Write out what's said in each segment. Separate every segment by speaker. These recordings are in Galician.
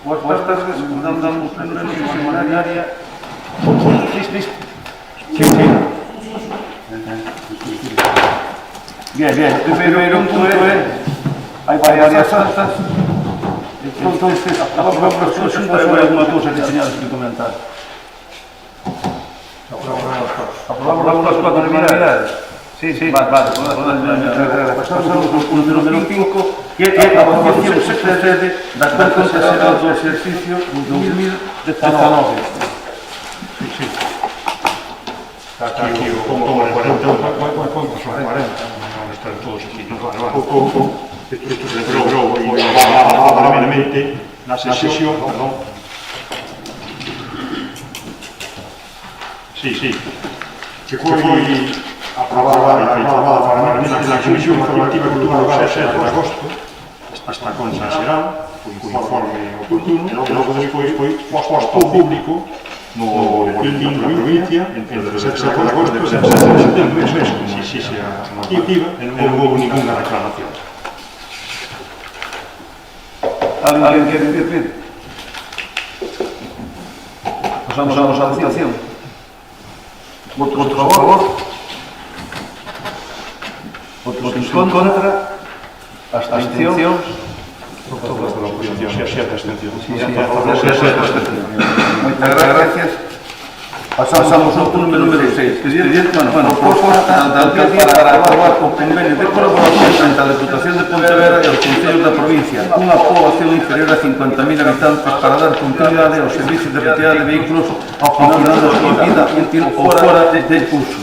Speaker 1: Buenas tardes, damos una seminaria. ¿Listo? Sí. Bien. Primero punto hay varias actas. Entonces, aprobamos las consultas o hay alguna cosa diseñada que comentar. Aprobamos las cuatro unidades. Sí, vale. Pasamos ao punto número 5, que é a aprobación se procede das contas xeradas do exercicio 2019. Sí.
Speaker 2: Está aquí o como de 40, son 40, non están todos aquí. Isto se logrou brevemente na sesión, perdón. Sí, que foi aprobada na Comisión Informativa que tuvo lugar o 7 de agosto, esta concha xeral, foi informe oportuno, e logo despois foi posto ao público no boletín da provincia entre o 17 de agosto e o 17 de setembro, como exixe a normativa, e non houve ninguna reclamación.
Speaker 1: ¿Alguien quiere decir? Pasamos a la votación. ¿Votos a favor? ¿Votos en contra? ¿Abstencións?
Speaker 2: Siete abstencións.
Speaker 1: Moitas gracias. Pasamos ao punto número 6. Proposta da alcaldía para aprobar o convenio de colaboración entre a Deputación de Pontevedra e os concellos da provincia cunha poboación inferior a 50.000 habitantes para dar continuidade aos servicios de retirada de vehículos ao final da súa vida útil ou fora de curso.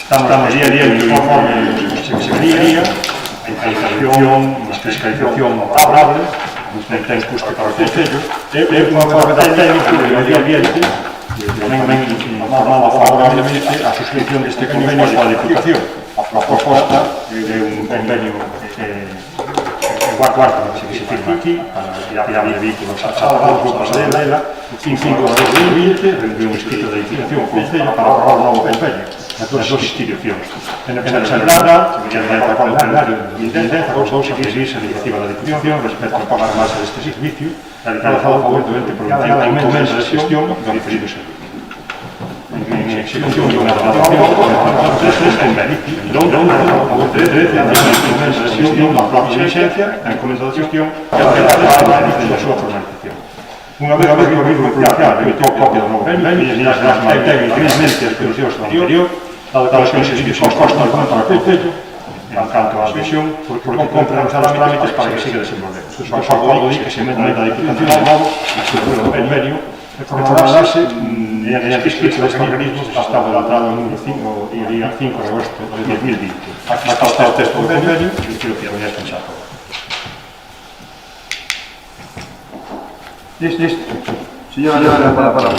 Speaker 2: Estamos a día de informe de Secretaría, a fiscalización favorable, non ten custo para o Concello, e unha informe técnico de medio ambiente que tamén informaba favorablemente a suscripción deste convenio coa Deputación. A proposta de un convenio cuarto que se firma aquí para tirar de vehículos a Salvador por Pasadela, 5 de 2020, rendiu un escrito de edificación ao Concello para aprobar o novo convenio das duas institucións. En Sanidad, que é a calendario de intendencia, acordou a seguirse a iniciativa da Deputación respecto a pagar máis deste servicio, realizado por o ente provincial en encomendas de xestión do referido servicio. En execución de unha adaptación por tres convenios, encomendas de xestión da propia licencia, a encomenda de xestión e a realización da súa formalización. Unha vez que o Ritmo Provincial emitiu copia do novo convenio e as técnicamente as condicións do anterior, dado que os servicios son costos para o Concello, en canto á adhesión, porque compran os trámites para que siga desenvolvendo. O acordo di que se mete a Diputación de novo, a estrutura do convenio, e formularase mediante escrito deste organismo que estaba datado no número 5 e día 5 de agosto de 2020. Aquí está o texto do convenio e creo que voy a pensar.
Speaker 1: Listo. Señora, para.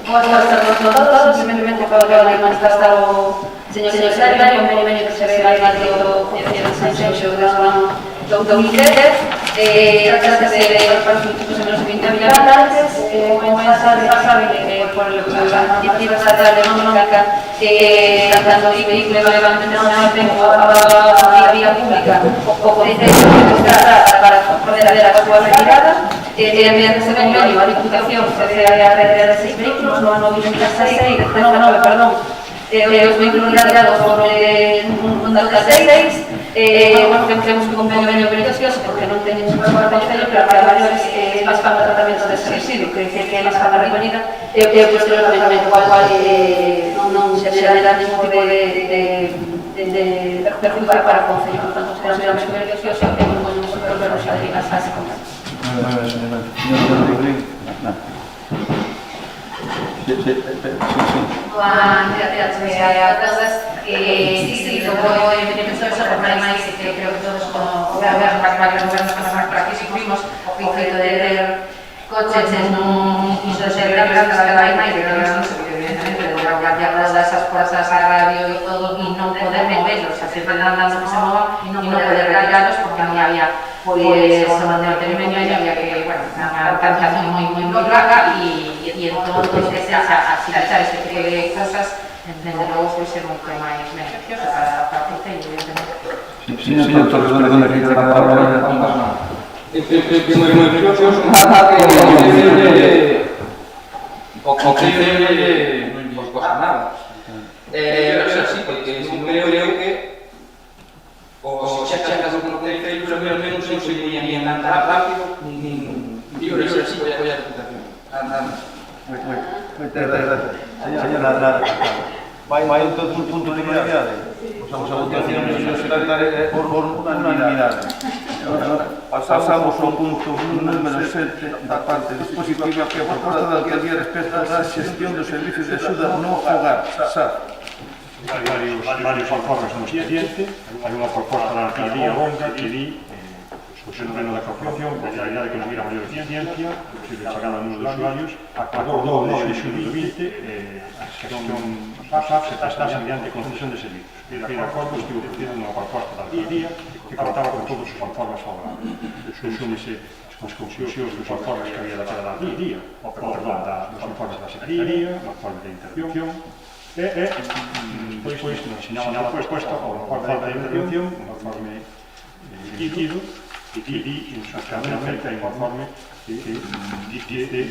Speaker 3: Boas tardes a todos. Simplemente para manifestar o señor secretario un convenio que se realiza do Concello de Sanxenxo do ano 2010. Trátase de para os municipios de menos de 20.000 habitantes. Como ya saben, por la directiva estatal económica, tanto os vehículos levan menos tempo a vía pública o Concello para proceder a súa retirada. Mediante ese convenio, a Diputación procede a retirar 6 vehículos no ano 2019, os vehículos retirados por un 2016. Temos un convenio beneficioso porque non teñen para o Concello, pero para maiores eles fan o tratamento dese residuo, que dice que eles fan a recollida e o posteriormente, cual non se xera ningún tipo de perjuicio para o Concello. Por tanto, consideramos que beneficioso e non podemos volvernos a derivar a ese convenio.
Speaker 1: Señor Rodríguez. Sí.
Speaker 4: Entonces, sí, como beneficioso porque además creo que todos como gobernos para que tuvimos o feito de ter coches non iso ser grandes cada vez máis, pero non sei, evidentemente, de cambiar todas esas fuerzas a radio e todo e non poder moverlos, se andando que se movan e non poder retirarlos porque non había pues o mantenimiento e había que, bueno, unha organización moi larga e entonces asilachar este tipo de cosas, desde logo, foi ser moito máis beneficioso para o Concello, evidentemente.
Speaker 1: Señor Torres, perdona que te la palabra.
Speaker 5: O Concello non lles costa nada. Pero sí, porque creo que os chegas do Concello ao menos non se irían tan rápido nin libros así colla reputación. Nada.
Speaker 1: Moitas gracias. Señora, vai todo un punto de unanimidade. A votación é por unanimidade. Pasamos ao punto número 7 da parte dispositiva, que é a proposta da alcaldía respecto da xestión dos servicios de axuda no hogar, SAF.
Speaker 2: Varios informes no expediente, hai unha proposta da alcaldía longa que di o fenómeno da corporación, con a realidade que nos mira maior eficiencia, posible chegada a número de usuarios, acordou o 9 de xunio do 20 a xestión SAF se prestase mediante concesión de servicios. E de acordo estivo ofrecida unha proposta da alcaldía que contaba con todos os informes favorables. Resúmese as conclusións dos informes que había daquela da alcaldía, dos informes da Secretaría, o informe de intervención, despois nos ensinaba a propuesta ao informe da intervención, un informe líquido, e que di insustancialmente hai un informe que dice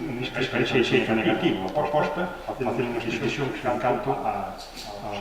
Speaker 2: un xeito negativo a proposta, facendo unhas discusións en canto ao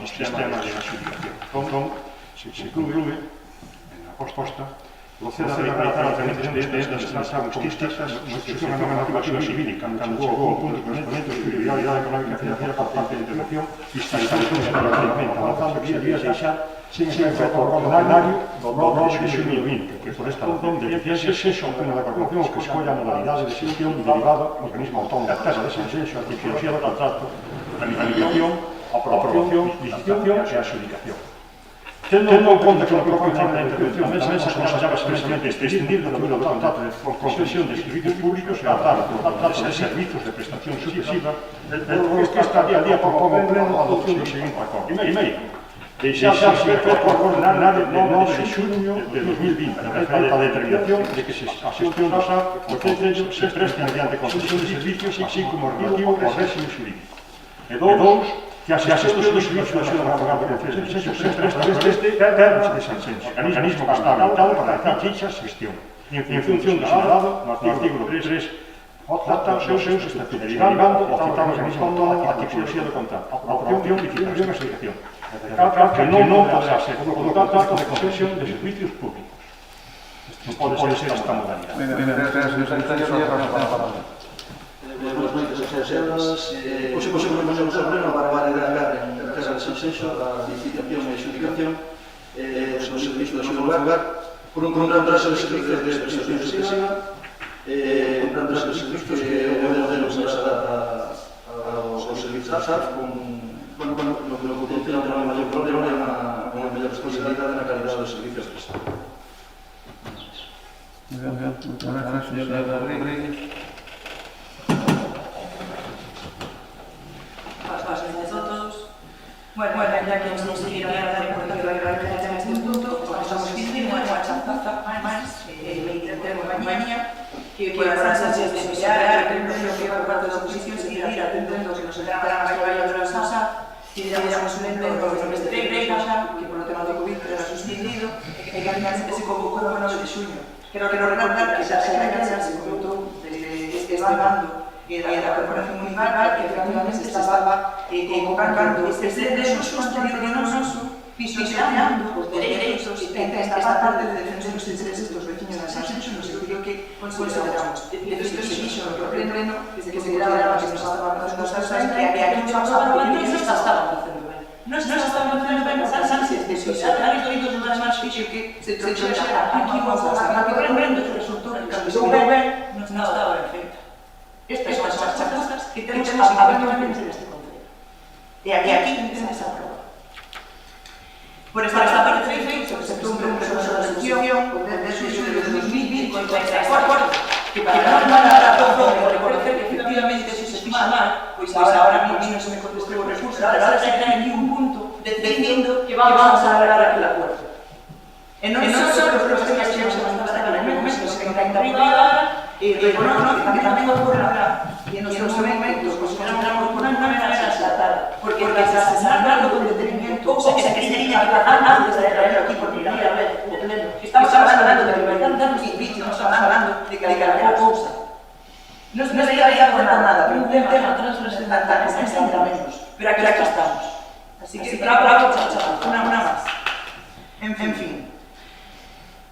Speaker 2: sistema de adxudicación. Entón, se conclúe na proposta, procede a realizar a tramitación das transaccións distintas na institución normativa xurídica, cando chegou ao punto correspondente de prioridade económica e financiera por parte da intervención e fiscalización relativamente avanzando que se debía deixar sin efecto ordenario do 9 de xunio 20, que por esta razón de deficiencia sexa o pleno da corporación que escolla a modalidade de xestión derivada do organismo autónomo da tasa de sensenxo, a tipoloxía do contrato, tramitación, aprobación, licitación e adxudicación. Tendo en conta que no propio informe da intervención tamén se aconsellaba expresamente extendir o número do contrato de concesión de servicios públicos e adaptar o contrato de servicios de prestación sucesiva, esta alcaldía propón en pleno a adopción do seguinte acordo. Primeiro, deixarse efecto ordenar de 9 de xunio de 2020 a determinación de que a xestión do SAF do Concello se preste mediante concesión de servicios así como relativo ao réxime xurídico. E dous, que a xestión dos servicios da axuda no hogar do Concello se preste desde termos de sensenxo, organismo que está habilitado para decir dicha xestión. En función do sinalado, no artigo 3, trata os seus estatutos, derivando o citado organismo autónomo a tipoloxía do contrato, aprobación, licitación e adxudicación. Que non podrá ser o contrato de concesión de servicios públicos. Non pode ser esta modalidade.
Speaker 1: Gracias, señor secretario.
Speaker 6: Moitas observacións. Hoxe nos manemos ao pleno para validar en casa de sensenxo a licitación e adxudicación dos servicios de axuda no hogar por un contrato de servicios de prestación sucesiva, un contrato de servicios que o modelo se adapta aos servicios da SAF con lo que contiene un maior problema e unha maior responsabilidade na calidade dos servicios prestados.
Speaker 1: Gracias, señor Rodríguez.
Speaker 7: Bueno, ya que nos seguiría dar por que en este punto, estamos dicindo unha chanzaza máis de compañía que para as de mirar que por parte da oposición se ir atendendo que nos entregan a traballadora da SAF e digamos un ente no mes de febreiro xa, que por o tema do COVID era suspendido e que finalmente se convocou o 9 de xuño. Quero recordar que xa se comentou este bando e da Corporación Municipal que efectivamente estaba convocando este xusto noso pisoteando os dereitos esta parte de defensa dos intereses dos veciños da Sensenxo no sentido que consideramos. De feito, se dixo no pleno que se consideraba que nos estaban facendo as cosas ben e aquí nos estaba facendo ben. Non se estaban facendo ben as ansias de pisotear os dereitos dos demais fixo que se trouxera aquí unha cosa que resultou que cando se mirou ben non estaba ben feita. Estas son as chapuzas que temos habitualmente neste Concello. E aquí temos esa prova. Por esta parte de feito, se presentou un proceso de resolución desde xullo de 2020 contra este acordo, que para non dar razón de reconocer que efectivamente se fixa mal, pois agora mismo se me contestou o recurso, pero ahora se ten aquí un punto dicindo que vamos a agarrar aquel acordo. E non só os temas que vamos a avanzar aquí en el momento, se que privada e reconoce que tamén ocorre agora. E en os momentos, consideramos por unha manera desatada. porque se asesorarlo con detenimiento, o sea, que sería antes de traerlo aquí por primera vez, o pleno. Estamos hablando de que vai dar un servicio, no estamos hablando de que calquera cousa. Non se veía por nada, pero un tema transversal menos. Pero aquí estamos. Así que bravo, una más. En fin.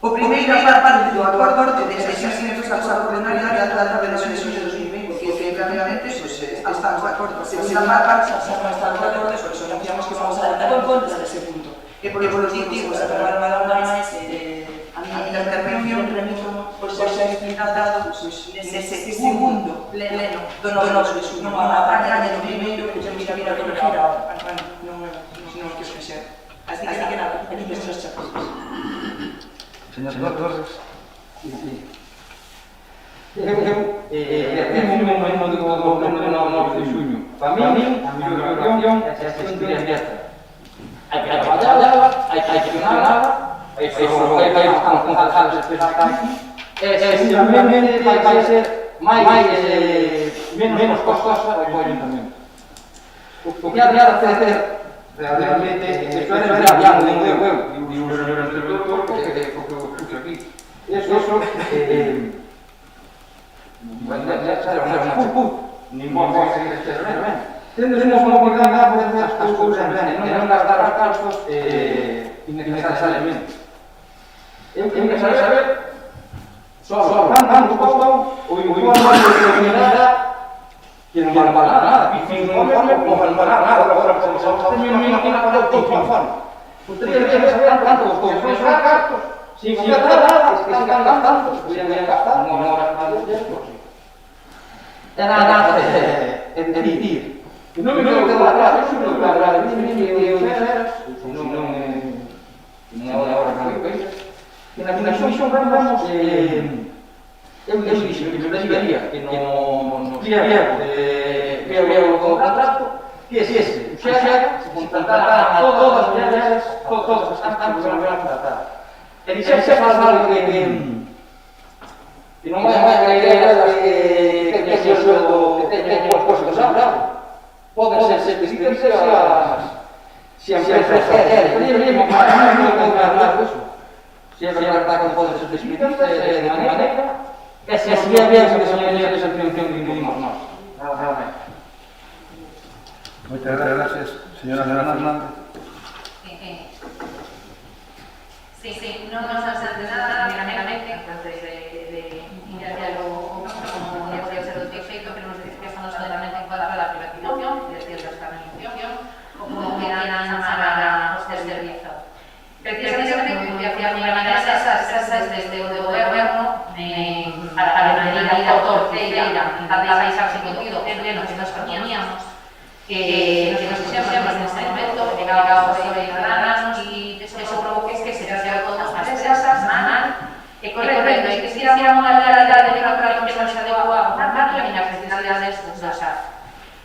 Speaker 7: O primeiro parte do acordo de 600 a ordenaria de alta velocidade de 2020, que claramente estamos de acordo. Se a parte non estamos de acordo, por eso anunciamos que vamos a votar en contra dese punto. E por os motivos, a probar máis, a minha intervención remito por ser explicado nese segundo pleno do 9 de xunio, a paña do primeiro que temos que vir a corregir ahora. Non que os fixer. Así que nada, aquí tes tres chapos.
Speaker 5: Señor Torres. Eu un momento do 9 de xuño. Para mí, a miña opinión é esta historia abierta. Hai que traballarla, hai que accionarla, hai que contratar as empresas aquí, e simplemente vai ser menos costosa para o ayuntamiento. O que ha de hacer realmente é que era enviado de eu e o señor entrevistador porque o escucho aquí. Eso ningún vai seguir este remeno. Temos unha oportunidade de fazer as cousas ben, non gastar os cartos innecesariamente. Eu quero saber canto costou o informe de oportunidade que non van pagar nada. E sin informe non van pagar nada. Agora, como se teño que pagar todo o informe. Ustedes deben saber canto costou os cartos, sin gastar nada, que se están gastando, podían gastar, non horas para os tempos. É nada de dicir. Non me quero quedar atrás, eu non quero hablar de mí, que eu eras, senón é hora para o país. E na comisión vamos, eu dixo que me daría que non había o contrato, que ese, xa se contratara a todas as mulleres, todas as que non van a contratar. E dixese algo que non vai a caer as que teñen o sueldo, que teñen os postos altos. Poden ser despedidas se a empresa quere. Non poden hablar disso. Se é verdade que poden ser despedidas de maneira que se é ben que se maneira esa función que incluimos nós.
Speaker 1: Moitas gracias, señora Hernández.
Speaker 4: Sí, no nos hace nada, meramente, antes de iniciar como ya se lo he feito, pero nos dice que estamos totalmente en contra de la privatización, es decir, de esta administración, como quieran llamar a este servicio. Precisamente, como decía mi manera, esas desde o gobierno para medir a torceira, intentar deixar sin contido, que nos poníamos, que nos pusiéramos en este momento, que llegaba a ciudadanos y eso provoque que se hiciera todo as presas, mal, correcto, e que se hiciera unha realidade de contrato que non se adegua ao contrato e as necesidades dos SAF.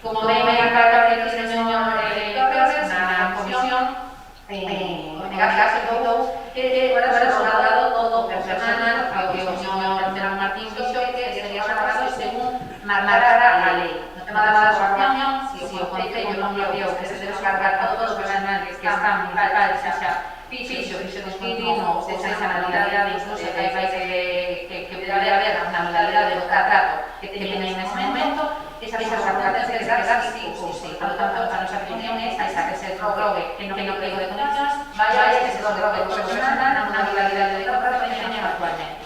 Speaker 4: Como ven, a carta que o señor Torres na comisión, negarse todo, que agora se ha dado todo personal ao que o señor Martín dixo que sería sacado según marcara a lei. No tema da asociación, se o Concello non bloqueou que se debe cargar a todos os personales que están municipales, xa fixo despedirnos de esa modalidade, incluso que debe haber na modalidade do contrato que teñen en ese momento, esas asociacións que quedar sí ou sí. Por lo tanto, a nosa opinión é esa que se prorrogue en no pliego de condicións, vaya que se prorrogue o personal na modalidade de contrato que teñen actualmente.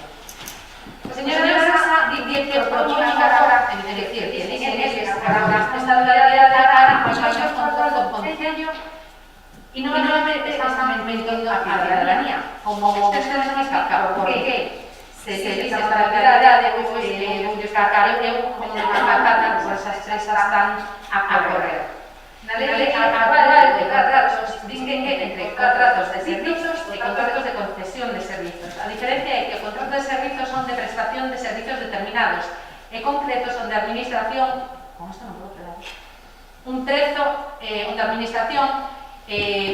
Speaker 4: O señor Rosa dice que propone agora, es decir, que esta modalidade para os años control do Concello y no estamos metiendo a la ciudadanía, como ustedes han explicado, porque se dice esta modalidade, vou destacar eu como unha patata, pues esas tres están a correr. Na lei actual de contratos, distinguen entre contratos de servicios e contratos de concesión de servicios. A diferencia é que os contratos de servicios son de prestación de servicios determinados e concretos onde a administración, con isto non podo quedar, un trezo onde a administración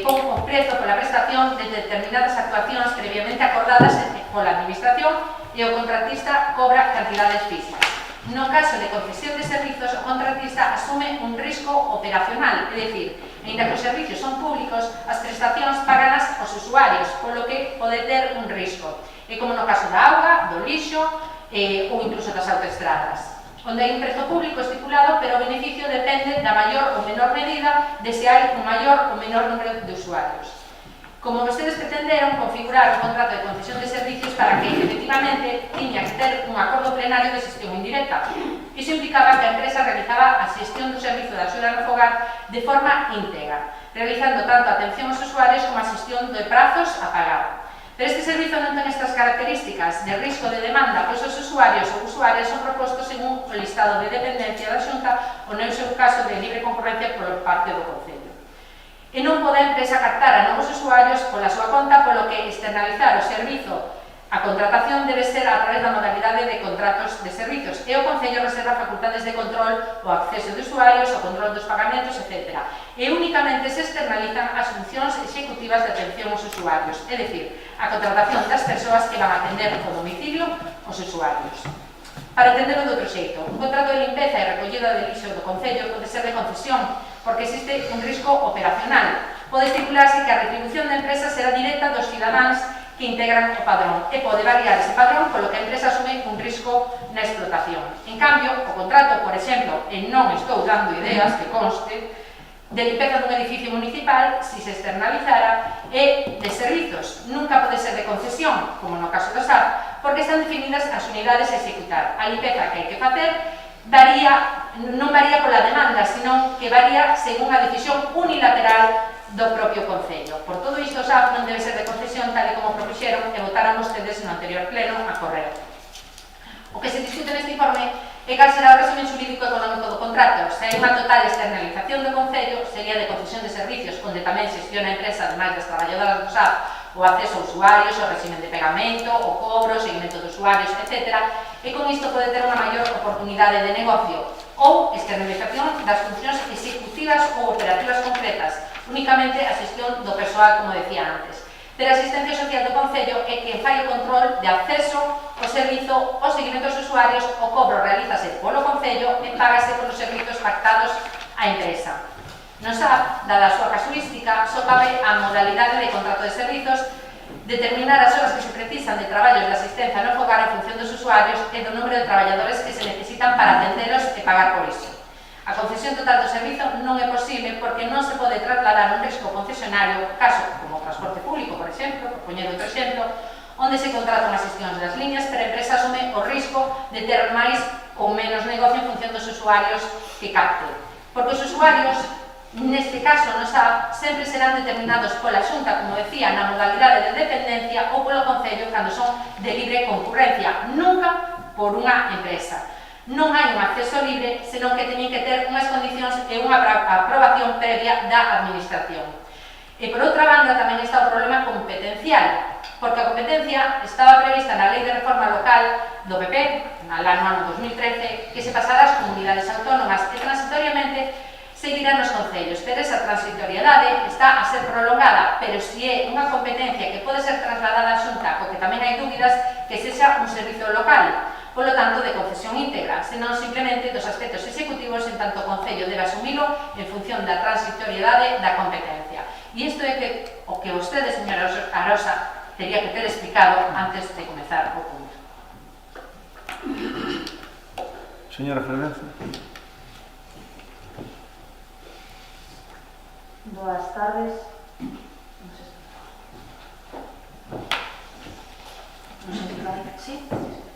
Speaker 4: pon o prezo pola prestación de determinadas actuacións previamente acordadas pola administración e o contratista cobra cantidades fixas. No caso de concesión de servizos, o contratista asume un risco operacional, é dicir, ainda que os servizos son públicos, as prestacións paganas aos usuarios, polo que pode ter un risco. É como no caso da auga, do lixo ou incluso das autoestradas, onde hai un prezo público estipulado, pero o beneficio depende da maior ou menor medida de se hai un maior ou menor número de usuarios. Como vostedes pretenderon configurar un contrato de concesión de servicios para que, efectivamente, tiña que ter un acordo plenario de xestión indirecta. Iso implicaba que a empresa realizaba a xestión do servizo de axuda no fogar de forma íntegra, realizando tanto a atención aos usuarios como a xestión de prazos a pagar. Pero este servizo non ten estas características de risco de demanda, pois os usuarios ou usuarias son propostos según o listado de dependencia da Xunta ou no seu caso de libre concurrencia por parte do Concello. E non pode a empresa captar a novos usuarios pola súa conta, polo que externalizar o servizo, a contratación debe ser a través da modalidade de contratos de servizos e o Concello reserva facultades de control, o acceso de usuarios, o control dos pagamentos, etc. E únicamente se externalizan as funcións executivas de atención aos usuarios, é dicir, a contratación das persoas que van a atender o domicilio aos usuarios. Para entenderlo de outro xeito, un contrato de limpeza e recollida de lixo do Concello pode ser de concesión, porque existe un risco operacional. Pode estipularse que a retribución da empresa será directa dos cidadáns que integran o padrón e pode variar ese padrón polo que a empresa asume un risco na explotación. En cambio, o contrato, por exemplo, e non estou dando ideas que conste, de limpeza dun edificio municipal, si se externalizara, e de servizos. Nunca pode ser de concesión, como no caso do SAP, porque están definidas as unidades a executar. A limpeza que hai que facer non varía pola demanda, senón que varía según a decisión unilateral do propio Concello. Por todo isto, o SAP non debe ser de concesión, tal e como propixeron e votaron vostedes no anterior pleno a correo. O que se discute neste informe é cal será o régimen xurídico económico do contrato. Se hai unha total externalización do Concello, sería de concesión de servicios, onde tamén xestiona a empresa, ademais das traballadoras do SAP, o acceso a usuarios, o régimen de pegamento, o cobro, o seguimento de usuarios, etc. E con isto pode ter unha maior oportunidade de negocio ou externalización das funcións executivas ou operativas concretas, únicamente a xestión do persoal, como decía antes. Pero a asistencia social do Concello é que fai o control de acceso ao servizo, o seguimento aos usuarios, o cobro realízase polo Concello e págase polos servizos pactados á empresa. No SAP, dada a súa casuística, só cabe a modalidade de contrato de servizos determinar as horas que se precisan de traballos de asistencia no fogar en función dos usuarios e do número de traballadores que se necesitan para atendelos e pagar por iso. A concesión total do servizo non é posible porque non se pode trasladar un risco concesionario, caso como o transporte público, por exemplo, por poñer outro exemplo, onde se contratan as xestións das liñas, pero a empresa asume o risco de ter máis ou menos negocio en función dos usuarios que capte. Porque os usuarios, neste caso, no SAP, sempre serán determinados pola Xunta, como decía, na modalidade de dependencia ou polo Concello cando son de libre concurrencia, nunca por unha empresa. Non hai un acceso libre, senón que teñen que ter unhas condicións e unha aprobación previa da Administración. E por outra banda tamén está o problema competencial, porque a competencia estaba prevista na Lei de Reforma Local do PP, no ano 2013, que se pasara ás comunidades autónomas e transitoriamente seguirán nos concellos, pero esa transitoriedade está a ser prolongada, pero se é unha competencia que pode ser trasladada á Xunta, porque tamén hai dúbidas que sexa un servizo local, polo tanto de concesión íntegra, senón simplemente dos aspectos executivos en tanto o Concello debe asumilo en función da transitoriedade da competencia. E isto é o que vostede, señora Arosa, teria que ter explicado antes de comezar o punto.
Speaker 1: Señora Fernández.
Speaker 3: Boas tardes. Sí?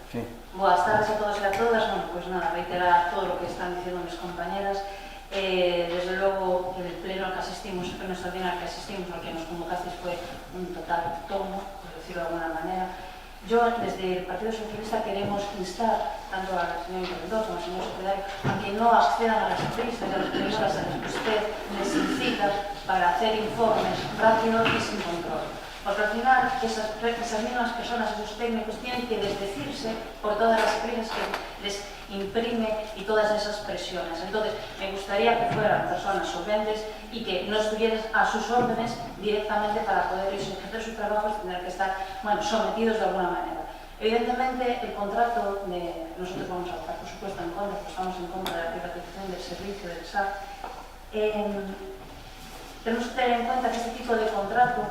Speaker 1: Sí.
Speaker 3: Boas tardes a todos e a todas. Bueno, pues nada, reiterar todo o que están diciendo mis compañeras. Desde logo, el pleno al que asistimos, el pleno extraordinario al que asistimos, al que nos convocasteis fue un total tomo, por decirlo de alguna manera. Yo, desde el Partido Socialista, queremos instar tanto al señor interventor como al señor secretario a que no accedan a las prisas y a las premisas a las que usted les incita para hacer informes rápidos y sin control. Porque al final, esas mismas personas, esos técnicos, tienen que desdecirse por todas las prisas que les imprime y todas esas presiones. Entonces, me gustaría que fueran personas solventes y que no estuvieran a sus órdenes directamente para poder ejercer su trabajo y tener que estar, bueno, sometidos de alguna manera.
Speaker 8: Evidentemente, el contrato, nosotros vamos a votar, por supuesto, en contra, porque estamos en contra de la privatización del servicio del SAT. Tenemos que tener en cuenta que este tipo de contrato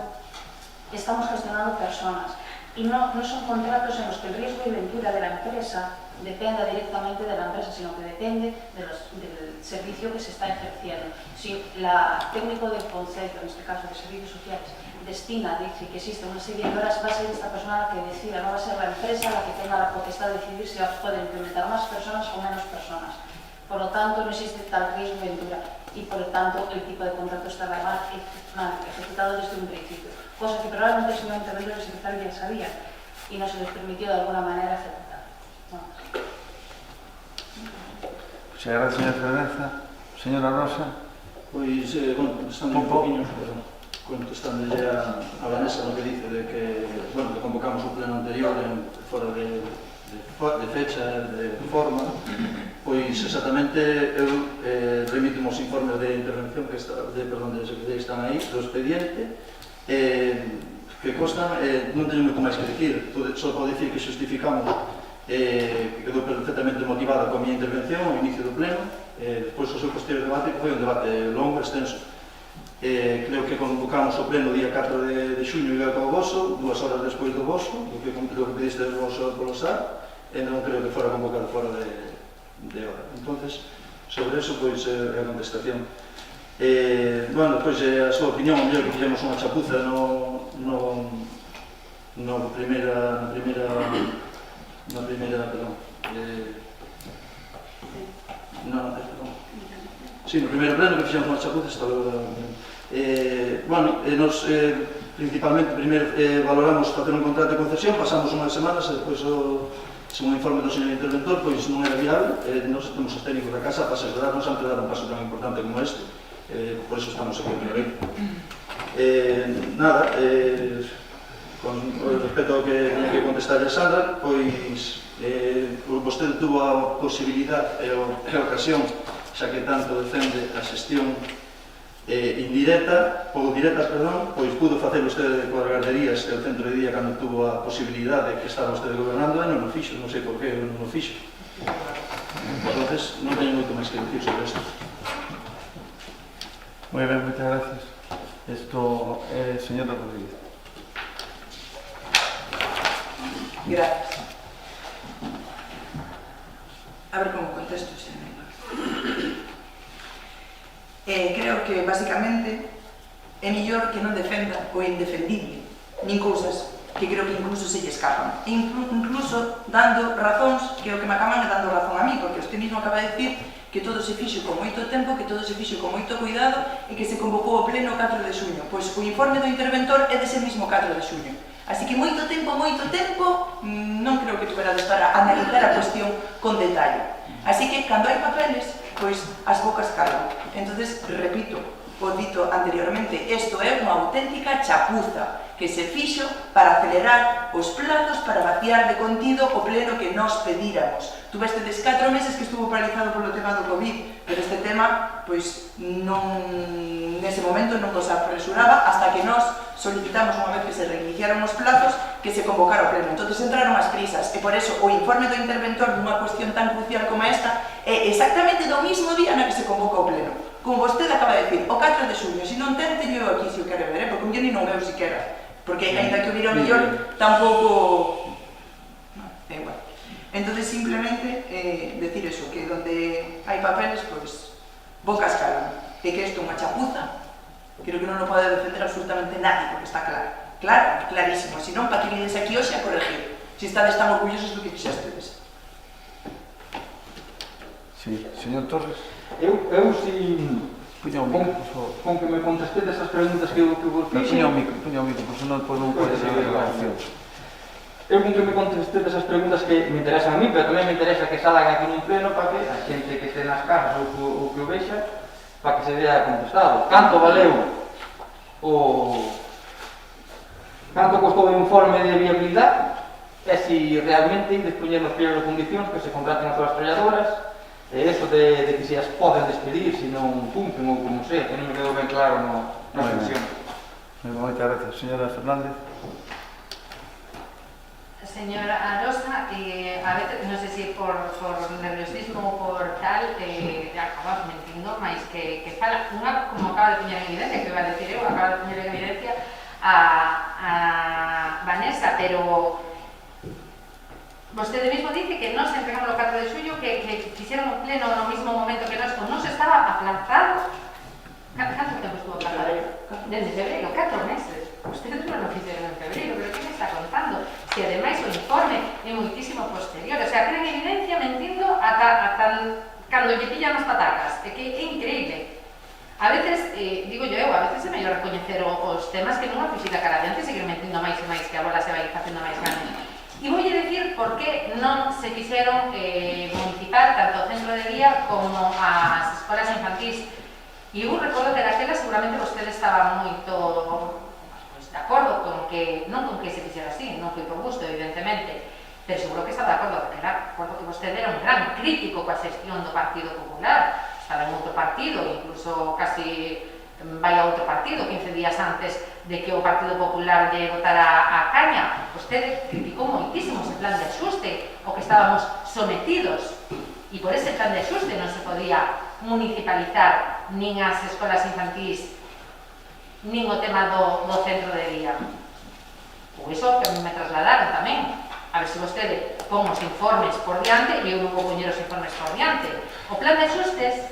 Speaker 8: estamos gestionando personas y no son contratos en los que el riesgo y ventura de la empresa dependa directamente de la empresa, sino que depende del servicio que se está ejerciendo. Si la técnico del concepto, en este caso de servicios sociales, dice que existe una serie de horas, va a ser esta persona la que decida, no va a ser la empresa la que tenga la potestad de decidir si puede implementar más personas o menos personas. Por lo tanto, no existe tal riesgo y ventura y, por lo tanto, el tipo de contrato estará mal ejecutado desde un principio, cosa que probablemente el señor interventor y el secretario ya sabía y no se les permitió de alguna manera ejecutar.
Speaker 1: Muchas gracias, señora Fernández. Señora Rosa.
Speaker 6: Pois, contestando un poquinho, contestando a Vanessa no que dice de que, bueno, que convocamos un pleno anterior fora de fecha, de forma, pois exactamente eu remito os informes de intervención que están aí, do expediente, que constan, non teño moito máis que dicir, só podo dicir que xustificamos que quedou perfectamente motivada coa miña intervención ao inicio do pleno, despois o seu posterior debate, que foi un debate longo, extenso. Creo que convocamos o pleno día 4 de xuño e ao voso, 2 horas despois do voso, do que pediste do voso polo SAR, e non creo que fora convocado fora de hora. Entonces, sobre eso, pois, é a contestación. Bueno, pois, a súa opinión, o mellor que fixemos unha chapuza na primeira, perdón, sí, no primeiro pleno que fixemos unha chapuza, está bueno, nos principalmente primeiro valoramos facer un contrato de concesión, pasamos unhas semanas e depois según o informe do señor interventor, pois non era viable, nos temos os técnicos da casa para asesorarnos antes de dar un paso tan importante como este, por eso estamos aquí outra vez. Nada, con respecto ao que tenía que contestar a Sandra, pois vostede tuvo a posibilidad e a ocasión, xa que tanto defende a xestión indirecta, ou directa, perdón, pois pudo facer vostede coas garderías e o centro de día cando tuvo a posibilidade que estaba vostede gobernando e non o fixo, non sei por que non o fixo. Entonces, non teño moito máis que dicir sobre isto.
Speaker 1: Moi ben, moitas gracias. Esto é señora Rodríguez.
Speaker 7: Gracias. A ver como contesto, señor. Creo que, basicamente, é mellor que non defenda o indefendible, nin cousas que creo que incluso se lle escapan. Incluso dando razóns, que o que me acaban dando razón a mí, porque usted mismo acaba de decir que todo se fixo con moito tempo, que todo se fixo con moito cuidado e que se convocou o pleno 4 de xuño. Pois o informe do interventor é dese mismo 4 de xuño. Así que moito tempo, non creo que tuverades para analizar a cuestión con detalle. Así que, cando hai papeles, pois as bocas calan. Entonces, repito, o dito anteriormente, isto é unha auténtica chapuza que se fixo para acelerar os plazos para vaciar de contido o pleno que nos pedíramos. Tuvestedes 4 meses que estuvo paralizado polo tema do COVID, pero este tema, pois, nese momento non nos apresuraba hasta que nos solicitamos, unha vez que se reiniciaron os plazos, que se convocara o pleno. Entón, entraron as prisas, e por eso o informe do interventor dunha cuestión tan crucial como esta é exactamente do mismo día na que se convoca o pleno. Como vostede acaba de decir, o 4 de xuño, se non ten, teño eu aquí se o quere ver, porque un día non veo siquera, porque ainda que o vira o millón, tampouco... É igual. Entonces, simplemente, decir eso, que donde hai papeles, pois, bocas calan, e que isto é unha chapuza, creo que non o pode defender absolutamente nadie, porque está claro. Claro, clarísimo. Se non, para que vides aquí hoxe a corregir. Se estades tan orgullosos do que fixestedes.
Speaker 1: Sí, señor Torres.
Speaker 5: Eu si... Con que me contestedes as preguntas que vos fixe...
Speaker 1: Puña o micro, por se non pode ser a grabación.
Speaker 5: Eu con que me contestedes as preguntas que me interesan a mí, pero tamén me interesa que salgan aquí nun pleno para que a xente que este nas casas ou que o vexa, para que se vea contestado. Canto valeu canto costou o informe de viabilidade e se realmente dispoñer nos pliegos de condicións que se contraten as súas traballadoras e eso de que se as poden despedir se non cumplen ou como sei, que non me quedou ben claro na expresión.
Speaker 1: Moitas gracias. Señora Fernández.
Speaker 4: Señora Arosa, a veces, non sei se por nerviosismo ou por tal, acabas mentindo, máis que fala, unha, como acaba de poñer en evidencia, que iba a decir eu, acaba de poñer en evidencia a Vanessa, pero vostede mismo dice que nos entregamos o 4 de xullo, que fixeron o pleno no mismo momento que nos, non se estaba aplazado. Canto tempo estuvo aplazado? Desde febreiro, 4 meses. Ustedes non lo fixeron en febreiro, pero que me está contando? Que ademais o informe é moitísimo posterior, o sea, queda en evidencia mentindo ata cando lle pillan as patacas, é que é increíble. A veces, digo eu, a veces é mellor recoñecer os temas que non a fixir a cara de antes e seguir mentindo máis e máis, que a bola se vai facendo máis grande. E voulle decir por que non se fixeron municipal tanto o centro de día como as escolas infantís. E eu recordo que daquela seguramente vostede estaba moito de acordo con que, non con que se fixera así, non foi por gusto, evidentemente, pero seguro que estaba de acordo, porque recordo que vostede era un gran crítico coa xestión do Partido Popular, estaba en outro partido, incluso casi vai a outro partido 15 días antes de que o Partido Popular lle botara a caña. Vostede criticou moitísimo ese plan de axuste ao que estábamos sometidos, e por ese plan de axuste non se podía municipalizar nin as escolas infantís nin o tema do centro de día. Ou iso que me trasladaron tamén. A ver se vostede pon os informes por diante e eu non vou poñer os informes por diante. O plan de axustes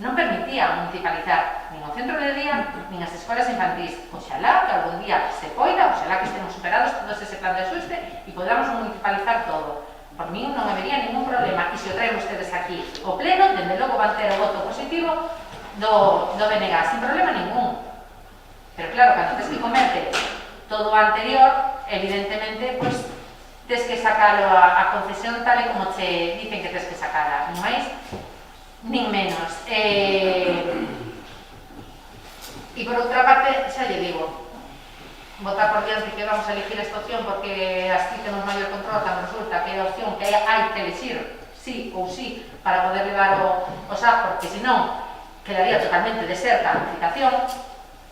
Speaker 4: non permitía municipalizar nin o centro de día nin as escolas infantís. Oxalá que algún día se poida, oxalá que estemos superados todos ese plan de axuste e podamos municipalizar todo. Por mí non habería ningún problema, e se o traen ustedes aquí o pleno, dende logo van ter o voto positivo do BNG, sin problema ningún. Pero claro, cando tes que comerte todo o anterior, evidentemente, pois, tes que sacalo a concesión tal e como che dicen que tes que sacala, non máis, nin menos. E por outra parte, xa lle digo, votar por diante que vamos a elegir esta opción porque así temos maior control, tan resulta que é a opción que hai que elegir sí ou sí para poder levar o SAF, porque senón quedaría totalmente deserta a licitación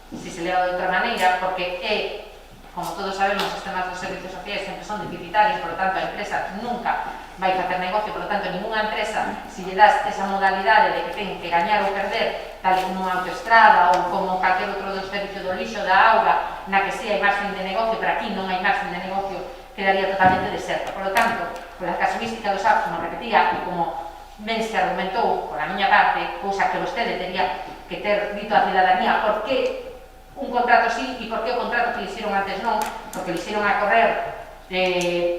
Speaker 4: si se leva de outra maneira, porque é, como todos sabemos, os temas dos servicios sociais sempre son deficitarios, por lo tanto a empresa nunca vai facer negocio, por lo tanto ninguna empresa, se lle das esa modalidade de que ten que gañar ou perder, tal como unha autoestrada ou como calquer outro dos servicios do lixo, da auga, na que si hai marxen de negocio, pero aquí non hai marxen de negocio, quedaría totalmente deserta. Por lo tanto, pola casuística dos SAF, como repetía, e como ben se argumentou pola miña parte, cousa que vostede teria que ter dito á cidadanía, por que un contrato sí e por que o contrato que le hicieron antes non, porque le hicieron a correr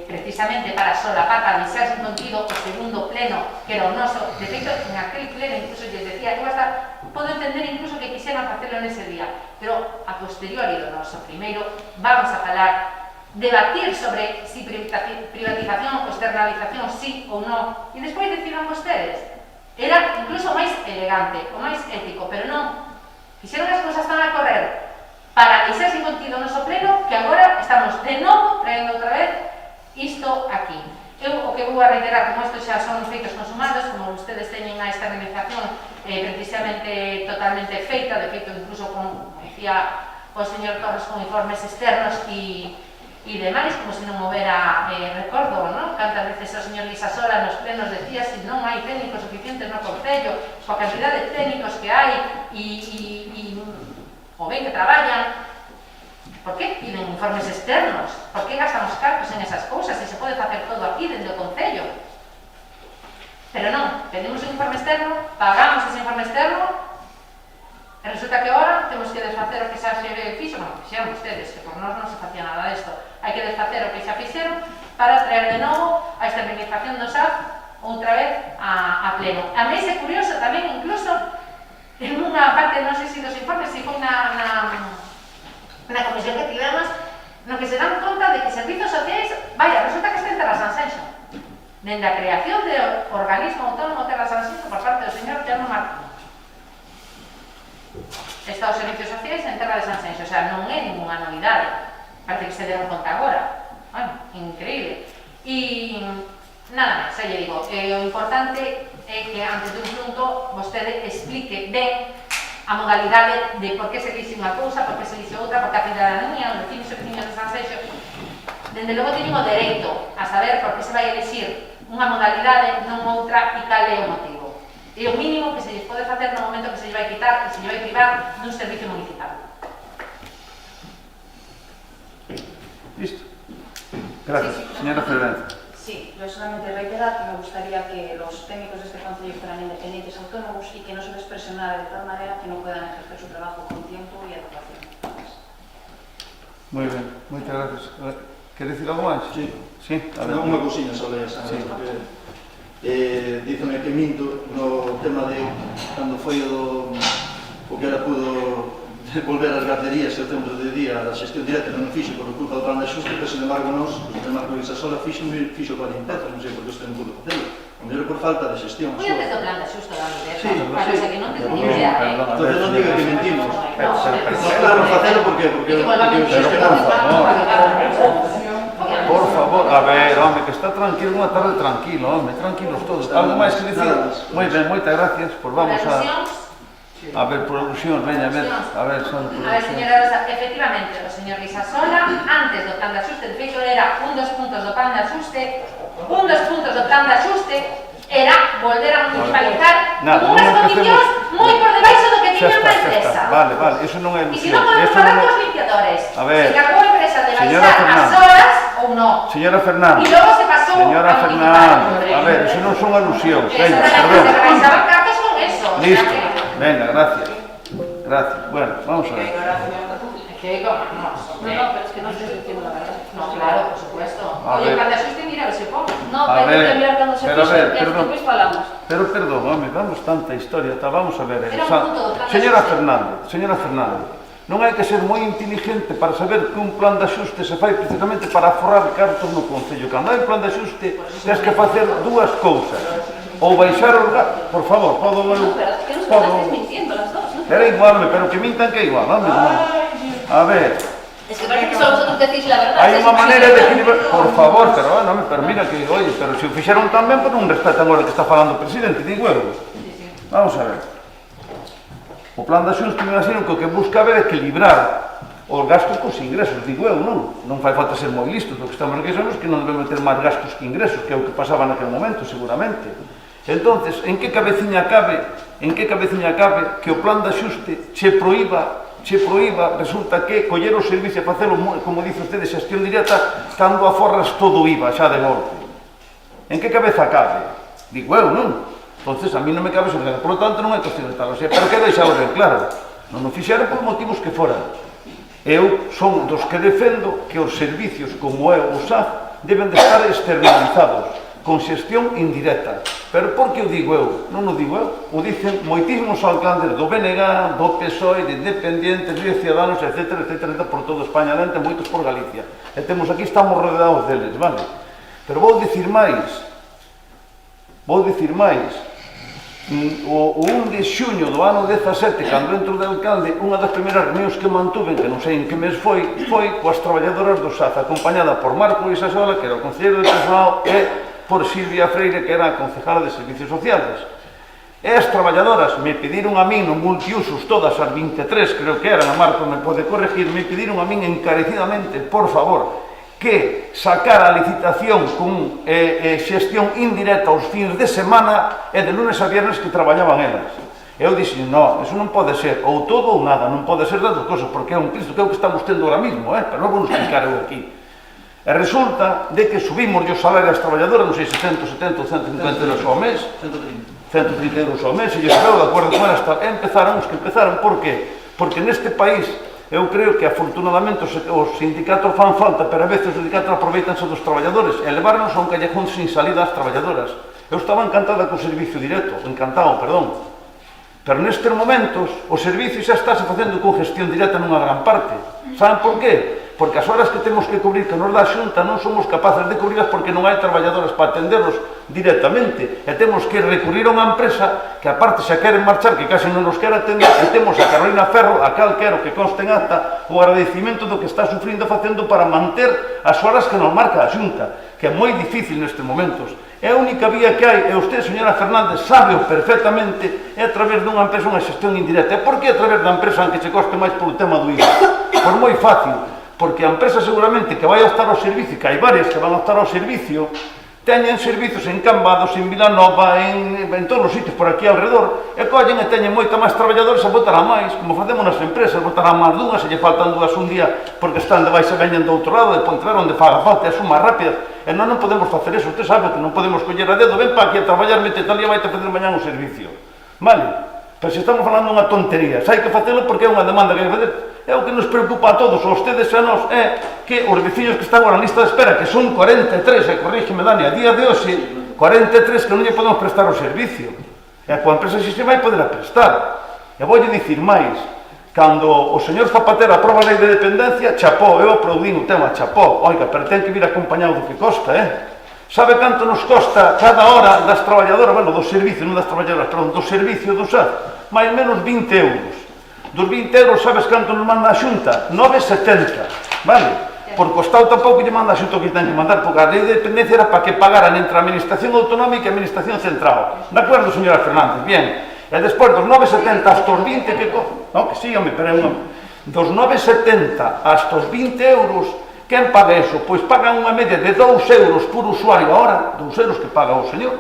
Speaker 4: precisamente para solapar, para deixar sin contido o segundo pleno, que era o noso. De feito, en aquel pleno incluso les decía que podo entender incluso que quisieran hacerlo en ese día, pero a posteriori do noso primeiro vamos a falar, debatir sobre si privatización ou externalización sí ou non, e despois decidan vostedes. Era incluso máis elegante, o máis ético, pero non. Fixeron as cousas tan a correr para deixar sin contido o noso pleno, que agora estamos de novo traendo outra vez isto aquí. Eu o que vou a reiterar, como isto xa son feitos consumados, como ustedes teñen a externalización precisamente totalmente feita, de feito incluso con, como dicía o señor Torres, con informes externos e demais, como se non houbera recordo, non? Cantas veces o señor Lisasola nos plenos decía se non hai técnicos suficientes no concello, coa cantidad de técnicos que hai e o ben que traballan, por que piden informes externos? Por que gastan os cartos en esas cousas se se pode facer todo aquí dentro do concello? Pero non, pedimos un informe externo, pagamos ese informe externo e resulta que agora temos que desfacer o que xa se fixo, bueno, fixeron ustedes, que por nós non se facía nada desto, hai que desfacer o que xa fixeron para traer de novo a externalización do SAF outra vez a pleno. A mí é curioso tamén, incluso en unha parte, non sei se dos informes, se foi na comisión que tivemos, no que se dan conta de que servicios sociais, vaya, resulta que está en Terra Sanxenxo, dende a creación de organismo autónomo Terra Sanxenxo por parte do señor Telmo Martín. Está os servicios sociais en Terra de Sanxenxo, o sea, non é ninguna novidade, parece que se deron conta agora. Bueno, increíble. E nada máis, xa lle digo, o importante é que antes dun punto vostede explique ben a modalidade de por que se dixe unha cousa, por que se dixe outra, porque a cidadanía, os vecinos e veciñas de Sanxenxo dende logo teñen o dereito a saber por que se vai elixir unha modalidade non outra e cal é o motivo. É o mínimo que se lles pode facer no momento que se lles vai quitar, que se lles vai privar dun servicio municipal.
Speaker 1: Listo. Gracias. Señora Fernández.
Speaker 8: Sí, yo solamente reiterar que me gustaría que los técnicos de este Concello fueran independientes, autónomos y que no se les presionara de tal manera que no puedan ejercer su trabajo con tiempo y adecuación.
Speaker 1: Muy bien, muchas gracias. ¿Quieres decir algo más?
Speaker 6: Sí.
Speaker 1: Sí, a ver.
Speaker 6: Unha cousiña sobre esa,
Speaker 1: Sí.
Speaker 6: porque díceme que minto no tema de cando foi o que era pudo volver ás garderías e o centro de día da xestión directa non fixo por culpa do plan de axuste, pero sin embargo nos, o Marco Isasola fixo coa limpeza, non sei por que usted non pudo facelo. O mellor por falta de xestión.
Speaker 4: Foi antes do plan de xusto da Universidade.
Speaker 6: Sí,
Speaker 4: Claro,
Speaker 6: sí.
Speaker 4: o sea que non te teño idea,
Speaker 6: Entonces non diga que mentimos.
Speaker 4: No,
Speaker 6: Claro, facelo porque
Speaker 1: Por favor, a ver, home, que está tranquilo, unha tarde tranquilo, home, tranquilos todos. Algo máis que dicir? Moi ben, moitas gracias, por vamos a ver, por alusión, veña, a ver, son por
Speaker 4: A ver,
Speaker 1: alusión.
Speaker 4: señora Rosa, efectivamente, o señor Isasola, antes do plan de axuste, de feito era un dos puntos do plan de axuste, era volver a municipalizar unhas condicións moi por debaixo do que tiña unha empresa.
Speaker 1: Vale, eso non é
Speaker 4: E se
Speaker 1: ilusión.
Speaker 4: non podemos falar cos limpiadores,
Speaker 1: A ver,
Speaker 4: se cargou a empresa de
Speaker 1: señora
Speaker 4: baixar as
Speaker 1: Fernández.
Speaker 4: horas ou non.
Speaker 1: Señora Fernández.
Speaker 4: E logo se pasou
Speaker 1: Señora
Speaker 4: a
Speaker 1: Fernández, a ver, eso non son alusións, veña,
Speaker 4: se
Speaker 1: perdón.
Speaker 4: rebaixaban cartos con eso.
Speaker 1: Listo, venga, gracias. Gracias. Bueno, vamos a ver.
Speaker 4: Que como, no,
Speaker 8: pero es que no estoy diciendo la verdad.
Speaker 4: no, claro, por supuesto.
Speaker 1: A
Speaker 4: Oye,
Speaker 1: ver.
Speaker 4: plan de axuste, mira, se pon.
Speaker 8: No,
Speaker 1: A
Speaker 8: pero
Speaker 1: ver,
Speaker 8: hay que mirar cuando se
Speaker 1: pero a
Speaker 8: fixe,
Speaker 1: ver,
Speaker 8: que
Speaker 1: perdón.
Speaker 8: despois falamos.
Speaker 1: Pero perdón, home, vamos tanta historia, vamos a ver.
Speaker 4: Era un punto do plan de
Speaker 1: Señora
Speaker 4: axuste.
Speaker 1: Señora Fernández, non hai que ser moi inteligente para saber que un plan de axuste se fai precisamente para aforrar cartos no Concello. Cando hai un plan de axuste, tens que facer dúas cousas. Ou baixar os gastos, por favor, podo eu...
Speaker 8: No, pero es que nos
Speaker 1: podo...
Speaker 8: estáis mintiendo las dos, ¿no?
Speaker 1: Era igual, pero que mintan que é igual, home, non? A ver,
Speaker 8: Es que parece que solo vosotros decís la verdad.
Speaker 1: hai
Speaker 8: es
Speaker 1: unha maneira de
Speaker 8: imposible.
Speaker 1: equilibrar... Por favor, pero mira que, oye, pero se o fixeron tan ben, pues non respetan agora que está falando o presidente, digo eu. Vamos a ver. O plan de axuste, me imagino que o que busca ver é equilibrar os gastos cos ingresos, digo eu, non? Non fai falta ser moi listos, o que estamos aquí somos que non debemos ter máis gastos que ingresos, que é o que pasaba naquele momento, seguramente. Entonces, en que cabeciña cabe que o plan de axuste che proíba, resulta que coller o servicio e facelo, como dice usted, de xestión directa, cando aforras todo o IVA xa de golpe. En que cabeza cabe? Digo eu, non? Entonces, a mí non me cabe sobre nada. Por lo tanto, non é cuestión de estar así. Pero que deixalo ben claro. Non o fixeron por motivos que foran. Eu son dos que defendo que os servicios como é o SAF deben de estar externalizados, con xestión indirecta. Pero por que o digo eu? Non o digo eu. O dicen moitísimos alcaldes do BNG, do PSOE, de Independientes, de Ciudadanos, etc., por toda España, dentro, moitos por Galicia. E temos aquí, estamos rodeados deles, vale? Pero vou dicir máis. O 1 de xuño do ano 17, cando entro de alcalde, unha das primeiras reunións que mantuven, que non sei en que mes foi coas traballadoras do SAF, acompañada por Marco Isasola, que era o concelleiro de personal, e por Silvia Freire, que era a concejala de Servicios Sociales. E as traballadoras me pediron a min, no multiusos, todas as 23, creo que eran, a Marco me pode corregir, me pediron a min encarecidamente, por favor, que sacara a licitación con xestión indirecta aos fins de semana e de lunes a viernes que traballaban elas. Eu dixen, non, eso non pode ser, ou todo ou nada, non pode ser das dos cosas, porque é un Cristo que é o que estamos tendo ahora mismo, pero non vou explicar eu aquí. E resulta de que subimos o salario ás traballadoras, non sei se 170 ou 150 euros ao mes, 130 euros ao mes, e eu creo, de acordo con elas, empezaron os que empezaron, por qué? Porque neste país, eu creo que afortunadamente os sindicatos fan falta, pero a veces os sindicatos aproveitanse dos traballadores e levarnos a un callejón sin salida ás traballadoras. Eu estaba encantada co servicio directo, pero nestes momentos o servicio xa estáse facendo con gestión directa nunha gran parte. Saben por qué? Porque as horas que temos que cubrir que nos dá a Xunta non somos capaces de cubrirlas porque non hai traballadoras para atenderlos directamente e temos que recurrir a unha empresa que aparte xa queren marchar, que casi non nos quer atender, e temos a Carolina Ferro, a cal quero que conste en acta o agradecimento do que está sufrindo facendo para manter as horas que nos marca a Xunta, que é moi difícil nestes momentos. É a única vía que hai, e usted, señora Fernández, sabe perfectamente, é a través dunha empresa unha xestión indirecta. E por que a través da empresa, aunque che coste máis polo tema do IVA? Pois moi fácil, porque a empresa seguramente que vai a estar ao servicio, que hai varias que van a estar ao servicio, teñen servicios en Cambados, en Vilanova, en todos os sitios por aquí alrededor, e collen e teñen moita máis traballadores e botarán máis, como facemos nas empresas, botarán máis dunhas, se lle faltan dúas un día porque están de baixa veñen do outro lado, de Pontevedra onde faga falta, e son máis rápidas, e non podemos facer eso, usted sabe que non podemos coller a dedo, ven para aquí a traballar, mete tal día, vai te fazer mañán un servicio, vale? Pero se estamos falando unha tontería, se hai que facelo porque é unha demanda que hai que facer, é o que nos preocupa a todos, a ustedes e a nós, é que os veciños que están agora na lista de espera, que son 43, e corrígeme Dani, a día de hoxe, 43 que non lle podemos prestar o servicio, e coa empresa si se vai poder a prestar. E voulle dicir máis, cando o señor Zapatero aproba a lei de dependencia, chapó, eu aplaudín o tema, chapó, oiga, pero ten que vir acompañado do que costa, Sabe canto nos costa cada hora das traballadoras, bueno, do servicio, non das traballadoras, perdón, do servicio do SAT? Mais menos 20 euros. Dos 20 euros, sabes canto nos manda a Xunta? 9,70, vale? Por costado tampouco lle manda a Xunta o que ten que mandar, porque a lei de dependencia era para que pagaran entre a Administración Autonómica e a Administración Central. De acordo, señora Fernández? Bien. E despois dos 9,70 hasta os 20 que... Non, que sí, home, pero é unha... Dos 9,70 hasta os 20 euros... Quen paga eso? Pois pagan unha media de 2 euros por usuario a hora, 2 euros que paga o señor,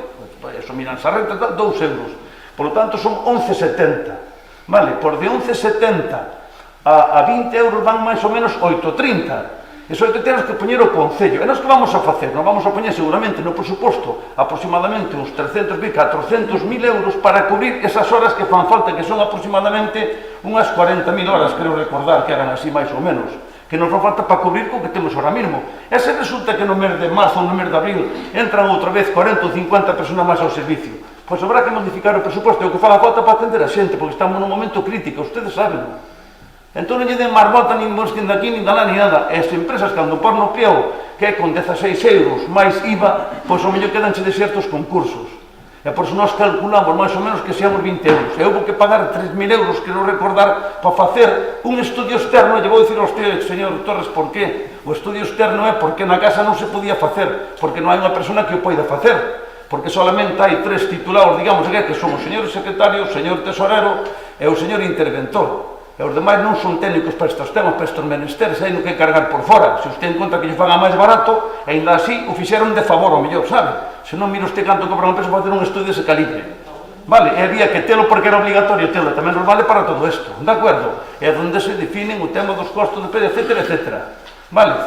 Speaker 1: eso miran esa renta, 2 euros. Por lo tanto, son 11,70. Vale, por de 11,70 a 20 euros van máis ou menos 8,30. Eso é que temos que poñer o Concello. E nós que vamos a facer? Nos vamos a poñer seguramente no presuposto aproximadamente uns 300.000, 400.000 euros para cubrir esas horas que fan falta, que son aproximadamente unhas 40.000 horas, creo recordar que eran así máis ou menos, que nos fa falta para cubrir co que temos ahora mismo. E se resulta que no mes de marzo ou no mes de abril entran outra vez 40 ou 50 personas máis ao servicio, pois habrá que modificar o presuposto, e o que faga falta para atender a xente, porque estamos nun momento crítico, ustedes saben. Entón non lle den máis volta, nin busquen daqui, nin dalá, nin nada. E as empresas, cando por no piau, que é con 16 euros máis IVA, pois o mellor quedanche de certos concursos. E por eso nós calculamos máis ou menos que seamos 20 euros. E houve que pagar 3.000 euros, quero recordar, para facer un estudio externo. E vou dicir ao señor Torres por qué. O estudio externo é porque na casa non se podía facer, porque non hai unha persona que o poida facer. Porque solamente hai 3 titulados, digamos, que son o señor secretario, o señor tesorero e o señor interventor. E os demais non son técnicos para estes temas, para estes menesteres, hai no que cargar por fora. Se usted en conta que lle faga máis barato, ainda así o fixeron de favor ao mellor, sabe? Se non mira usted canto cobra unha empresa para facer un estudio dese calibre. Vale, e había que telo porque era obligatorio telo, tamén nos vale para todo isto, de acordo? É onde se definen o tema dos costos de PD, etcétera, etcétera. Vale?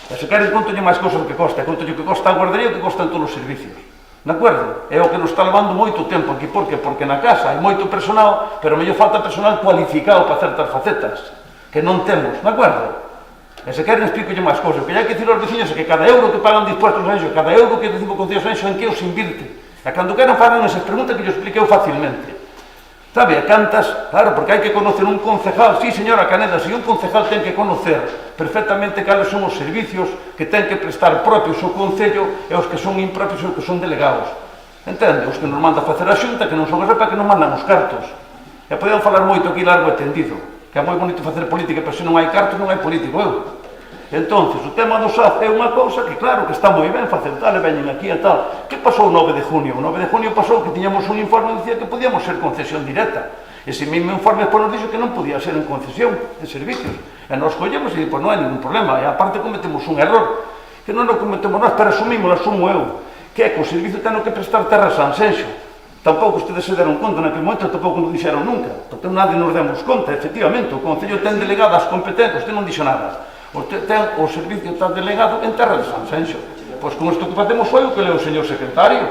Speaker 1: E se queren contolle máis cosas do que costa, contolle o que costa a guardería e o que costan todos os servicios. De acordo? É o que nos está levando moito tempo aquí. Por que? Porque na casa hai moito personal, pero mellor falta personal cualificado para certas facetas, que non temos, de acordo? E se queren explico máis cousas, que hai que dicir aos veciños é que cada euro que pagan de impuestos Sanxo, cada euro que recibo con Concello Sanxo, en que os invirte. E cando queran fagan esas preguntas que yo expliqueu facilmente. Sabe, a cantas, claro, porque hai que conocer un concejal, sí, señora Caneda, si un concejal ten que conocer perfectamente cales son os servicios que ten que prestar propios o Concello e os que son impropios e os que son delegados. Entende? Os que nos manda facer a Xunta, que non son os repa, que nos mandan os cartos. E podemos falar moito aquí largo e tendido, que é moi bonito facer política, pero se non hai cartos non hai político, Entonces, o tema do SAF é unha cousa que, claro, que está moi ben facer tal, e veñen aquí e tal. Que pasou o 9 de junio? O 9 de junio pasou que tiñamos un informe que dicía que podíamos ser concesión directa. Ese mesmo informe despois nos dixo que non podía ser en concesión de servicios. E nos collemos e, pois, non hai ningún problema. E aparte cometemos un error, que non o cometemos nós, pero asumimos, asumo eu, que é que o servicio ten que prestar terra Sanxenxo. Tampouco ustedes se deron conta naquele momento, tampouco nos dixeron nunca. Porque nadie nos demos conta, efectivamente. O Concello ten delegadas competencias, usted non dixo nada. Usted ten o servicio está delegado en terra de Sanxenxo. Pois con isto que facemos foi o que leu o señor secretario.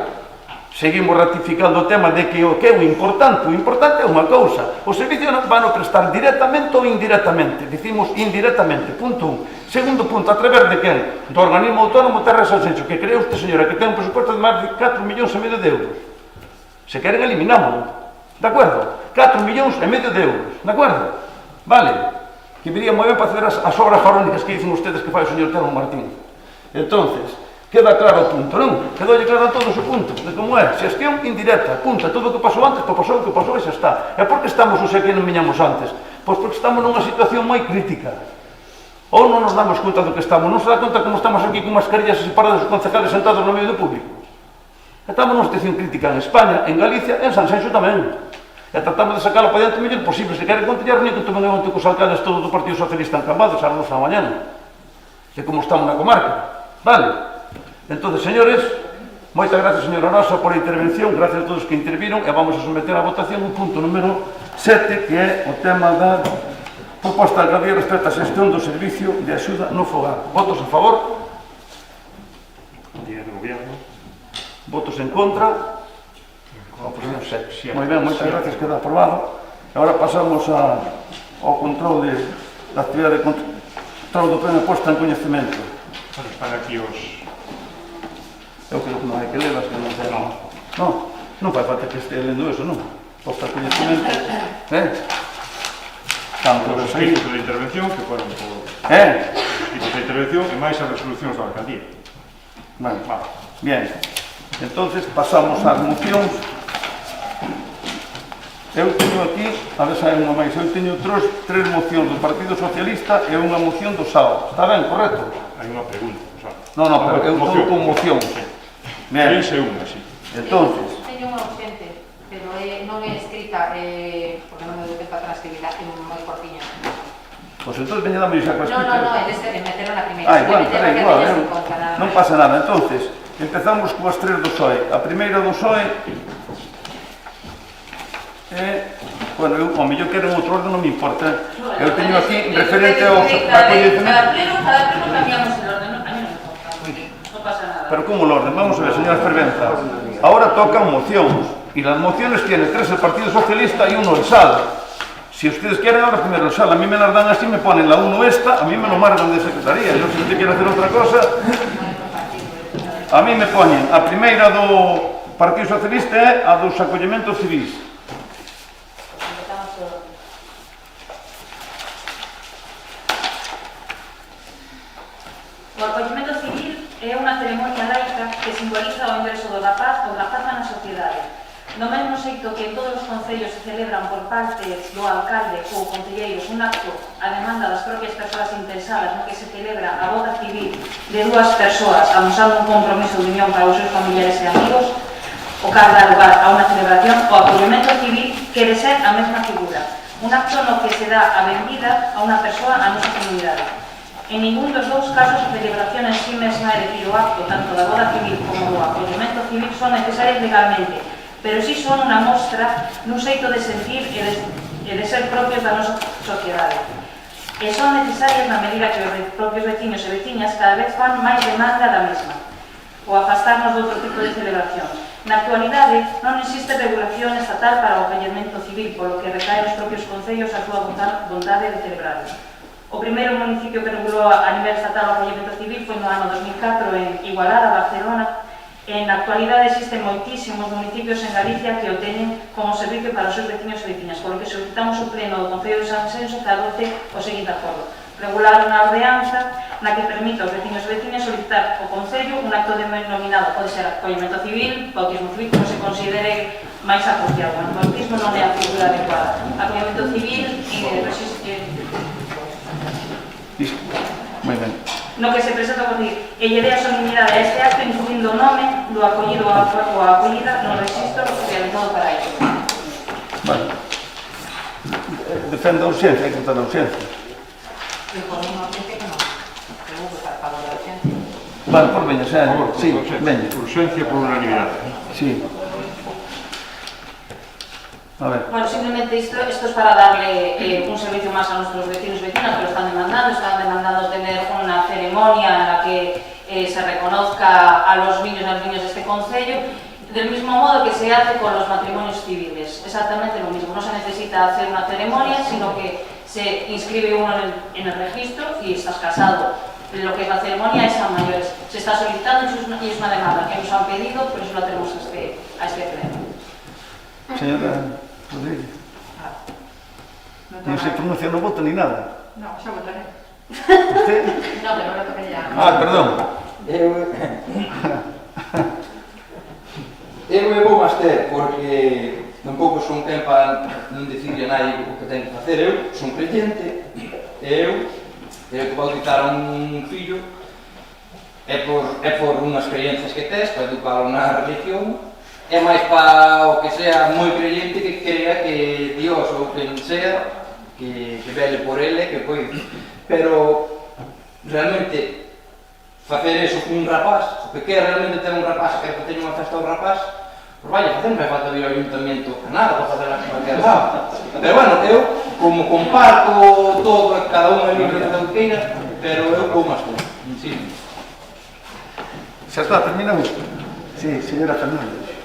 Speaker 1: Seguimos ratificando o tema de que o que é o importante é unha cousa. O servicio van a prestar directamente ou indirectamente. Dicimos indirectamente, punto 1. Segundo punto, a través de quen? Do organismo autónomo Terra de Sanxenxo, que cree usted, señora, que ten un presupuesto de máis de 4,5 millones de euros. Se queren, eliminámoslo. De acordo? 4,5 millones de euros. De acordo? Vale. Que viría moi ben para facer as obras faraónicas que dicen ustedes que fai o señor Telmo Martín. Entonces, queda claro o punto, non? Quedoulle claro a todos o punto de como é. Xestión indirecta, punta, todo o que pasou antes, pois pasou o que pasou e xa está. E por que estamos hoxe aquí e non viñamos antes? Pois porque estamos nunha situación moi crítica. Ou non nos damos conta do que estamos, non se dá conta como estamos aquí con mascarillas separadas os concejales sentados no medio do público. Estamos nunha situación crítica en España, en Galicia, en Sanxenxo tamén. E tratamos de sacalo para diante o mellor posible. Se queren contellar, nin que tomen onte cos alcaldes todos do Partido Socialista en Cambados, a las 12 da mañana. e como estamos na comarca, vale? Entonces, señores, moitas gracias, señora Rosa, por a intervención, gracias a todos que interviron, e vamos a someter a votación o punto número 7, que é o tema da proposta de alcaldía respecto á xestión do servicio de axuda no fogar. Votos a favor?
Speaker 2: Día do gobierno.
Speaker 1: Votos en contra? Oposición 7. Moi ben, moitas gracias, queda aprobado. Agora pasamos ao control da actividade de control do pleno posta en coñecemento.
Speaker 2: Están aquí os...
Speaker 1: Eu creo que non hai que lelas, que non sei. Non fai falta que este lendo eso, non? Posta en coñecemento. Tanto
Speaker 2: Os
Speaker 1: aí.
Speaker 2: equipos de intervención que foron por... Os equipos de intervención e máis as resolucións da alcaldía.
Speaker 1: Vale. Bien. Entonces pasamos ás mocións. Eu teño aquí, a ver se hai unha máis, eu teño tres mocións do Partido Socialista e unha moción do SAO. Está ben, correcto?
Speaker 2: Hai unha pregunta, xa.
Speaker 1: Non, pero eu estou con moción. Ben.
Speaker 2: Tres e unha, sí.
Speaker 1: Entonces,
Speaker 4: Teño unha urgente, pero non é escrita, porque non me deu tempo a transcribirla, é moi cortiña.
Speaker 1: pois entón veña dame xa coa escrita.
Speaker 4: No, é meterlo na primeira.
Speaker 1: Igual, espera, igual, non
Speaker 4: Non
Speaker 1: pasa nada. Entonces, empezamos coas tres do PSOE. A primeira do PSOE bueno, eu, ao mellor quero en outro orden, non me importa. Eu teño aquí referente ao coñecemento.
Speaker 3: Cada pleno cambiamos el orden, a mí non me importa, non pasa nada.
Speaker 1: Pero como el orden? Vamos a ver, señora Fervenza. Ahora tocan mocións. Y las mociones tiene 3 el Partido Socialista y 1 el SAL. Si ustedes quieren ahora primero el SAL, a mí me las dan así, me ponen la 1 esta, a mí me lo marcan de secretaría. Yo si usted quiere hacer otra cosa, a mí me ponen a primeira do Partido Socialista e a dos acollementos civis.
Speaker 8: O acollemento civil é unha ceremonia laica que simboliza o ingreso do rapaz ou rapaza na sociedade. No mesmo xeito que en todos os concellos se celebran por parte do alcalde ou concelleiros un acto a demanda das propias persoas interesadas no que se celebra a boda civil de 2 persoas amosando un compromiso de unión para os seus familiares e amigos, o cal dá lugar a unha celebración, o acollemento civil quere ser a mesma figura, un acto no que se dá a benvida a unha persoa á nosa comunidade. En ningún dos dous casos a celebración en sí mesma, é dicir, o acto tanto da boda civil como do acollemento civil son necesarias legalmente, pero sí son unha mostra nun xeito de sentir e de ser propios da nosa sociedade. E son necesarias na medida que os propios veciños e veciñas cada vez fan máis demanda da mesma, ou afastarnos de outro tipo de celebracións. Na actualidade non existe regulación estatal para o acollemento civil, polo que recae nos propios concellos a súa vontade de celebrarlo. O primeiro municipio que regulou a nivel estatal o acollemento civil foi no ano 2004 en Igualada, Barcelona. En na actualidade existen moitísimos municipios en Galicia que o teñen como servicio para os seus veciños e veciñas, por lo que solicitamos o pleno do Concello de Sanxenxo que adote o seguinte acordo: regular unha ordenanza na que permita aos veciños e veciñas solicitar ao Concello un acto denominado, pode ser acollemento civil, bautismo civil, como se considere máis apropiado. O bautismo non é a figura adecuada. Acollemento civil
Speaker 1: Moi ben.
Speaker 8: no que se presenta por dir e lle dé a solemnidade a este acto incluindo o nome do acollido ou a acollida no registro realizado para ello.
Speaker 1: Vale. Defende a urxencia, hai que votar a urxencia.
Speaker 4: Eu por unha urgente que non. Eu vou votar para a urgente.
Speaker 1: Vale, por veña, xa. Sí, veña.
Speaker 2: Urxencia por unanimidade.
Speaker 1: Sí. A ver.
Speaker 8: Bueno, simplemente esto es para darle un servicio más a nuestros vecinos y vecinas que lo están demandando tener una ceremonia en la que se reconozca a los niños y a las niñas de este concello, del mismo modo que se hace con los matrimonios civiles, exactamente lo mismo, no se necesita hacer una ceremonia, sino que se inscribe uno en el registro y estás casado. Lo que es la ceremonia es a mayores, se está solicitando y es una demanda que nos han pedido, por eso la tenemos a este pleno.
Speaker 1: Señora Rodríguez. Non se pronuncia no voto ni nada.
Speaker 4: No, xa votaré.
Speaker 1: Usted?
Speaker 4: No, pero non toquei ya.
Speaker 1: Perdón.
Speaker 5: Eu vou máis ter, porque tampouco son quen para non dicirle a nadie o que ten que facer. Eu son creyente, eu que bautizar a un fillo é por unhas creencias que tes, para educarlo na religión. É máis para o que sea moi creyente que crea que Dios ou quen sea que vele por ele, que coide. Pero realmente facer eso con un rapaz, o que quer realmente ter un rapaz, que teña unha festa ao rapaz, pois vaya, facer non fai falta vir ao ayuntamiento a nada para facer aquí cualquier lado. Pero bueno, eu, como comparto todo, cada un é libre de facer o que queira, pero eu como as cousas, sí.
Speaker 1: Xa está, terminamos. Sí, señora Fernández.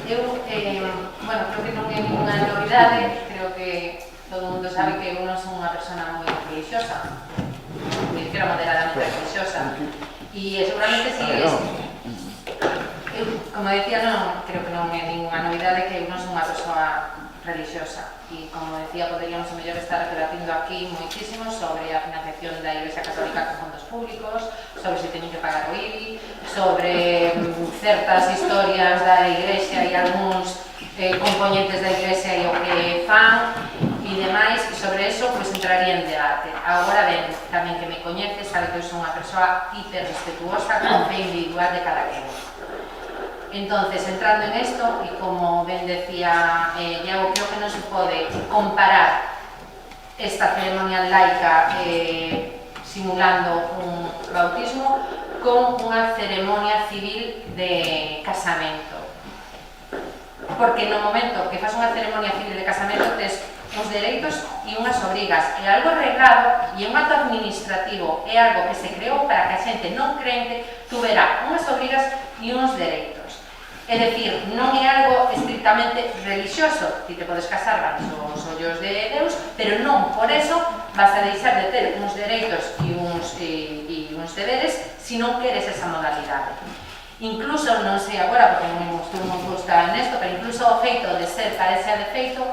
Speaker 4: Eu, bueno, creo que non é ninguna novidade, creo que todo o mundo sabe que eu non son unha persona moi religiosa, que era moderadamente religiosa, e seguramente si eu, como decía, non, creo que non é ninguna novidade que eu non son unha persoa religiosa, e como decía, poderíamos o mellor estar debatindo aquí moitísimo sobre a financiación da Iglesia Católica con fondos públicos, sobre se teñen que pagar o IBI, sobre certas historias da Iglesia e algúns componentes da Iglesia e o que fan e demais, e sobre eso pues, entraría en debate. Agora ben, tamén que me coñece, sabe que eu son unha persoa hiperrespetuosa con fe individual de cada quen. Entonces, entrando en esto, y como ben decía Iago, creo que non se pode comparar esta ceremonia laica simulando un bautismo con unha ceremonia civil de casamento. Porque no momento que faz unha ceremonia civil de casamento tes uns dereitos e unhas obrigas, é algo arreglado e é un acto administrativo, é algo que se creou para que a xente non crente tuvera unhas obrigas e uns dereitos. É dicir, non é algo estrictamente religioso, ti te podes casar baixo os ollos de Deus, pero non por eso vas a deixar de ter uns dereitos e uns deberes se non queres esa modalidade. Incluso, non sei agora, porque non estou moi posta nesto, pero incluso o feito de ser parece de feito,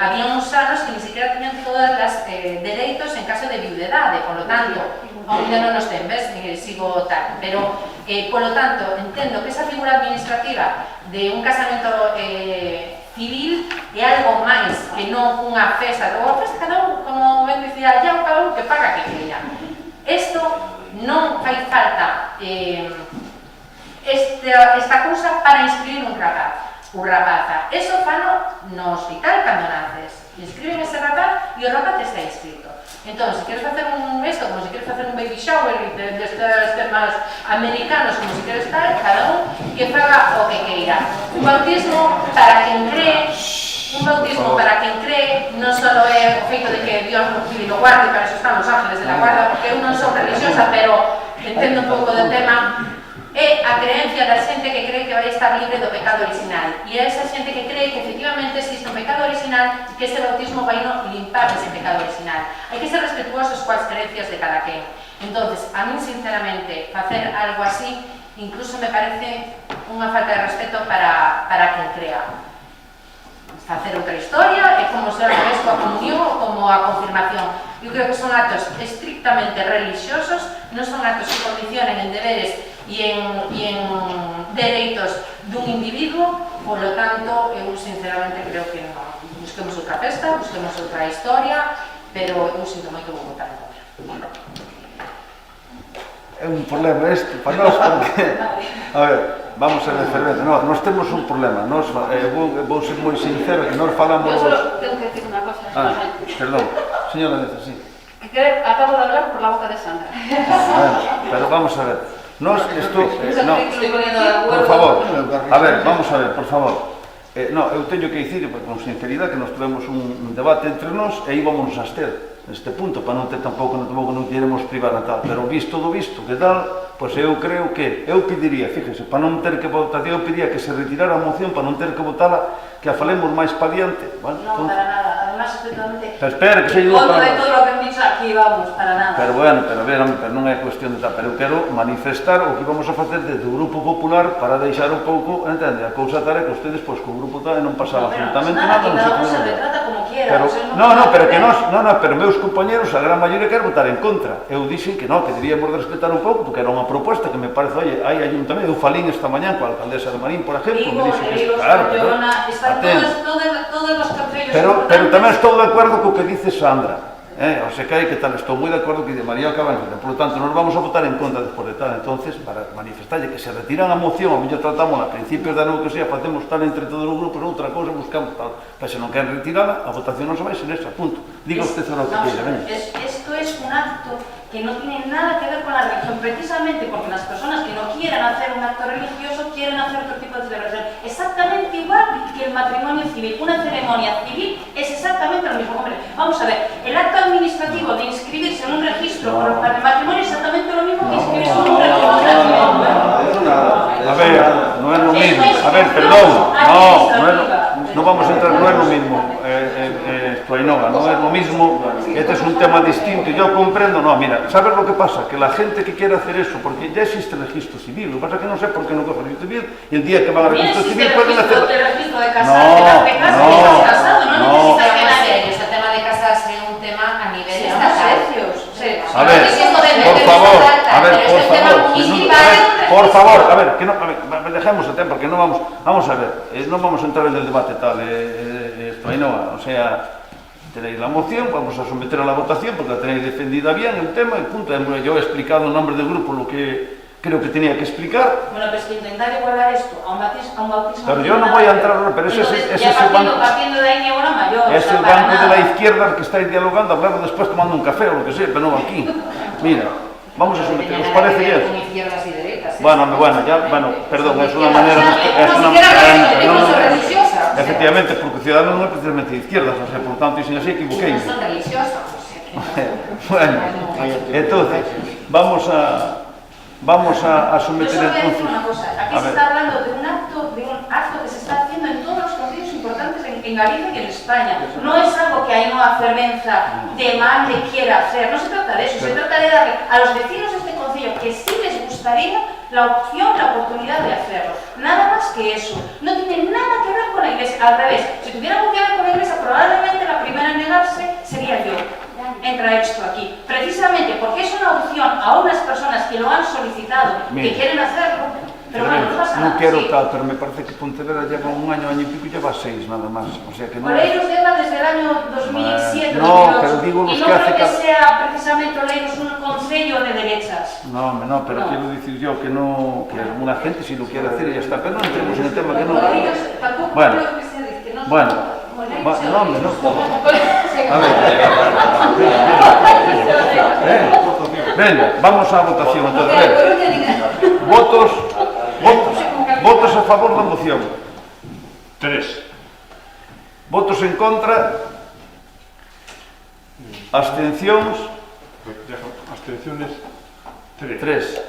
Speaker 4: había uns anos que ni siquiera tenían todas as dereitos en caso de viudedade, polo tanto, onde non nos ten, ves, sigo tal, pero, polo tanto, entendo que esa figura administrativa de un casamento civil é algo máis que non unha festa, ou a festa cada un, como ben dicía, ya cada un que paga que queira. Isto non fai falta esta cousa para inscribir un rapaz, ou rapaza. Eso fano no hospital cando naces. Inscriben ese rapaz e o rapaz está inscrito. Entón, se queres facer esto, como se queres facer un baby shower destes temas americanos, como se queres tal, cada un que faga o que queira. Un bautismo para quen cree, non só é o feito de que Dios nos cuide e lo guarde, para eso están os ángeles de la guarda, porque eu non son religiosa, pero entendo un pouco do tema. É a creencia da xente que cree que vai estar libre do pecado original, e é esa xente que cree que efectivamente existe un pecado original e que ese bautismo vai no limpar ese pecado original. Hai que ser respetuosos coas creencias de cada quen. Entonces, a mí sinceramente, facer algo así incluso me parece unha falta de respeto para quen crea. Facer outra historia é como se ves coa comunión ou como a confirmación. Eu creo que son actos estrictamente religiosos, non son actos que condicionen en deberes e en dereitos dun individuo, por lo tanto, eu sinceramente creo que non. Busquemos outra festa, busquemos outra historia, pero eu sinto moito vou votar en contra.
Speaker 1: É un problema este para nós, porque... A ver, vamos a ver, Fernández, nós temos un problema, vou ser moi sincero, que nós falamos...
Speaker 3: Eu solo tengo que decir unha cosa.
Speaker 1: Perdón, señora Neza, sí.
Speaker 3: Acabo de hablar por la boca de Sandra.
Speaker 1: Pero vamos a ver, nós isto... Por favor, a ver, vamos a ver, por favor. Eu teño que dicir, con sinceridade, que nos tivemos un debate entre nós e íbamos a abster neste punto, para non ter tampouco non queremos privar a tal, pero visto do visto que tal, pois eu creo que eu pediría, fíjese, para non ter que votar, eu pediría que se retirara a moción para non ter que votala, que a falemos máis pa diante.
Speaker 8: Non, para nada, además, especialmente
Speaker 1: pero espera, que sei
Speaker 8: contra de todo o que han dicho aquí, vamos, para nada.
Speaker 1: Pero bueno, pero non é cuestión de tal, pero eu quero manifestar o que vamos a facer desde o Grupo Popular para deixar un pouco, entende, a cousa tal é que ustedes, pois, co Grupo tal, non pasaba absolutamente nada, non se
Speaker 8: cada un se retrata como quiera.
Speaker 1: Pero que nós, pero meus compañeros, a gran maioría quer votar en contra. Eu dixen que non, que deberíamos de respetar un pouco, porque era unha proposta que me parece, oye, hai ayuntamiento, eu falín esta mañán coa alcaldesa de Marín, por exemplo, me dixen que claro,
Speaker 8: todos os concellos...
Speaker 1: Pero tamén estou de acordo co que dice Sandra. O sea que hai que tal, estou moi de acordo que de María acaba en fin. Por lo tanto, nos vamos a votar en contra despois de tal. Entonces, para manifestarlle que se retiran a moción, ao mellor tratamos a principios de ano que sea, facemos tal entre todos os grupos, outra cousa, buscamos tal. Pero se non queren retirala, a votación non se vai ser esa, punto. Diga usted o que queira, veña.
Speaker 8: Esto es un acto que no tiene nada que ver con la religión, precisamente porque las personas que no quieren hacer un acto religioso quieren hacer otro tipo de celebración. Exactamente igual que el matrimonio civil. Una ceremonia civil es exactamente lo mismo. Hombre, vamos a ver, el acto administrativo de inscribirse en un registro para el matrimonio es exactamente lo mismo que inscribirse en un registro civil.
Speaker 1: A ver, no es lo mismo. A ver, perdón. No vamos a entrar, no es lo mismo. Ainhoa, no es lo mismo. Este es un tema distinto. Yo comprendo, no, mira, ¿sabes lo que pasa? Que la gente que quiere hacer eso, porque ya existe el registro civil, lo que pasa es que no sé por qué no coge el registro civil, y el día que van al registro civil pueden hacer...
Speaker 8: El registro de casado,
Speaker 4: No, este tema de casarse es un tema a nivel estatal.
Speaker 1: A ver, por favor, a ver, que no, dejemos el tema, porque no vamos a ver, no vamos a entrar en el debate tal, Ainhoa, o sea, tenéis la moción, vamos a someter a la votación, porque la tenéis defendida bien el tema, el punto, yo he explicado en nombre del grupo lo que creo que tenía que explicar.
Speaker 8: Bueno, pero es que intentar igualar esto a un bautismo...
Speaker 1: Pero yo no voy a entrar, pero ese es el banco...
Speaker 8: Partiendo de ahí, ahora mayor,
Speaker 1: es el banco de la izquierda al que estáis dialogando, hablarlo después tomando un café o lo que sea, pero no aquí. Mira, vamos a someter, ¿os parece bien?
Speaker 4: Con izquierdas y derechas.
Speaker 1: Bueno, perdón, es una manera... Efectivamente, porque Ciudadanos no es precisamente de izquierdas, o sea, por tanto, y sin así equivoquéis.
Speaker 4: No son religiosas,
Speaker 1: Bueno, entonces, vamos a someter
Speaker 8: Yo solo voy a decir
Speaker 1: entonces...
Speaker 8: una cosa, aquí se está hablando de un acto que se está haciendo en todos los concilios importantes en Galicia y en España. No es algo que Ainhoa Fervenza demande, quiera hacer, no se trata de eso, se trata de darle a los vecinos de este concilio que sí les gustaría la opción, la oportunidad de hacerlo. Nada más que eso. No tiene nada que ver con la Iglesia, al revés. Si tuviera algo que ver con la Iglesia, probablemente la primera en negarse sería yo. Entra esto aquí, precisamente porque es una opción a unas personas que lo han solicitado, que quieren hacerlo, pero bueno, no pasa nada.
Speaker 1: No quiero tal, pero me parece que Pontevedra lleva un año y pico, lleva 6 nada más, o sea que no...
Speaker 8: Oleiros lleva desde el año 2007,
Speaker 1: no,
Speaker 8: 2008,
Speaker 1: pero digo los
Speaker 8: y no
Speaker 1: que
Speaker 8: creo
Speaker 1: hace
Speaker 8: que sea precisamente Oleiros un concello de derechas.
Speaker 1: No, pero quiero decir yo que no, que alguna gente si lo quiere hacer y ya está, pero no entremos en el tema que no...
Speaker 4: Oleiros tampoco
Speaker 1: Bueno,
Speaker 4: creo que sea de que no...
Speaker 1: bueno, no, hombre, no. A ver. Venga, vamos a votación. Entonces, a ver. Votos a favor da moción.
Speaker 2: 3.
Speaker 1: Votos en contra. Abstencións.
Speaker 2: Abstenciones 3.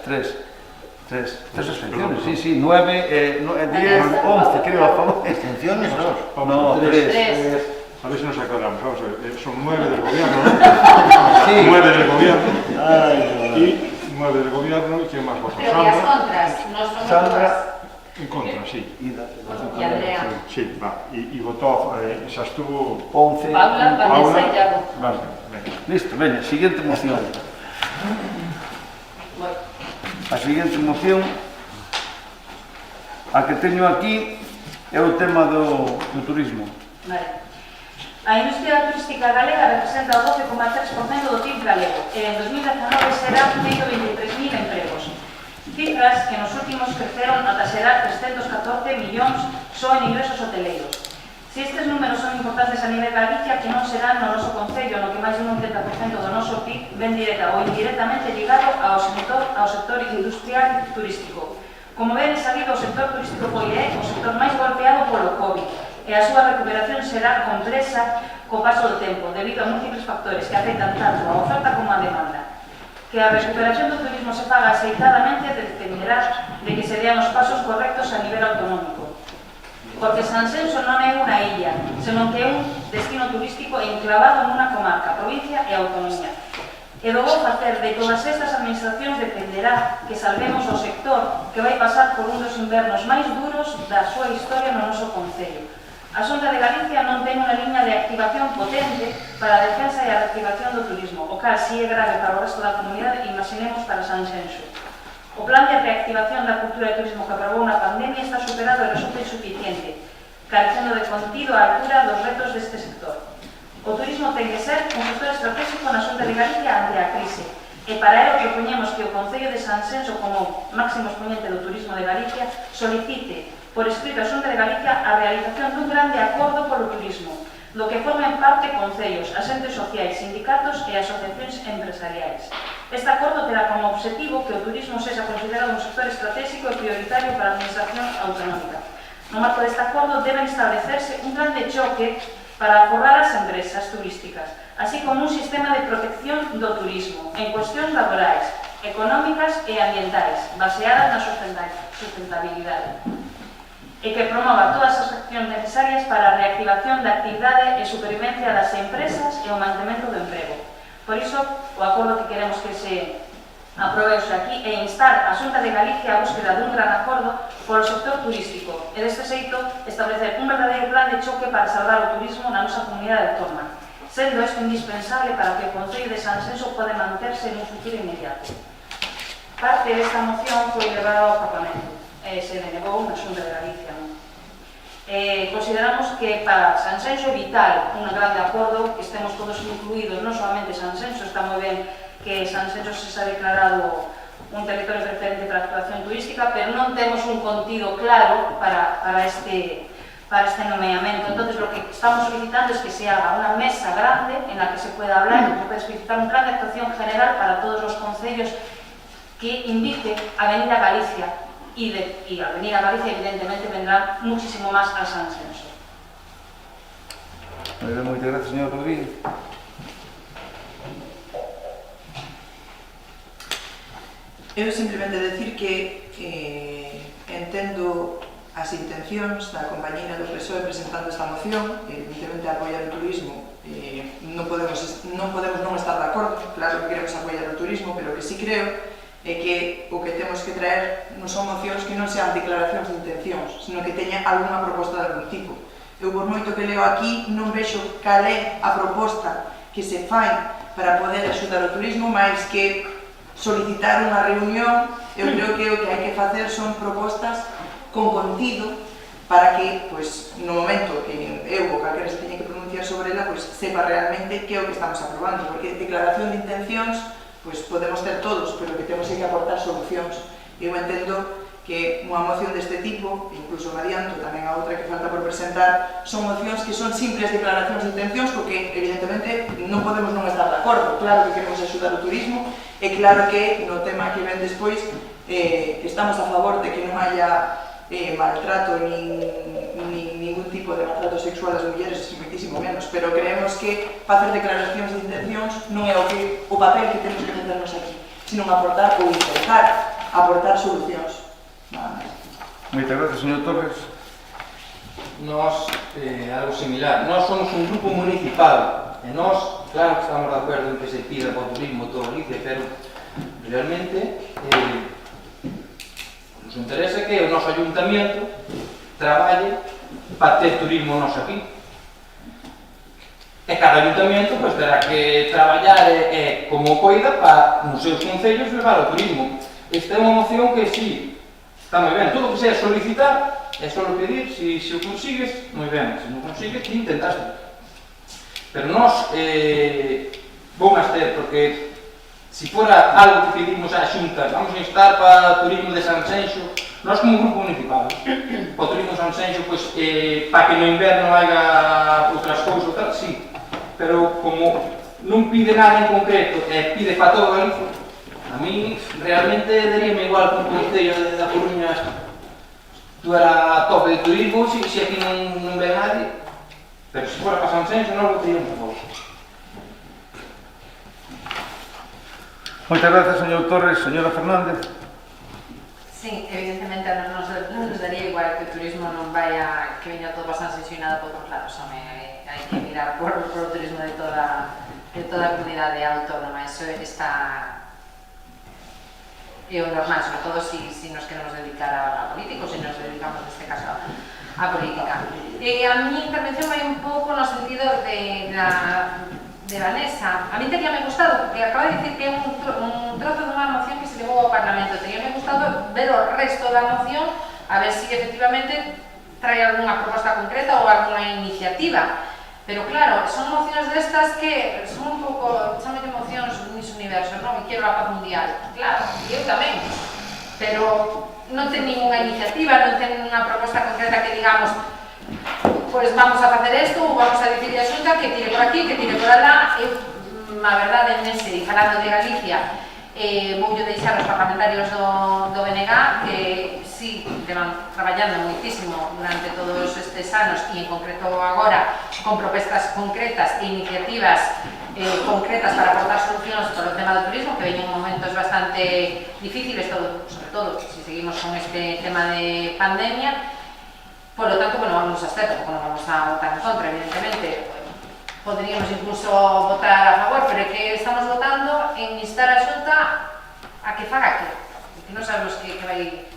Speaker 1: 3 abstenciones, sí, 9, 10, 11, creo, a favor.
Speaker 6: Abstenciones,
Speaker 1: No, 3.
Speaker 2: A ver si nos aclaramos, vamos a ver, son 9 del gobierno, ¿no?
Speaker 1: Sí.
Speaker 2: 9 del gobierno y 9 del gobierno, ¿y quién más votó?
Speaker 4: Pero que las contras no son
Speaker 1: Sandra.
Speaker 2: En contra, sí.
Speaker 4: Y Andrea.
Speaker 2: Sí, va, y votó, se abstuvo
Speaker 1: 11.
Speaker 8: Paula, Vanessa y Yago.
Speaker 2: Vale, venga.
Speaker 1: Listo, venga, siguiente moción. A siguiente moción, a que teño aquí, é o tema do turismo.
Speaker 8: Vale. A industria turística galega representa o 12,3% do PIB galego e en 2019 será 123.000 empregos. Cifras que nos últimos creceron ata xerar 314 millóns só en ingresos hoteleiros. Se estes números son importantes a nivel Galicia, que non serán no noso concello, no que máis de un 30% do noso PIB ven directa ou indirectamente ligado ao sector industrial turístico. Como ben sabido, o sector turístico foi o sector máis golpeado polo COVID e a súa recuperación será complexa co paso do tempo, debido a múltiples factores que afectan tanto a oferta como a demanda. Que a recuperación do turismo se faga aceitadamente dependerá de que se dean os pasos correctos a nivel autonómico. Porque Sanxenxo non é unha illa, senón que é un destino turístico enclavado nunha comarca, provincia e autonomía. E do bo facer de todas estas administracións dependerá que salvemos o sector que vai pasar por un dos invernos máis duros da súa historia no noso concello. A Xunta de Galicia non ten unha liña de activación potente para a defensa e a reactivación do turismo, o cal si é grave para o resto da comunidade, imaginemos para Sanxenxo. O plan de reactivación da cultura e turismo que aprobou na pandemia está superado e resulta insuficiente, carecendo de contido á altura dos retos deste sector. O turismo ten que ser un sector estratégico na Xunta de Galicia ante a crise, e para ello propuñemos que o Concello de Sanxenxo, como máximo exponente do turismo de Galicia, solicite por escrito a Xunta de Galicia a realización dun grande acordo polo turismo, do que forman parte concellos, asentes sociais, sindicatos e asociacións empresariais. Este acordo terá como obxectivo que o turismo sexa considerado un sector estratégico e prioritario para a administración autonómica. No marco deste acordo deben establecerse un plan de choque para aforrar as empresas turísticas, así como un sistema de protección do turismo en cuestións laborais, económicas e ambientais, baseadas na sustentabilidade, e que promova todas as accións necesarias para a reactivación da actividade e supervivencia das empresas e o mantemento do emprego. Por iso, o acordo que queremos que se aprobe aquí é instar a Xunta de Galicia a búsqueda dun gran acordo polo sector turístico e deste xeito establecer un verdadeiro plan de choque para salvar o turismo na nosa comunidade autónoma, sendo isto indispensable para que o Concello de Sanxenxo pode manterse nun futuro inmediato. Parte desta moción foi levada ao Parlamento e se denegou na Xunta de Galicia. Consideramos que para Sanxenxo é vital un grande acordo, que estemos todos incluídos, non solamente Sanxenxo, está moi ben que Sanxenxo se ha declarado un territorio preferente para a actuación turística, pero non temos un contido claro para este nomeamento. Entonces, lo que estamos solicitando es que se haga una mesa grande en la que se pueda hablar y se pueda solicitar un plan de actuación general para todos los concellos que invite a venir a Galicia y al venir a Galicia evidentemente vendrán muchísimo más a Sanxenxo.
Speaker 1: Moitas gracias, señor Rodríguez.
Speaker 7: Eu simplemente decir que entendo as intencións da compañeira do PSOE presentando esta moción, evidentemente apoiar o turismo, non podemos non estar de acordo, claro que queremos apoiar o turismo, pero que sí creo é que o que temos que traer non son mocións que non sean declaracións de intencións, sino que teña algunha proposta de algún tipo. Eu, por moito que leo aquí, non vexo cal é a proposta que se fai para poder axudar o turismo, máis que solicitar unha reunión. Eu creo que o que hai que facer son propostas con contido para que, no momento que eu ou calquera se teña que pronunciar sobre ela, sepa realmente que é o que estamos aprobando, porque declaración de intencións podemos ter todos, pero que temos que aportar solucións. Eu entendo que unha moción deste tipo, incluso me adianto tamén a outra que falta por presentar, son mocións que son simples declaracións de intencións, porque evidentemente non podemos non estar de acordo. Claro que queremos axudar o turismo, e claro que no tema que ven despois estamos a favor de que non haya maltrato nin ningún tipo de maltrato sexual ás mulleres, moitísimo menos, pero creemos que facer declaracións de intencións non é o papel que temos que meternos aquí, sino aportar ou intentar aportar solucións.
Speaker 1: Moitas gracias, señor Torres.
Speaker 5: Nós, algo similar, nós somos un grupo municipal e nós, claro que estamos de acordo en que se pida para o turismo todo Galicia, pero realmente nos interesa que o noso ayuntamiento traballe para ter turismo nos aquí. E cada ayuntamiento terá que traballar como coida para nos seus concellos levar o turismo. Esta é unha moción que sí, está moi ben, todo o que sea solicitar é só pedir, se o consigues, moi ben, se non consigues, intentaste. Pero nós vamos ter, porque se fora algo que pedimos á Xunta, vamos a instar para o turismo de Sanxenxo, nós como grupo municipal, para o turismo de Sanxenxo, para que no inverno haya outras cousas, tal, sí, pero como non pide nada en concreto e pide para todo Galicia, a mí realmente daríame igual que un concello da Coruña estuera a tope de turismo, se aquí non ve nadie, pero se fora para Sanxenxo, non votaríamos a favor.
Speaker 1: Moitas gracias, señor Torres. Señora Fernández.
Speaker 4: Sí, evidentemente a nos daría igual que o turismo non vaya, que veña todo bastante sancionado por outros lados, hai que mirar por o turismo de toda a comunidade autónoma, eso está é o normal, sobre todo se nos queremos dedicar a políticos, se nos dedicamos neste caso a política. A miña intervención vai un pouco no sentido de Vanessa. A mí teríame gustado, porque acaba de dicir que é un trozo dunha moción que se levou ao Parlamento, teríame gustado ver o resto da moción, a ver se efectivamente trae algunha proposta concreta ou algunha iniciativa. Pero claro, son mocións destas que son un pouco, chamame mocións Miss Universo, non? Quero a paz mundial. Claro, eu tamén. Pero non ten ninguna iniciativa, non ten unha proposta concreta que digamos pois vamos a facer isto, vamos a dicirle a Xunta que tire por aquí, que tire por alá. Eu, a verdade, nese, falando de Galicia, voulle deixar aos parlamentarios do BNG que sí, levan traballando moitísimo durante todos estes anos e en concreto agora con propostas concretas e iniciativas concretas para aportar solucións para o tema do turismo, que veñen momentos bastante difíciles, sobre todo se seguimos con este tema de pandemia. Por lo tanto, bueno, vamos a estar, tampouco non vamos a votar en contra, evidentemente. Poderíamos incluso votar a favor, pero é que estamos votando en instar a Xunta a que faga que, porque non sabemos que vai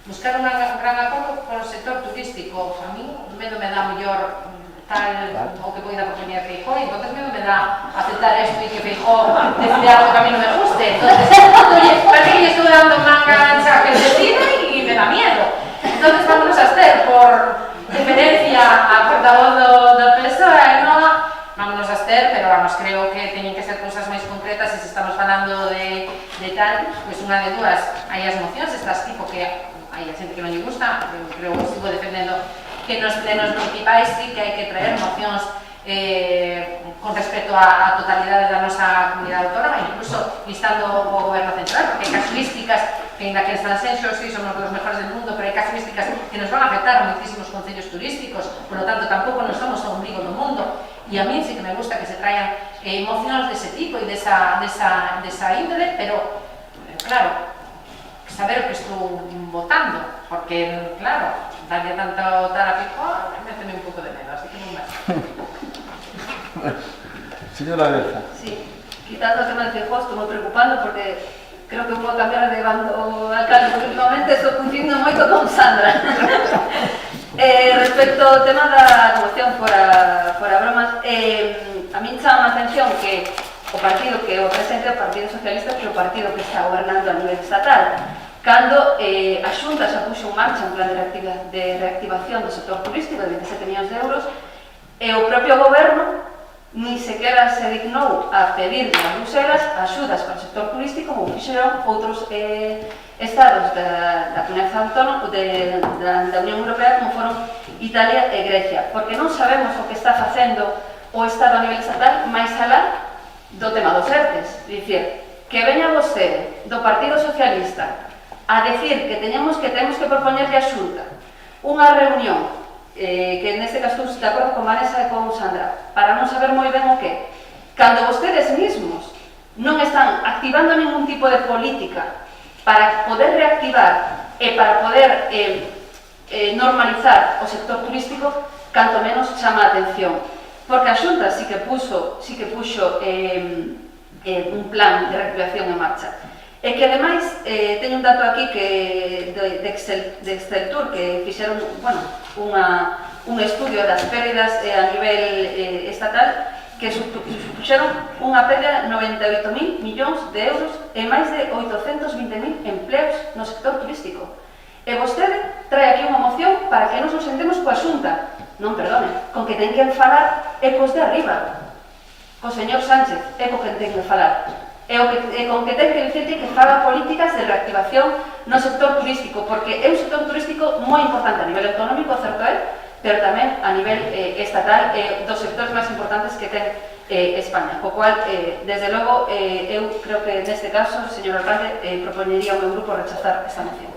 Speaker 4: buscar un gran acordo con o sector turístico. A mí medo me dá mellor tal o que poida propoñer Feijóo, e entón medo me dá aceptar isto e que Feijóo decide algo que a mí non me guste. Entonces, parece que lle estou dando manga ancha que decida e me dá miedo. Entonces, vámonos a estar por deferencia a portavoz do PSOE, non? Vámonos a estar, pero vamos, creo que teñen que ser cousas máis concretas, e se estamos falando de tal, pois unha de dúas, hai as mocións, estas tipo que hai a xente que non lle gusta, eu creo que sigo defendendo que nos plenos municipais sí que hai que traer mocións con respecto á totalidade da nosa comunidade autónoma, incluso instando o goberno central, porque hai casuísticas que ainda que en Sanxenxo sí somos dos mejores del mundo, pero hai casuísticas que nos van a afectar a moitísimos concellos turísticos, por lo tanto tampouco nos somos o ombligo do mundo. E a mí sí que me gusta que se traian mocións dese tipo e desa índole, pero claro, saber o que estou votando, porque claro, darlle tanto tal a Feijóo, méteme un pouco de medo, así que non máis.
Speaker 1: Señora Berza.
Speaker 3: Sí, quitando el tema de Feijóo, estoy moi preocupando porque creo que puedo cambiar de bando alcalde, porque últimamente estou coincidindo moito con Sandra. Respecto ao tema da moción fora bromas, a min chama a atención que o partido que o presente é o Partido Socialista, que é o partido que está gobernando a nivel estatal, cando a Xunta xa puxo en marcha un plan de reactivación do sector turístico de 27 millóns de euros, e o propio goberno ni sequera se dignou a pedir a Bruselas axudas para o sector turístico, como fixeron outros estados da comunidade autónoma da Unión Europea, como foron Italia e Grecia, porque non sabemos o que está facendo o Estado a nivel estatal máis alá do tema dos ERTES. Dicir, que veña vostede do Partido Socialista a decir que temos que propoñerlle a Xunta unha reunión que neste caso estou de acordo con Vanessa e con Sandra, para non saber moi ben o que, cando vostedes mismos non están activando ningún tipo de política para poder reactivar e para poder normalizar o sector turístico, canto menos chama a atención, porque a Xunta sí que puxo un plan de reactivación en marcha. E que ademais teño un dato aquí que de Exceltur, que fixeron un estudio das pérdidas a nivel estatal, que supuxeron unha pérdida de 98.000 millóns de euros e máis de 820.000 empleos no sector turístico. E vostede trae aquí unha moción para que nos sentemos coa Xunta. Non, perdone, con que ten que falar é cos de arriba, co señor Sánchez, é co que ten que falar. E con que ten que dicirte que faga políticas de reactivación no sector turístico, porque é un sector turístico moi importante a nivel autonómico, certo é, pero tamén a nivel estatal, dos sectores máis importantes que ten España, co cual, desde logo, eu creo que neste caso, señor alcalde, propoñería ao meu grupo rechazar esta moción.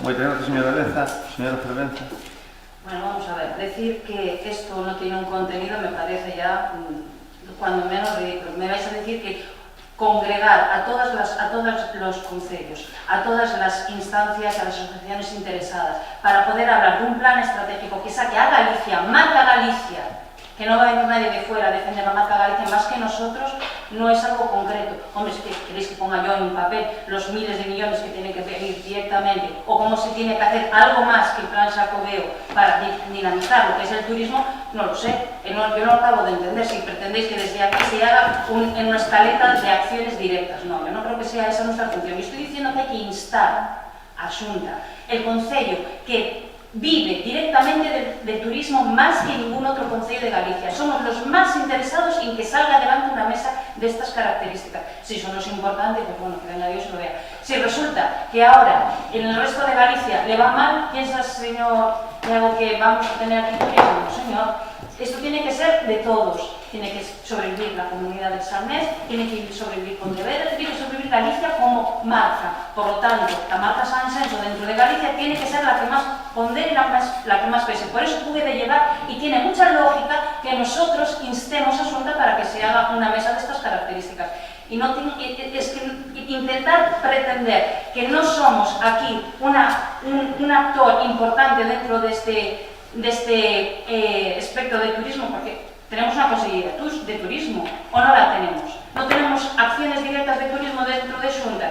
Speaker 1: Moitas gracias, señora Berza. Señora Fervenza.
Speaker 8: Bueno, vamos a ver, decir que esto no tiene un contenido me parece ya, cuando menos ridículo. Me vais a decir que congregar a todos los concellos, a todas las instancias, a las asociaciones interesadas, para poder hablar de un plan estratégico que saque a Galicia, marca Galicia, que no va a venir nadie de fuera a defender la marca Galicia más que nosotros, no es algo concreto. Hombre, es que queréis que ponga yo en un papel los miles de millones que tienen que venir directamente, o cómo se tiene que hacer algo más que el plan Xacobeo para dinamizar lo que es el turismo, no lo sé. Yo no lo acabo de entender. Si pretendéis que desde aquí se haga en una escaleta de acciones directas, no, yo no creo que sea esa nuestra función. Yo estoy diciendo que hay que instar a Xunta, el Concello, que vive directamente del turismo más que ningún otro concello de Galicia. Somos los más interesados en que salga adelante una mesa de estas características. Si eso no es importante, pues bueno, que venga Dios y lo vea. Si resulta que ahora en el resto de Galicia le va mal, ¿piensas, señor Iago, que vamos a tener aquí turismo? Señor, esto tiene que ser de todos. Tiene que sobrevivir la comunidad de Salnés, tiene que sobrevivir Pontevedra, tiene que sobrevivir Galicia como marca. Por lo tanto, la marca Sanxenxo dentro de Galicia tiene que ser la que más pondere y la que más pese. Por eso puede llevar, y tiene mucha lógica, que nosotros instemos a Xunta para que se haga una mesa de estas características. Y no es que intentar pretender que no somos aquí un actor importante dentro de este espectro de turismo, porque tenemos una consejería de turismo, o no la tenemos. No tenemos acciones directas de turismo dentro de Xunta.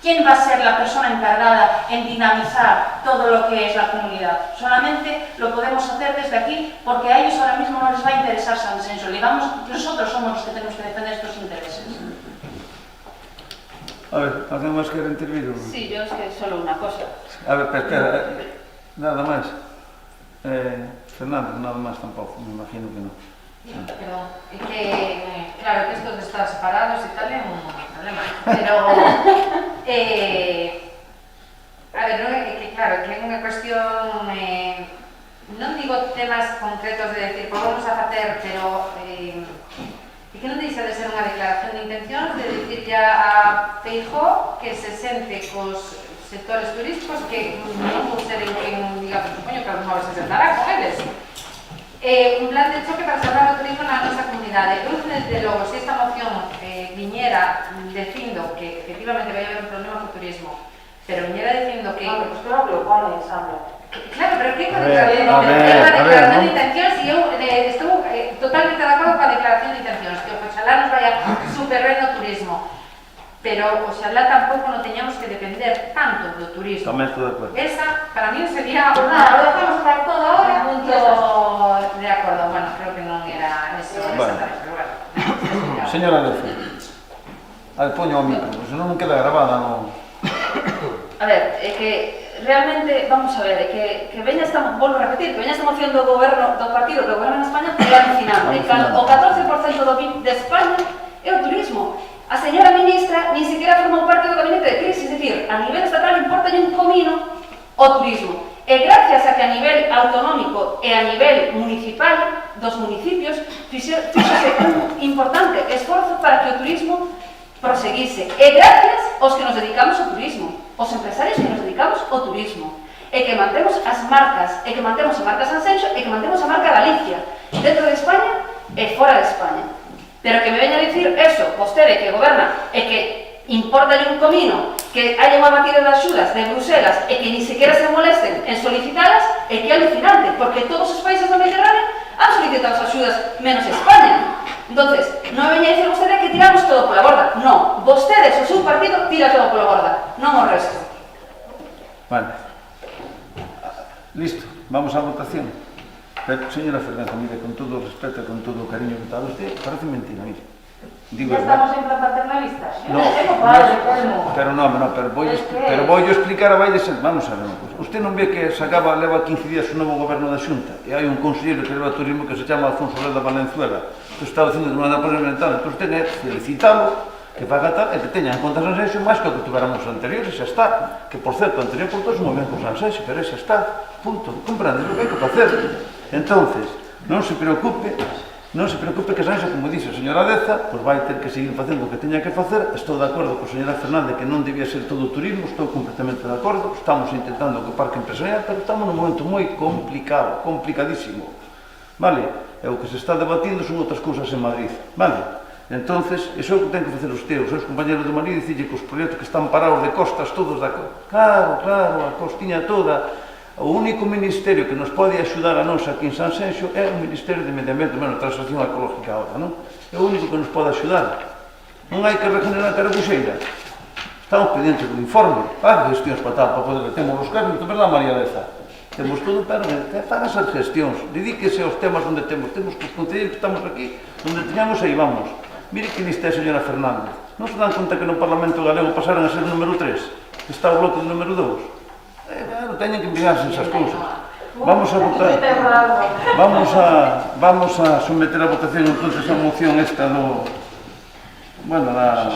Speaker 8: ¿Quién va a ser la persona encargada en dinamizar todo lo que es la comunidad? Solamente lo podemos hacer desde aquí, porque a ellos ahora mismo no les va a interesar Sanxenxo. Nosotros somos los que tenemos que defender estos intereses.
Speaker 1: A ver, ¿alguien más quiere intervenir?
Speaker 3: Sí, yo es que solo una cosa.
Speaker 1: A ver, espera, nada más. Fernando, nada más tampoco, me imagino que no.
Speaker 4: Perdón, es que, claro, que esto de estar separados y tal es un problema, pero, a ver, non é que, claro, que é unha cuestión, non digo temas concretos de decir, pues vamos a facer, pero é que non deixa de ser unha declaración de intencións de decirle a Feijóo que se sente cos sectores turísticos que non vou ser en quen diga, pues supoño que algún se sentará con eles. Un plan de choque para salvar o turismo na nosa comunidade. Eu, desde logo, se esta moción viñera dicindo que efectivamente vai haber un problema co turismo, pero viñera dicindo que...
Speaker 8: No, pues claro que lo pone, Sandra.
Speaker 4: Claro, pero que con declaración de intencións e eu estou totalmente de acordo coa declaración de intencións, que oxalá nos vaya super ben no turismo. Pero oxalá tampouco non teñamos que depender tanto do turismo.
Speaker 1: Tamén estou de acordo.
Speaker 4: Esa, para mí, sería unha... Lo dejamos para todo ahora, punto de acordo. Bueno, creo que non era eso, exactamente, pero bueno.
Speaker 1: Señora Delfe, a ver, poño o micro, senón non queda grabada, non...
Speaker 3: A ver, é que realmente, vamos a ver, é que veña esta, volvo a repetir, que veña esta moción do goberno, do partido que goberna en España, é alucinante. O 14% do PIB de España é o turismo. A señora ministra ni siquiera formou parte do gabinete de crisis, es decir, a nivel estatal importa un comino o turismo. E gracias a que a nivel autonómico e a nivel municipal dos municipios fixose un importante esforzo para que o turismo proseguise. E gracias aos que nos dedicamos ao turismo, os empresarios que nos dedicamos ao turismo. E que mantemos as marcas, e que mantemos a marca Sanxenxo, e que mantemos a marca Galicia, dentro de España e fora de España. Pero que me veña a dicir eso, vostede que goberna e que importa un comino que haya unha batida de axudas de Bruselas e que ni siquiera se molesten en solicitalas, é que é alucinante, porque todos os países do Mediterráneo han solicitado as axudas menos España. Entonces, non me veña a dicir vostede que tiramos todo pola borda. Non, vostedes, o seu partido, tira todo pola borda, non o resto.
Speaker 1: Vale. Listo, vamos á votación. Pero, señora Fernández, mire, con todo o respeto e con todo o cariño que está usted, parece mentira, mire. Digo,
Speaker 8: Ya estamos en plan paternalistas.
Speaker 1: No, pero vou explicar a baile sen... Vamos a ver, usted non ve que leva 15 días o novo goberno da Xunta e hai un conselleiro que leva turismo que se chama Alfonso Reda Valenzuela, que está facendo de unha mental, entón usted é felicitalo, que faga tal, e que teña en conta Sanxenxo máis que o que tuveramos anteriores, xa está. Que, por certo, anterior por todos moi ben con Sanxenxo, pero xa está, punto. Comprende o que hai que facer. Entonces, non se preocupe que Sanxenxo, como dixe a señora Deza, pois vai ter que seguir facendo o que teña que facer. Estou de acordo con a señora Fernández que non debía ser todo o turismo, estou completamente de acordo. Estamos intentando que o parque empresarial, pero estamos nun momento moi complicado, complicadísimo. Vale? E o que se está debatindo son outras cousas en Madrid. Vale? Entonces, iso é o que ten que facer os seus compañeros de Madrid, dicille que os proxectos que están parados de costas todos da... Claro, a costiña toda. O único ministerio que nos pode axudar a nós aquí en Sanxenxo é o Ministerio de Medio Ambiente, menos Transición Ecológica agora, non? É o único que nos pode axudar. Non hai que regenerar a Carabuxeira. Estamos pendientes do informe. Faz gestións para tal, para poder... Temos os cargos, verdad, María Deza? Temos todo, pero para as gestións. Dedíquese aos temas onde temos. Temos que os concelleiros que estamos aquí, onde teñamos, aí vamos. Mire que lista é a señora Fernández. Non se dan conta que no Parlamento Galego pasaron a ser o número 3? Está o bloque do número 2? Claro, teñen que enviarse esas cousas. Vamos a votar. Vamos a someter a votación entonces a moción esta do... Bueno, da...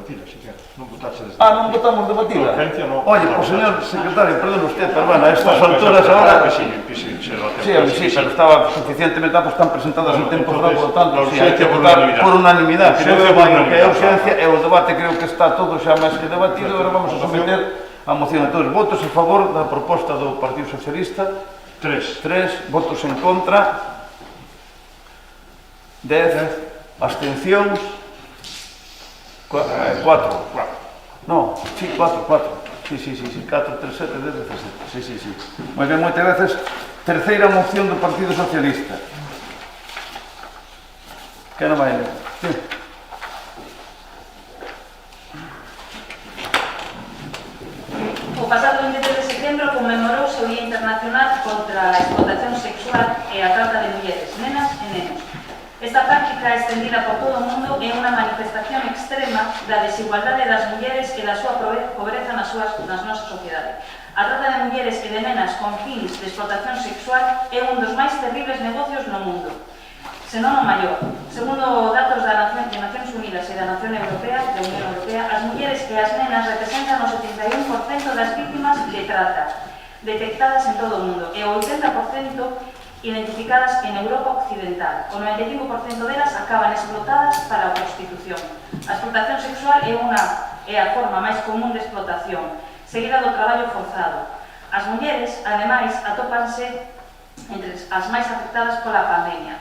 Speaker 2: debatila, si quer. Non votaxe desde...
Speaker 1: Ah, non votamos debatida?
Speaker 2: Urgencia, non.
Speaker 1: Oye, pues señor secretario, perdón usted, pero bueno, a estas alturas ahora...
Speaker 2: Sí,
Speaker 1: pero estaba suficientemente, pues están presentadas en tempo real, por lo tanto,
Speaker 2: la
Speaker 1: sí, hai que
Speaker 2: urxencia por
Speaker 1: votar
Speaker 2: unanimidade.
Speaker 1: por unanimidade. Creo
Speaker 2: Urxencia
Speaker 1: que
Speaker 2: por
Speaker 1: vai, o que é
Speaker 2: unanimidade.
Speaker 1: urxencia, e o debate creo que está todo xa máis que debatido, agora vamos a someter a moción. Entón, votos a favor da proposta do Partido Socialista, 3, votos en contra, 10, abstencións, 4. No, sí, 4. Sí, 4, 3, 7, 10, 17. Sí. Moi ben, moitas gracias. Terceira moción do Partido Socialista. Que non vai? Sí.
Speaker 8: O pasado 23 de setembro conmemorouse o Día Internacional contra a Explotación Sexual e a Trata de Mulleres, nenas e nenos. Esta práctica extendida por todo o mundo é unha manifestación extrema da desigualdade das mulleres e da súa pobreza nas nosas sociedades. A trata de mulleres e de nenas con fins de explotación sexual é un dos máis terribles negocios no mundo, senón o maior. Segundo datos de Nacións Unidas e da Unión Europea, as mulleres e as nenas representan o 71% das vítimas de trata detectadas en todo o mundo e o 80% identificadas en Europa Occidental. O 95% delas acaban explotadas para a prostitución. A explotación sexual é a forma máis común de explotación, seguida do traballo forzado. As mulleres, ademais, atópanse entre as máis afectadas pola pandemia.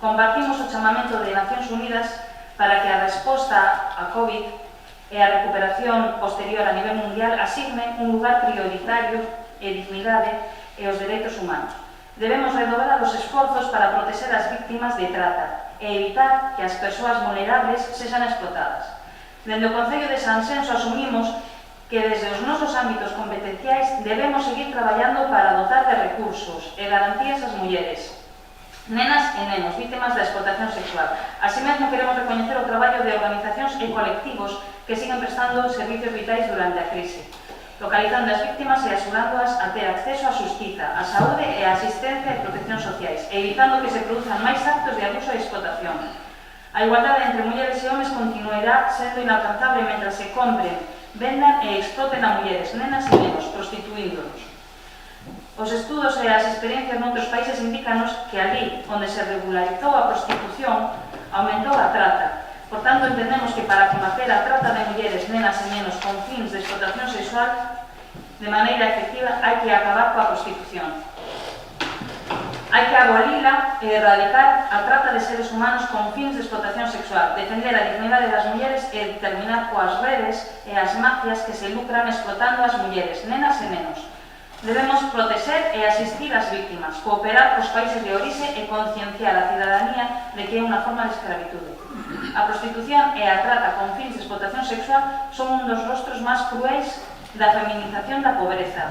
Speaker 8: Compartimos o chamamento de Nacións Unidas para que a resposta a COVID e a recuperación posterior a nivel mundial asignen un lugar prioritario e dignidade e os dereitos humanos. Debemos redobrar os esforzos para proteger as víctimas de trata e evitar que as persoas vulnerables sexan explotadas. Dende o Concello de Sanxenxo asumimos que desde os nosos ámbitos competenciais debemos seguir traballando para dotar de recursos e garantías ás mulleres, nenas e nenos, vítimas da explotación sexual. Así mesmo queremos recoñecer o traballo de organizacións e colectivos que siguen prestando servicios vitais durante a crise, localizando as vítimas e axudándoas a ter acceso á xustiza, á saúde e á asistencia e protección sociais, e evitando que se produzan máis actos de abuso e explotación. A igualdade entre mulleres e homes continuará sendo inalcanzable mentras se compren, vendan e exploten a mulleres, nenas e nenos, prostituíndonos. Os estudos e as experiencias noutros países indícanos que ali onde se regularizou a prostitución aumentou a trata. Por tanto, entendemos que para combater a trata de mulleres, nenas e nenos con fins de explotación sexual de maneira efectiva hai que acabar coa prostitución. Hai que abolila e erradicar a trata de seres humanos con fins de explotación sexual, defender a dignidade das mulleres e terminar coas redes e as mafias que se lucran explotando as mulleres, nenas e nenos. Debemos proteger e asistir as vítimas, cooperar cos países de orixe e concienciar a cidadanía de que é unha forma de escravitude. A prostitución e a trata con fins de explotación sexual son un dos rostros máis cruéis da feminización da pobreza,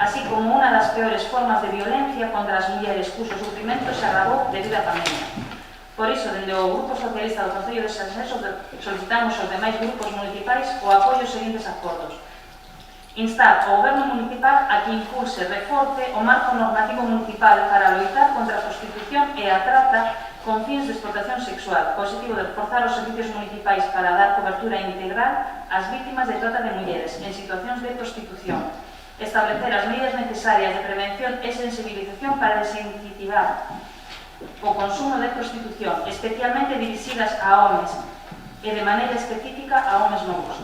Speaker 8: así como unha das peores formas de violencia contra as mulleres cuxo sufrimento se agravou debido á pandemia. Por iso, dende o Grupo Socialista do Concello de Sanxenxo solicitamos aos demais grupos municipais o apoio aos seguintes acordos. Instar o Goberno Municipal a que impulse e reforce o marco normativo municipal para loitar contra a prostitución e a trata con fins de explotación sexual, co objetivo de reforzar os servicios municipais para dar cobertura integral ás vítimas de trata de mulleres en situacións de prostitución, establecer as medidas necesarias de prevención e sensibilización para desincentivar o consumo de prostitución, especialmente dirixidas a homes e de maneira específica a homes novos.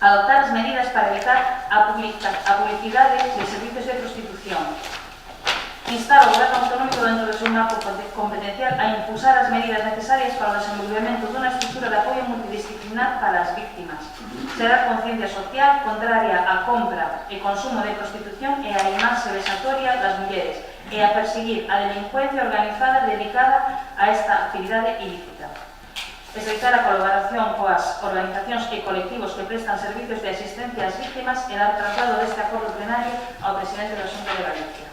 Speaker 8: Adoptar as medidas para evitar a publicidade de servicios de prostitución. Instar o Goberno Autonómico dentro do seu marco competencial a impulsar as medidas necesarias para o desenvolvemento dunha estrutura de apoio multidisciplinar para as víctimas. Xerar conciencia social contraria á compra e consumo de prostitución e á imaxe vexatoria das mulleres e a perseguir a delincuencia organizada dedicada a esta actividade ilícita. Exercer a colaboración coas organizacións e colectivos que prestan servicios de asistencia ás víctimas e dar traslado deste acordo plenario ao presidente da Xunta de Galicia.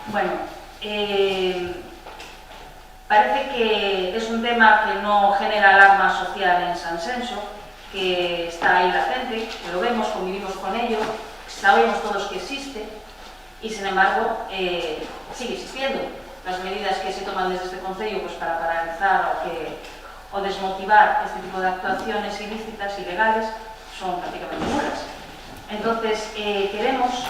Speaker 8: Bueno, parece que es un tema que no genera alarma social en Sanxenxo, que está ahí latente, que lo vemos, convivimos con ello, sabemos todos que existe y sin embargo sigue existiendo. Las medidas que se toman desde este Concello pues, para paralizar o desmotivar este tipo de actuaciones ilícitas, ilegales, son prácticamente nulas. Entonces, queremos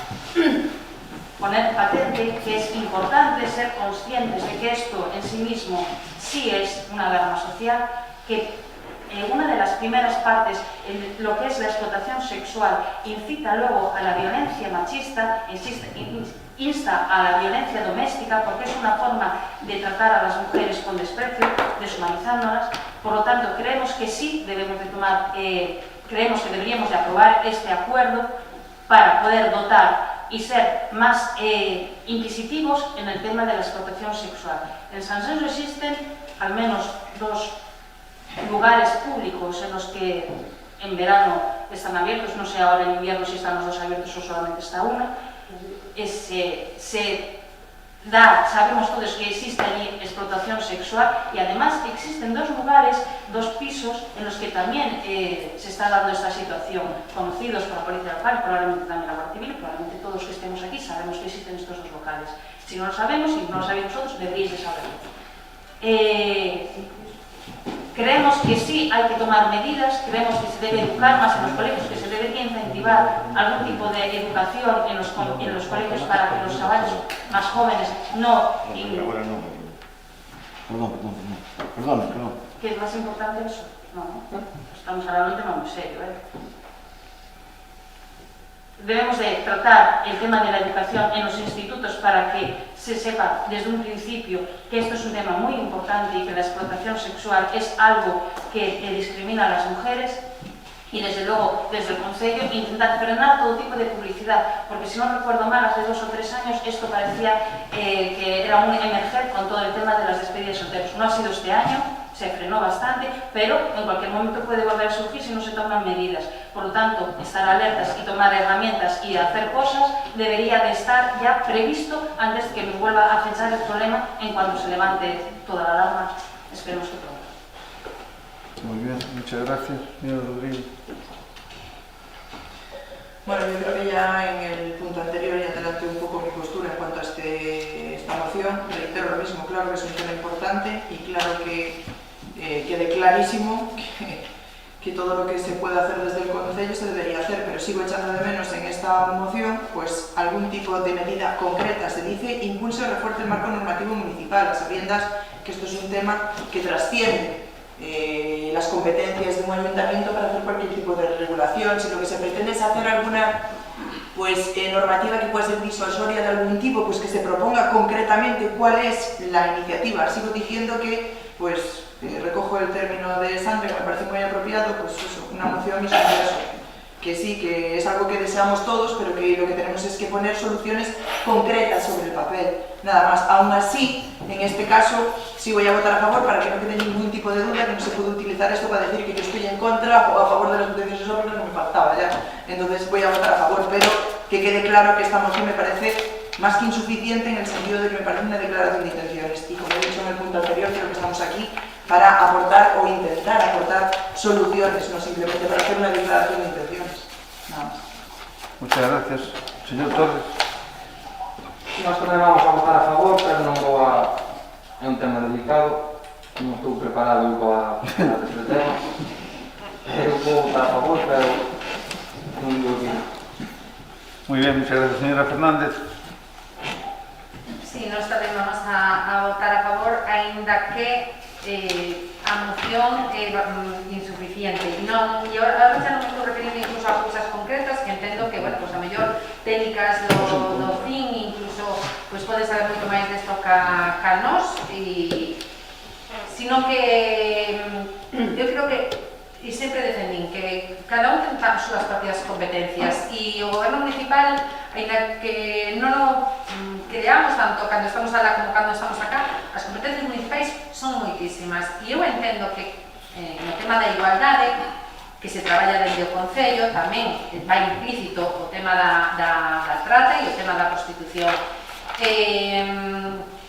Speaker 8: poner patente que es importante ser conscientes de que esto en sí mismo sí es una alarma social, que una de las primeras partes, en lo que es la explotación sexual, incita luego a la violencia machista, insta a la violencia doméstica, porque es una forma de tratar a las mujeres con desprecio, deshumanizándolas. Por lo tanto, creemos que sí debemos de tomar, creemos que deberíamos de aprobar este acuerdo para poder dotar y ser más inquisitivos en el tema de la explotación sexual. En Sanxenxo existen al menos 2 lugares públicos en los que en verano están abiertos, no sé ahora en invierno si están los 2 abiertos o solamente está uno. Sabemos todos que existe allí explotación sexual y además existen 2 lugares, 2 pisos en los que también se está dando esta situación, conocidos por la policía local, probablemente también la Guardia Civil, probablemente todos que estemos aquí sabemos que existen estos 2 locales. Si no lo sabemos, si no lo sabéis vosotros, deberíais de saberlo. Creemos que sí hay que tomar medidas, creemos que se debe educar más en los colegios, que se debería incentivar algún tipo de educación en los colegios para que los chavales más jóvenes no... Perdón. ¿Qué es más importante eso? No, estamos hablando de un tema muy serio, Debemos de tratar el tema de la educación en los institutos para que se sepa desde un principio que esto es un tema muy importante y que la explotación sexual es algo que discrimina a las mujeres y desde luego desde el Concello intentar frenar todo tipo de publicidad, porque si no recuerdo mal, hace 2 o 3 años esto parecía que era un emerger con todo el tema de las despedidas solteros. No ha sido este año, se frenó bastante, pero en cualquier momento puede volver a surgir si no se toman medidas. Por lo tanto, estar alertas y tomar herramientas y hacer cosas debería de estar ya previsto antes de que nos vuelva a acechar el problema en cuanto se levante toda la alarma. Esperemos que pronto.
Speaker 1: Muy bien, muchas gracias, señor Rodríguez.
Speaker 7: Bueno, yo creo que ya en el punto anterior ya adelanté un poco mi postura en cuanto a esta moción. Reitero lo mismo, claro que es un tema importante y claro que quede clarísimo que todo lo que se puede hacer desde el Concello se debería hacer, pero sigo echando de menos en esta moción pues algún tipo de medida concreta. Se dice impulso y refuerce el marco normativo municipal, a sabiendas que esto es un tema que trasciende las competencias de un ayuntamiento para hacer cualquier tipo de regulación. Si lo que se pretende es hacer alguna normativa que pueda ser disuasoria de algún tipo, pues que se proponga concretamente cuál es la iniciativa. Sigo diciendo que, recojo el término de Sandra, que me parece muy apropiado, pues eso, una moción y que sí, que es algo que deseamos todos, pero que lo que tenemos es que poner soluciones concretas sobre el papel, nada más. Aún así, en este caso, sí voy a votar a favor para que no quede ningún tipo de duda, que no se puede utilizar esto para decir que yo estoy en contra o a favor de las detenciones sexuales, no me faltaba ya. Entonces voy a votar a favor, pero que quede claro que esta moción me parece más que insuficiente en el sentido de que me parece una declaración de intenciones. Y como he dicho en el punto anterior, creo que estamos aquí para aportar o intentar aportar soluciones, no simplemente para hacer una declaración de intenciones. Nada más.
Speaker 1: Muchas gracias. Señor Torres.
Speaker 5: Nós tamén vamos a votar a favor, pero non vou a... É un tema delicado, non estou preparado para este tema. Eu vou votar a favor, pero non digo que...
Speaker 1: Muy bien, muchas gracias. Señora Fernández.
Speaker 4: Sí, nós tamén vamos a votar a favor, aínda que a moción é insuficiente. Non, e agora xa non me estou referindo incluso a cousas concretas, que entendo que, bueno, pues a mellor técnicas do fin, incluso pues pode saber moito máis desto ca nós, sino que eu creo que e sempre defendín que cada un ten as súas propias competencias e o goberno municipal, ainda que non o creamos tanto cando estamos alá como cando estamos acá, as competencias municipais son moitísimas e eu entendo que no tema da igualdade que se traballa desde o Concello tamén vai implícito o tema da trata e o tema da prostitución.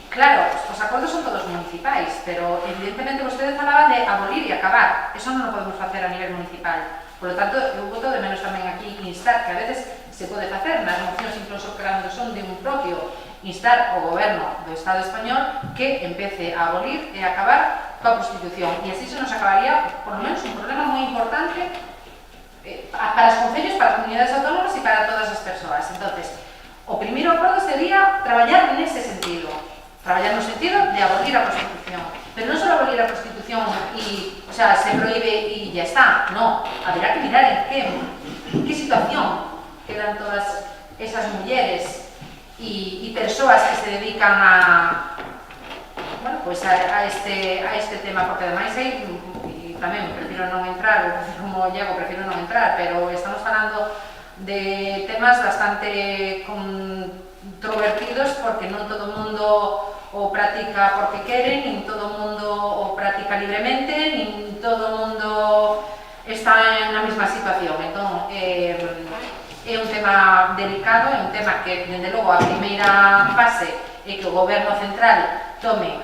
Speaker 4: Claro, os acordos son todos municipais, pero evidentemente vostedes falaban de abolir e acabar. Eso non o podemos facer a nivel municipal. Por lo tanto, eu voto de menos tamén aquí instar, que a veces se pode facer nas mocións, incluso cando son de un propio, instar ao goberno do Estado español que empece a abolir e acabar coa prostitución. E así se nos acabaría, por lo menos, un problema moi importante para os concellos, para as comunidades autónomas e para todas as persoas. Entonces, o primeiro acordo sería traballar nese sentido. Traballar no sentido de abolir a prostitución. Pero non só abolir a prostitución e, o sea, se prohíbe e ya está. No, haberá que mirar en que situación quedan todas esas mulleres e persoas que se dedican a, bueno, pues a este tema, porque ademais hai, e tamén prefiro non entrar, como Iago prefiro non entrar, pero estamos falando de temas bastante controvertidos porque non todo o mundo o practica porque quere, nin todo o mundo o practica libremente, nin todo o mundo está na mesma situación. Entón, é un tema delicado, é un tema que, dende logo, a primeira fase é que o goberno central tome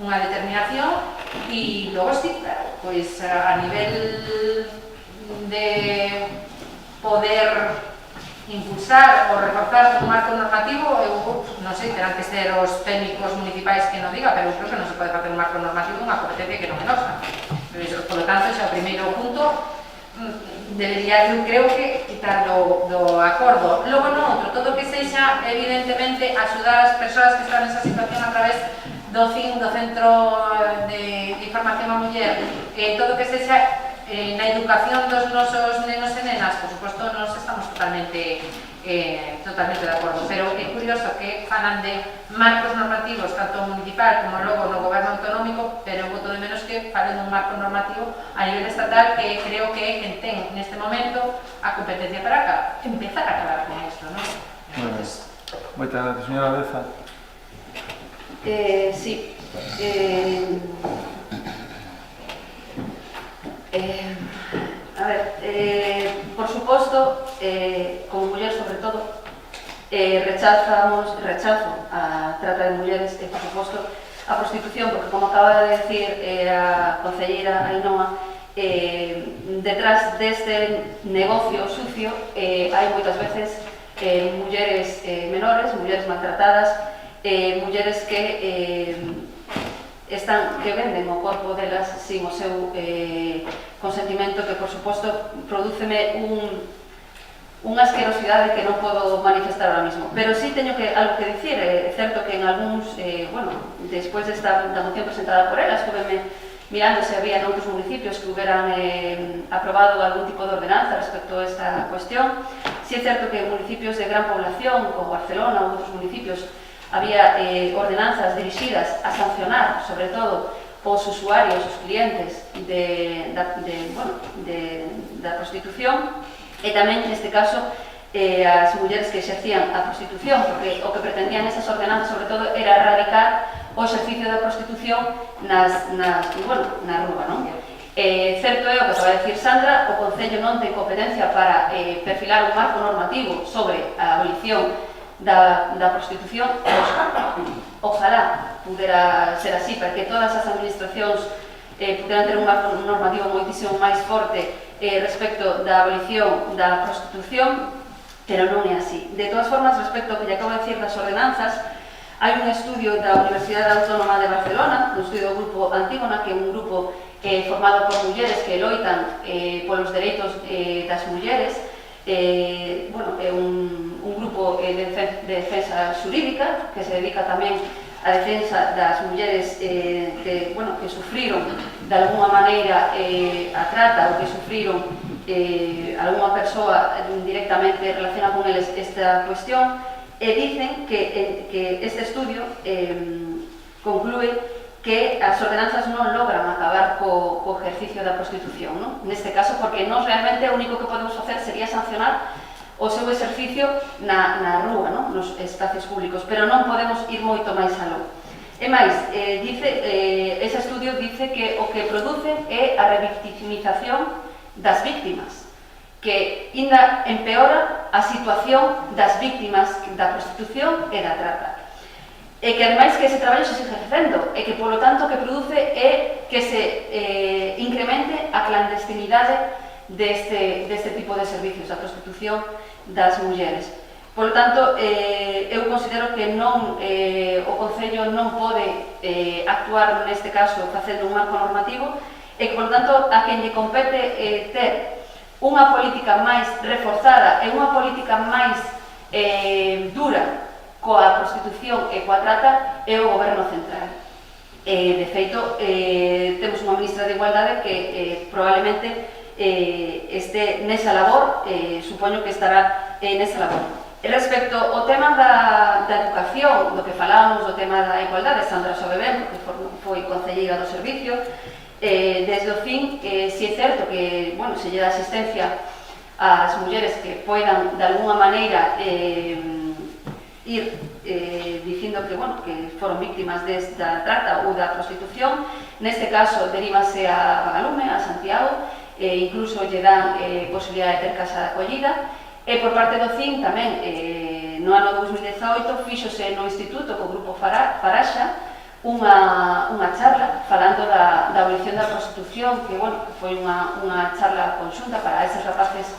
Speaker 4: unha determinación e logo, sí, claro, pois a nivel de poder impulsar ou reforzar un marco normativo, eu non sei, terán que ser os técnicos municipais que non diga, pero eu creo que non se pode facer un marco normativo unha competencia que non é nosa. Por lo tanto, ese é o primeiro punto, debería, eu creo que quitar do acordo. Logo non outro, todo que sexa, evidentemente, axudar as persoas que están nesa situación a través do CIN, do Centro de Información á Muller, todo que sexa na educación dos nosos nenos e nenas, por suposto, nos estamos totalmente de acordo, pero é curioso que falan de marcos normativos tanto municipal como logo no goberno autonómico, pero eu voto de menos que falen dun marco normativo a nivel estatal, que creo que é quen ten neste momento a competencia para empezar a acabar con isto, non?
Speaker 1: Moitas gracias, señora Beza.
Speaker 3: Sí. A ver, por suposto, como muller sobre todo, rechazo a trata de mulleres e, por suposto, a prostitución, porque, como acaba de decir a concelleira Ainhoa, detrás deste negocio sucio hai moitas veces mulleres menores, mulleres maltratadas, mulleres que venden o corpo delas sin o seu consentimento, que, por suposto, prodúceme unha asquerosidade que non podo manifestar ahora mismo. Pero sí teño algo que dicir. É certo que en algúns, despois da moción presentada por elas, estuveme mirando se había noutros municipios que hubieran aprobado algún tipo de ordenanza respecto a esta cuestión. Sí é certo que en municipios de gran población, como Barcelona ou outros municipios, había ordenanzas dirixidas a sancionar, sobre todo, os usuarios, os clientes da prostitución, e tamén, neste caso, as mulleres que exercían a prostitución, porque o que pretendían esas ordenanzas, sobre todo, era erradicar o exercicio da prostitución na rúa, non? Certo é o que acaba de decir Sandra, o Concello non ten competencia para perfilar un marco normativo sobre a abolición da prostitución. Ojalá pudera ser así, para que todas as administracións puderan ter un marco normativo moitísimo máis forte respecto da abolición da prostitución, pero non é así. De todas formas, respecto ao que lle acabo de decir das ordenanzas, hai un estudio da Universidade Autónoma de Barcelona, un estudio do grupo Antígona, que é un grupo formado por mulleres que loitan polos dereitos das mulleres. É un grupo de defensa xurídica que se dedica tamén a defensa das mulleres que sufriron de alguna maneira a trata ou que sufriron alguna persoa directamente relacionada con eles esta cuestión, e dicen que este estudio conclúe que as ordenanzas non logran acabar co exercicio da prostitución, non? Neste caso, porque nós realmente o único que podemos facer sería sancionar o seu exercicio na rúa, non? Nos espacios públicos, pero non podemos ir moito máis aló. E máis, ese estudio dice que o que produce é a revictimización das víctimas, que ainda empeora a situación das víctimas da prostitución e da trata. E que, ademais, que ese traballo se sigue facendo, e que, polo tanto, o que produce é que se incremente a clandestinidade deste tipo de servicios, a prostitución das mulleres. Por lo tanto, eu considero que non, o Concello non pode actuar neste caso facendo un marco normativo e que, por lo tanto, a quen lle compete ter unha política máis reforzada e unha política máis dura coa prostitución e coa trata é o Goberno Central. De feito, temos unha ministra de Igualdade que probablemente este nesa labor, supoño que estará nesa labor. Respecto ao tema da educación, do que falábamos do tema da igualdade, Sandra Sobebén, que foi concelleira do servicio, desde o fin, si é certo que, bueno, se lle dá asistencia ás mulleres que poidan, de alguna maneira, ir dicindo que, bueno, que foron víctimas desta trata ou da prostitución. Neste caso, derívase a Bagalume, a Santiago, incluso lle dan posibilidade de ter casa de acollida. E por parte do CIN tamén, no ano 2018, fíxose no Instituto co Grupo Faraxa unha charla falando da abolición da prostitución, que, bueno, foi unha charla conxunta para eses rapaces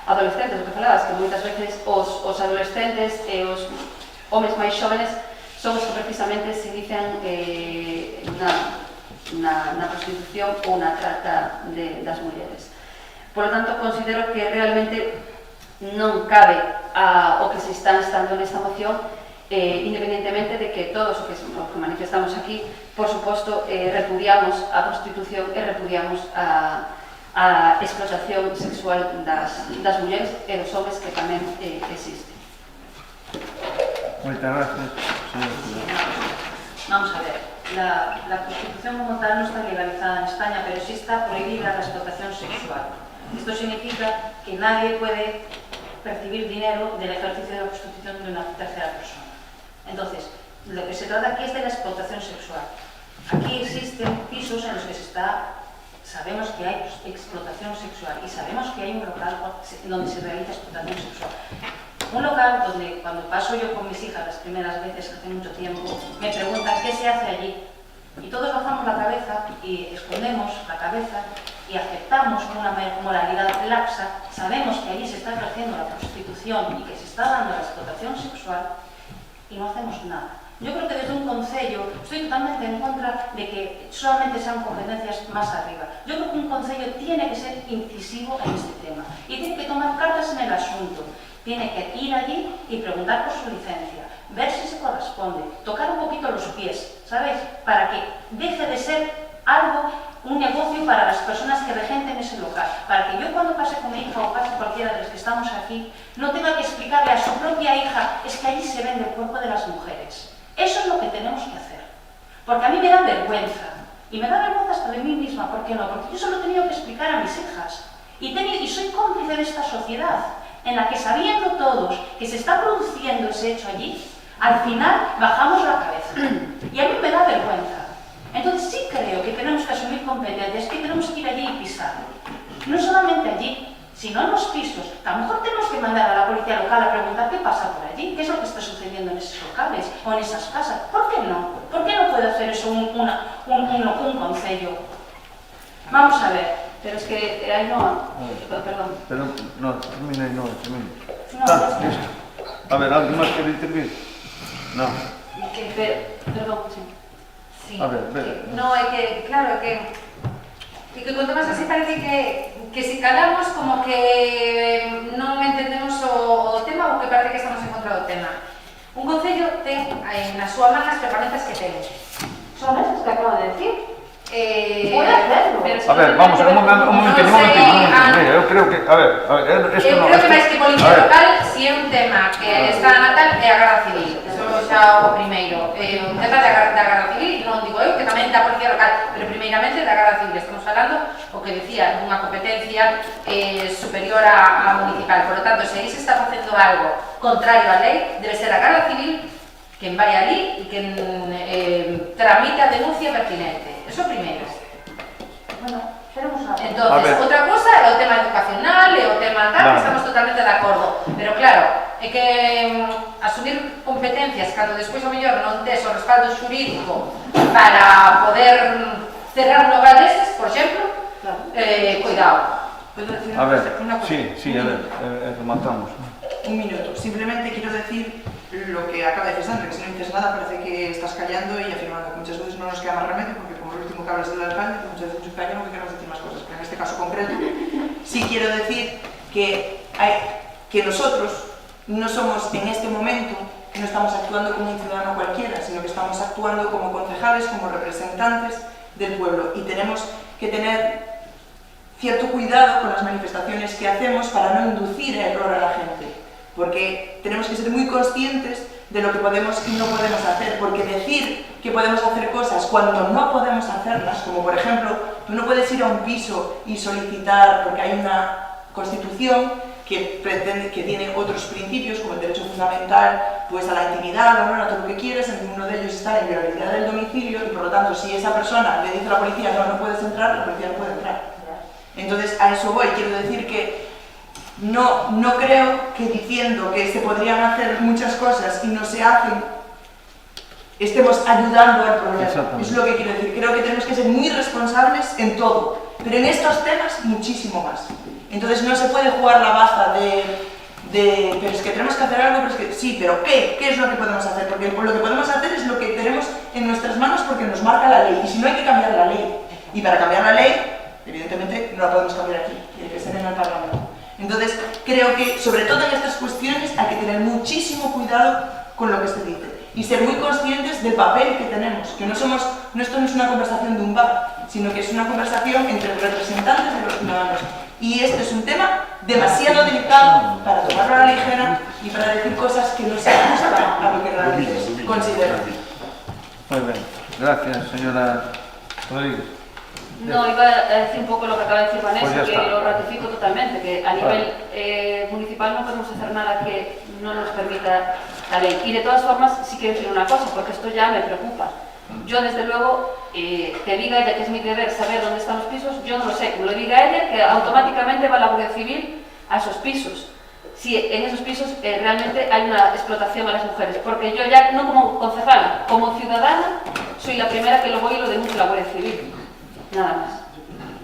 Speaker 3: adolescentes, o que falabas, que moitas veces os adolescentes e os homes máis xóvenes son os que precisamente se inician na prostitución ou na trata das mulleres. Por lo tanto, considero que realmente non cabe o que se está instando nesta moción, independentemente de que todos os que manifestamos aquí, por suposto, repudiamos a prostitución e repudiamos a explotación sexual das mulleres e dos homes, que tamén existe.
Speaker 1: Moitas gracias, señor.
Speaker 8: Vamos a ver, la prostitución como tal no está legalizada en España, pero sí está prohibida la explotación sexual. Esto significa que nadie puede percibir dinero del ejercicio de la prostitución de una tercera persona. Entonces, lo que se trata aquí es de la explotación sexual. Aquí existen pisos en los que sabemos que hay explotación sexual y sabemos que hay un local donde se realiza explotación sexual. Un local donde, cuando paso yo con mis hijas las primeras veces, hace mucho tiempo, me preguntan qué se hace allí. Y todos bajamos la cabeza y escondemos la cabeza y aceptamos una moralidad laxa. Sabemos que allí se está ejerciendo la prostitución y que se está dando la explotación sexual y no hacemos nada. Yo creo que desde un concello estoy totalmente en contra de que solamente sean competencias más arriba. Yo creo que un concello tiene que ser incisivo en este tema y tiene que tomar cartas en el asunto. Tiene que ir allí y preguntar por su licencia, ver si se corresponde, tocar un poquito los pies, ¿sabes? Para que deje de ser algo, un negocio para las personas que regenten ese local, para que yo cuando pase con mi hija o pase cualquiera de los que estamos aquí, no tenga que explicarle a su propia hija, es que allí se vende el cuerpo de las mujeres. Eso es lo que tenemos que hacer, porque a mí me da vergüenza, y me da vergüenza hasta de mí misma, ¿por qué no? Porque yo se lo he tenido que explicar a mis hijas, y soy cómplice de esta sociedad, en la que sabiendo todos que se está produciendo ese hecho allí, al final bajamos la cabeza, y a mí me da vergüenza. Entonces sí creo que tenemos que asumir competencias, que tenemos que ir allí y pisar. No solamente allí, sino en los pisos. Que a lo mejor tenemos que mandar a la policía local a preguntar qué pasa por allí, qué es lo que está sucediendo en esos locales o en esas casas. ¿Por qué no? ¿Por qué no puede hacer eso un concello? Vamos a ver.
Speaker 3: Pero es que hay no... Perdón.
Speaker 1: Pero no, termina.
Speaker 3: No,
Speaker 1: Está, listo. A ver, ¿alguien más quiere intervenir? No.
Speaker 3: Perdón, sí.
Speaker 4: Sí.
Speaker 1: A ver.
Speaker 4: No, é que, claro, é que con temas así parece que se calamos como que non entendemos o tema ou que parece que estamos en contra do tema. Un concello ten na súa man as ferramentas que ten.
Speaker 3: Son esas que acabo de decir.
Speaker 4: Puede hacerlo.
Speaker 1: A ver, vamos, un momentito. Mira, eu creo que, a ver, esto
Speaker 4: eu
Speaker 1: no...
Speaker 4: creo que máis que policía local, si é un tema que está na tal, é a Garda Civil. Eso xa o primeiro. Un tema da Garda Civil, non digo eu, que tamén da policía local, pero primeiramente da Garda Civil. Estamos falando, o que decía, dunha competencia superior á municipal. Por lo tanto, se aí se está facendo algo contrario á lei, debe ser a Garda Civil quen vai ali e quen tramite a denuncia pertinente. Eso primeiro.
Speaker 8: Bueno, tenemos una...
Speaker 4: Entonces, outra cosa é o tema educacional, é o tema tal, que estamos totalmente de acordo. Pero claro, é que asumir competencias cando despois ao mellor non tes o respaldo xurídico para poder cerrar un local destes, por exemplo, cuidado.
Speaker 1: A ver, sí, a ver, rematamos.
Speaker 7: Un minuto. Simplemente quiero decir lo que acaba de decir Sandra, que si no dices nada parece que estás callando y afirmando que muchas veces no nos queda más remedio, porque como el último que hablas del alcalde, que muchas veces callan porque queremos decir más cosas, pero en este caso concreto sí quiero decir que nosotros no somos en este momento, no estamos actuando como un ciudadano cualquiera, sino que estamos actuando como concejales, como representantes del pueblo, y tenemos que tener cierto cuidado con las manifestaciones que hacemos para no inducir error a la gente, porque tenemos que ser muy conscientes de lo que podemos y no podemos hacer, porque decir que podemos hacer cosas cuando no podemos hacerlas, como por ejemplo, tú no puedes ir a un piso y solicitar, porque hay una constitución que tiene otros principios, como el derecho fundamental pues a la intimidad, a la honor, a todo lo que quieras, en uno de ellos está la inviolabilidad del domicilio, y por lo tanto, si esa persona le dice a la policía no puedes entrar, la policía no puede entrar. Entonces, a eso voy, quiero decir que no creo que diciendo que se podrían hacer muchas cosas y no se hacen, estemos ayudando al problema. Es lo que quiero decir. Creo que tenemos que ser muy responsables en todo, pero en estos temas muchísimo más. Entonces no se puede jugar la baza pero es que tenemos que hacer algo, pero es que sí, pero ¿qué es lo que podemos hacer? Porque lo que podemos hacer es lo que tenemos en nuestras manos porque nos marca la ley, y si no hay que cambiar la ley. Y para cambiar la ley, evidentemente no la podemos cambiar aquí, tiene que ser en el Parlamento. Entonces, creo que, sobre todo en estas cuestiones, hay que tener muchísimo cuidado con lo que se dice y ser muy conscientes del papel que tenemos, que esto no es una conversación de un bar, sino que es una conversación entre representantes de los ciudadanos. Y este es un tema demasiado delicado para tomarlo a la ligera y para decir cosas que no se ajustan a lo que realmente considero.
Speaker 1: Muy bien. Gracias, señora Rodríguez.
Speaker 3: No, iba a decir un poco lo que acaba de decir Vanessa,
Speaker 1: Pues ya
Speaker 3: que
Speaker 1: está.
Speaker 3: lo ratifico totalmente, que a nivel municipal no podemos hacer nada que no nos permita la ley. Y de todas formas, sí quiero decir una cosa, porque esto ya me preocupa. Yo, desde luego, que diga ella que es mi deber saber dónde están los pisos, yo no lo sé. Como le diga ella, que automáticamente va la Guardia Civil a esos pisos. Si en esos pisos realmente hay una explotación a las mujeres. Porque yo ya, no como concejala, como ciudadana, soy la primera que lo voy y lo denuncio a la Guardia Civil. Nada más.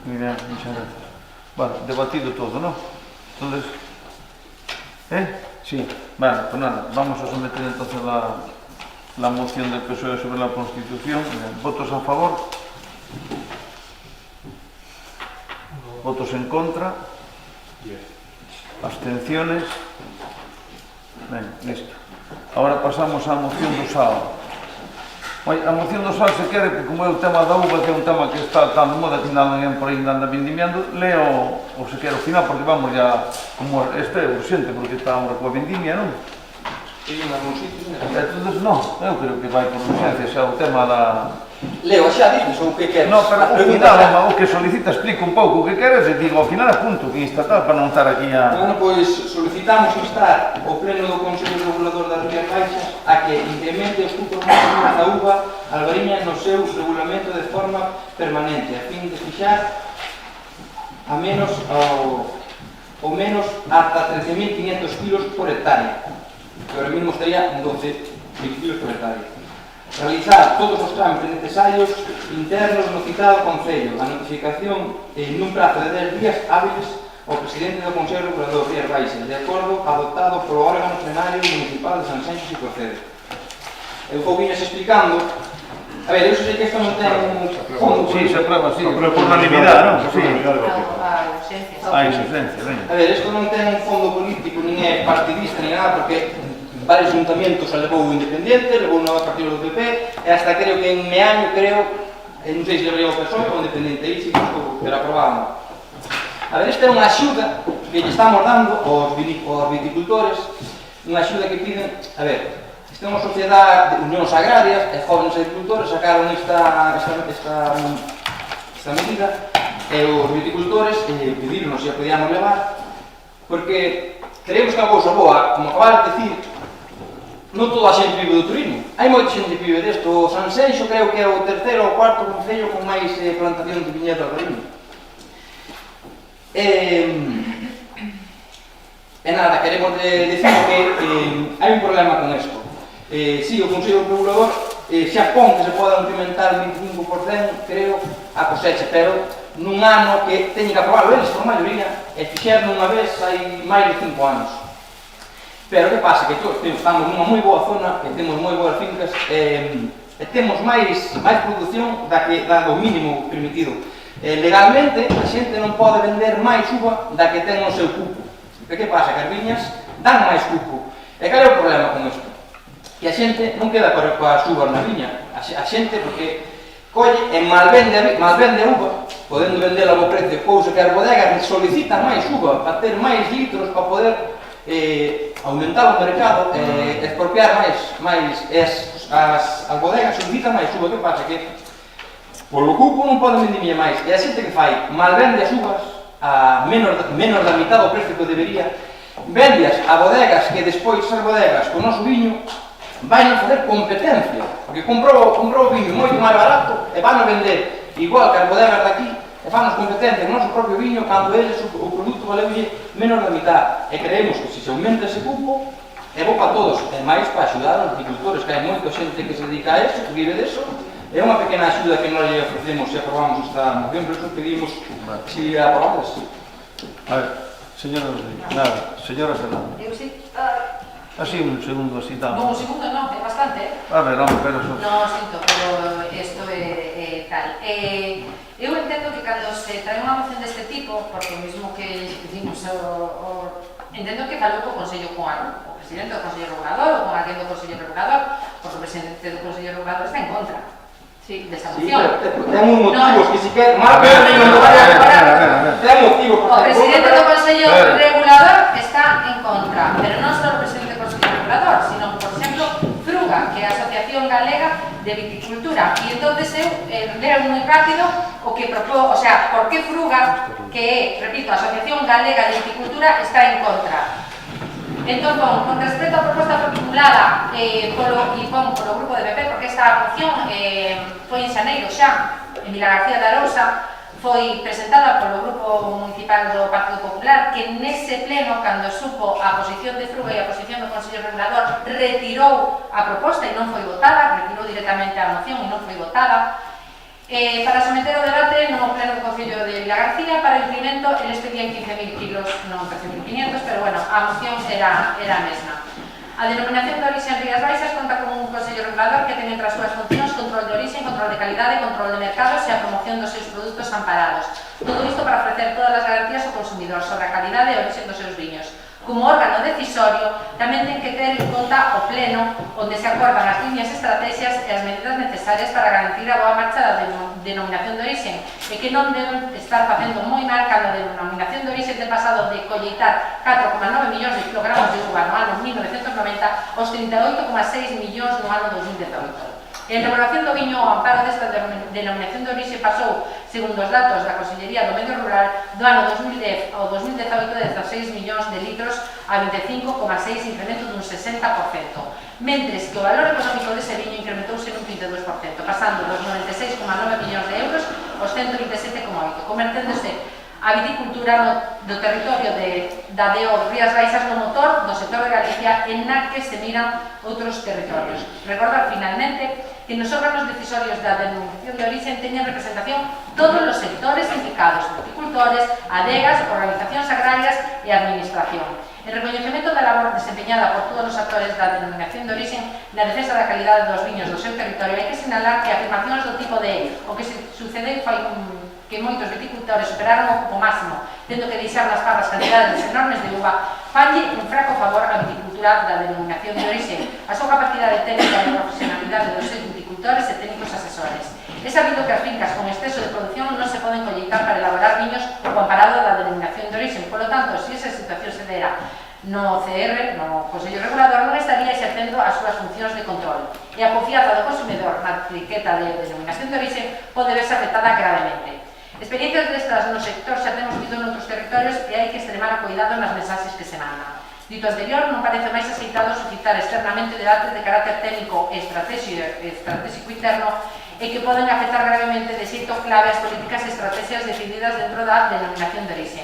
Speaker 1: Muy bien, muchas gracias. Bueno, debatido todo, ¿no? Entonces, Sí. Vale, pues nada, vamos a someter entonces la moción del PSOE sobre la Constitución. ¿Votos a favor? ¿Votos en contra? ¿Abstenciones? Venga, listo. Ahora pasamos á moción do SAO. A moción do SAO se quere, porque como é o tema da uva, que é un tema que está tan de moda que nada ninguén por aí anda vendimiando, leo o se quere ao final, porque vamos ya, como este é urxente, porque está ahora coa vendimia, non?
Speaker 5: Hay en algún sitio.
Speaker 1: Entonces, non, eu creo que vai por urxencia, xa o tema da...
Speaker 5: Leo, xa dices o que queres.
Speaker 1: No, pero
Speaker 5: A
Speaker 1: ao
Speaker 5: pregunta
Speaker 1: final,
Speaker 5: xa.
Speaker 1: o que solicita explica un pouco o que queres e digo, ao final apunto que estatal para non estar aquí a...
Speaker 5: Bueno, pois solicitamos instar o Pleno do Consello Regulador das Rías Baixas a que incremente os cupos máximos da uva albariña no seu regulamento de forma permanente, a fin de fixar a menos ao menos ata 13.500 kilos por hectárea, que ahora mismo estaría en 12 kilos por hectárea. Realizar todos os trámites necesarios internos no citado Concello, a notificación nun prazo de 10 días hábiles ao presidente do Consello Regulador Rías Baixas, de acordo adoptado polo órgano plenario municipal de Sanxenxo se procede. Eu vou vines explicando. A ver, eu sei que isto non ten fondo.
Speaker 1: Sí, se aprueba, sí, por unanimidade, non? Sí.
Speaker 4: A ausencia.
Speaker 1: A insuficiencia, veña.
Speaker 5: A ver, isto non ten un fondo político, nin é partidista, nin nada, porque varios ayuntamientos a levou o Independiente, levou o partido do PP, e hasta creo que en Meaño, non sei se levaría o PSOE ou o Independiente, aí sí que era aprobado. A ver, esta é unha axuda que lle estamos dando aos viticultores, unha axuda que piden, a ver, esta é unha sociedade de unións agrarias, e jóvenes agricultores sacaron esta medida, e os viticultores pediron se a podíamos levar, porque creemos que é unha cousa boa, como acabas de decir, non toda a xente vive do turismo. Hai moita xente que vive desto. O Sanxenxo creo que é o terceiro ou cuarto concello con máis plantación de viñedo albariño. E nada, queremos decir que hai un problema con isto. Si, o Consello Regulador xa pon que se poda implementar un 25%, creo, a cosecha, pero nun ano que teñen que aprobarlo eles, por maioría, e fixeron unha vez hai máis de 5 anos. Pero que pasa? Que estamos nunha moi boa zona, que temos moi boas fincas, e temos máis produción da do mínimo permitido. Legalmente, a xente non pode vender máis uva da que ten no seu cupo. E que pasa? Que as viñas dan máis cupo. E cal é o problema con isto? Que a xente non queda coas uvas na viña. A xente, porque colle e malvende a uva, podendo vendela a bo precio, cousa que as bodegas solicitan máis uva para ter máis litros, para poder aumentar o mercado, expropiar máis, as bodegas solicitan máis uva. Que pasa? Que polo cupo non poden vender máis, e a xente que fai malvende as uvas a menos da mitad do precio que debería, vendeas a bodegas que despois as bodegas con o noso viño vai a fazer competencia, porque comprou o viño moito máis barato e van a vender igual que as bodegas daqui e fanos competencia no noso propio viño cando eles o produto valeulle menos da mitad. E creemos que se aumenta ese cupo é bo para todos, e máis para axudar aos agricultores, que hai moita xente que se dedica a eso, que vive deso. É unha pequena axuda que nós lle ofrecemos se aprobamos esta moción, por eso pedimos si aprobades.
Speaker 1: A ver, señora Fernando.
Speaker 4: Eu sí.
Speaker 1: Así un segundo, así tal.
Speaker 4: Non, un segundo non, é bastante.
Speaker 1: A ver, vamos, pero eso.
Speaker 4: Non, sinto, pero isto é tal. Eu entendo que cando se trae unha moción deste tipo, porque o mismo que dicimos, entendo que falou co Consello con o presidente do Consello Regulador ou con alguén do Consello Regulador, porque o presidente do Consello Regulador está en contra. Sí, desa moción.
Speaker 5: Ten un motivo, que si quer...
Speaker 1: A ver.
Speaker 5: Ten motivo.
Speaker 4: O presidente do Consello Regulador está en contra, pero non só o presidente do Consello Regulador, sino, por exemplo, Fruga, que é a Asociación Galega de Viticultura. E entonces eu leo moi rápido o que propón, o sea, por que Fruga, que é, repito, a Asociación Galega de Viticultura, está en contra. Entón, con respecto á proposta formulada polo grupo de PP, porque esta moción foi en xaneiro xa, en Vila García de Arousa, foi presentada polo Grupo Municipal do Partido Popular, que nese pleno, cando supo a posición de Fruga e a posición do Consello Regulador, retirou a proposta e non foi votada, retirou directamente a moción e non foi votada, para someter o debate no pleno do Concello de Vila García. Para o incremento, eles pedían 15.000 kilos, non 13.500, pero bueno, a moción era a mesma. A denominación de orixe en Rías Baixas conta con un Consello Regulador que ten entre as súas funcións control de orixe, control de calidade, control de mercados e a promoción dos seus produtos amparados. Todo isto para ofrecer todas as garantías ao consumidor sobre a calidade e orixe dos seus viños. Como órgano decisorio, tamén ten que ter en conta o pleno, onde se acordan as liñas, estrategias e as medidas necesarias para garantir a boa marcha da denominación de orixe, e que non deben estar facendo moi mal cando a denominación de orixe ten pasado de colleitar 4,9 millóns de kilogramos de uva no ano 1990 aos 38,6 millóns no ano 2018. En elaboración do viño, o amparo desta denominación de orixe pasou, segundo os datos da Consellería do Medio Rural, do ano 2010 ao 2018 de 16 millóns de litros a 25,6, incremento dun 60%, mentres que o valor económico dese viño incrementouse nun 22%, pasando dos 96,9 millóns de euros aos 127,8, converténdose a viticultura do territorio da DO Rías Baixas no motor do sector de Galicia, en na que se miran outros territorios. Recordar finalmente que nos órganos decisorios da denominación de orixe teñen representación todos os sectores implicados, viticultores, adegas, organizacións agrarias e administración. En recoñecemento da labor desempeñada por todos os actores da denominación de orixe na defensa da calidade dos viños do seu territorio, hai que sinalar que afirmacións do tipo de o que se sucedeu fai que moitos viticultores superaron o cupo máximo, tendo que deixar nas parras cantidades enormes de uva, falle un fraco favor á viticultura da denominación de orixe, a súa capacidade técnica e profesionalidade dos seus viticultores e técnicos asesores. É sabido que as fincas con exceso de produción non se poden colleitar para elaborar viños o amparado da denominación de orixe, polo tanto, se esa situación se dera no CR, no Consello Regulador, non estaría exercendo as súas funcións de control, e a confianza do consumidor na etiqueta de denominación de orixe pode verse afectada gravemente. Experiencias destas no sector xa temos visto noutros territorios e hai que extremar o cuidado nas mensaxes que se mandan. Dito anterior, non parece máis aceitado suscitar externamente debates de carácter técnico e estratégico interno e que poden afectar gravemente de xeito clave as políticas e estrategias decididas dentro da denominación de orixe.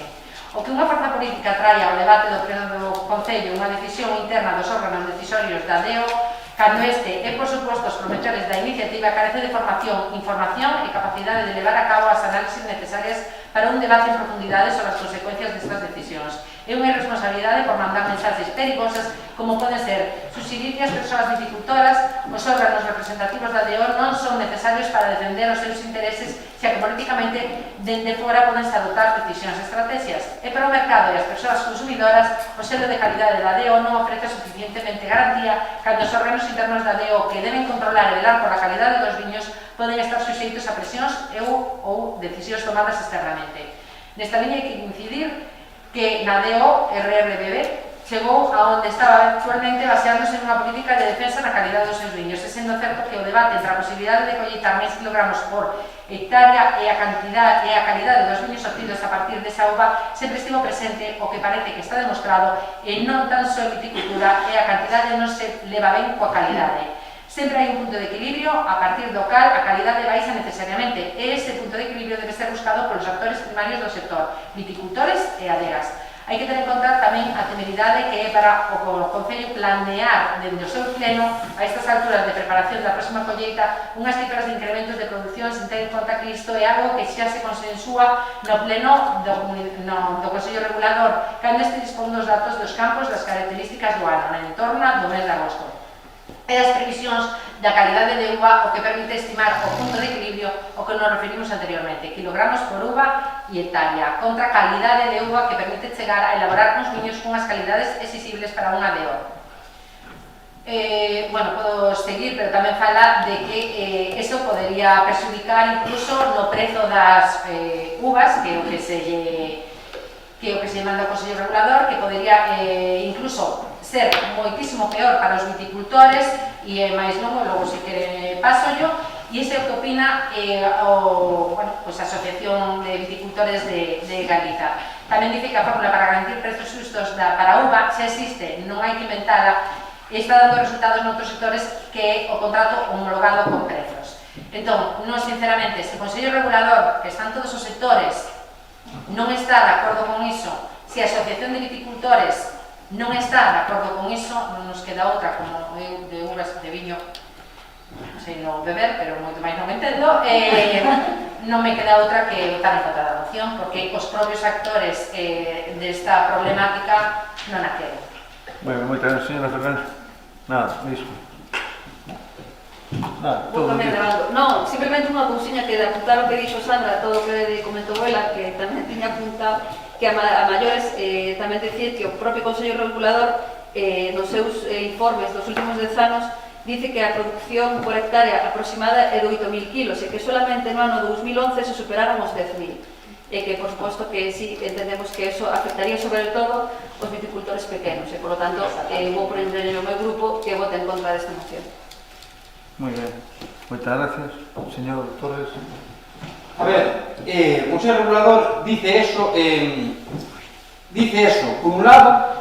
Speaker 4: O que unha forza política traia ao debate do pleno do Concello unha decisión interna dos órganos decisorios da DEO, cando este é, por suposto, os promotores da iniciativa, carece de formación, información e capacidade de levar a cabo as análisis necesarias para un debate en profundidade sobre as consecuencias destas decisións. É unha irresponsabilidade por mandar mensaxes perigosas como poden ser subsidiarias persoas dificultoras. Os órganos representativos da DO non son necesarios para defender os seus intereses, xa que políticamente dende fora podense adoptar decisións e estrategias. E para o mercado e as persoas consumidoras, o selo de calidade da DO non ofrece suficientemente garantía cando os órganos internos da DO que deben controlar e velar por a calidade dos viños poden estar suxeitos a presións ou decisións tomadas externamente. Nesta liña hai que incidir que na DO RRBB chegou a onde estaba actualmente baseándose nunha política de defensa na calidade dos seus viños, e sendo certo que o debate entre a posibilidade de colleitar máis kilogramos por hectárea e a calidade dos viños obtidos a partir desa uva sempre estivo presente, o que parece que está demostrado, e non tan só en viticultura, e a cantidade non se leva ben coa calidade. Sempre hai un punto de equilibrio a partir do cal a calidade baixa necesariamente, e ese punto de equilibrio debe ser buscado polos actores primarios do sector, viticultores e adegas. Hai que ter en conta tamén a temeridade que é para o Concello planear dende o seu pleno a estas alturas de preparación da próxima colleita unhas cifras de incrementos de produción sen ter en conta que isto é algo que xa se consensúa no pleno do Consello Regulador cando este dispón dos datos dos campos das características do ano, na entorna do mes de agosto. E as previsións da calidade de uva o que permite estimar o punto de equilibrio ao que nos referimos anteriormente, kilogramos por uva e hectárea, contra a calidade de uva que permite chegar a elaborar uns viños cunhas calidades exigibles para unha DO. Bueno, podo seguir, pero tamén fala de que eso podería perxudicar incluso no prezo das uvas, que é o que se manda ao Consello Regulador, que podería incluso ser moitísimo peor para os viticultores e máis novo, logo se quere paso yo, e ese é o que opina a Asociación de Viticultores de Galiza. Tamén dice que a fórmula para garantir prezos justos para uva xa existe, non hai que inventala, e está dando resultados noutros sectores que é o contrato homologado con prezos. Entón, non sinceramente, se o Consello Regulador, que están todos os sectores, non está de acordo con iso, se a Asociación de Viticultores non está de acordo con iso, non nos queda outra, como eu de uvas de viño sei non beber, pero moito máis non entendo, non me queda outra que votar en contra da moción, porque os propios actores desta problemática non a queren.
Speaker 1: Bueno, moitas gracias, señora Fernández. Nada, iso. Nada, todo
Speaker 3: bien. Non, simplemente unha cousiña que de apuntar o que dixo Sandra, todo o que comentou ela, que tamén tiña apuntado, que a maiores tamén decir que o propio Consello Regulador nos seus informes dos últimos 10 anos dice que a producción por hectárea aproximada é de 8.000 kilos e que solamente no ano 2011 se superaron os 10.000 e que, por suposto, que sí entendemos que eso afectaría sobre todo os viticultores pequenos e, por lo tanto, vou prender no meu grupo que vote en contra desta moción.
Speaker 1: Moi ben. Moitas gracias, señor Torres.
Speaker 5: A ver, o Consello Regulador dice eso por un lado,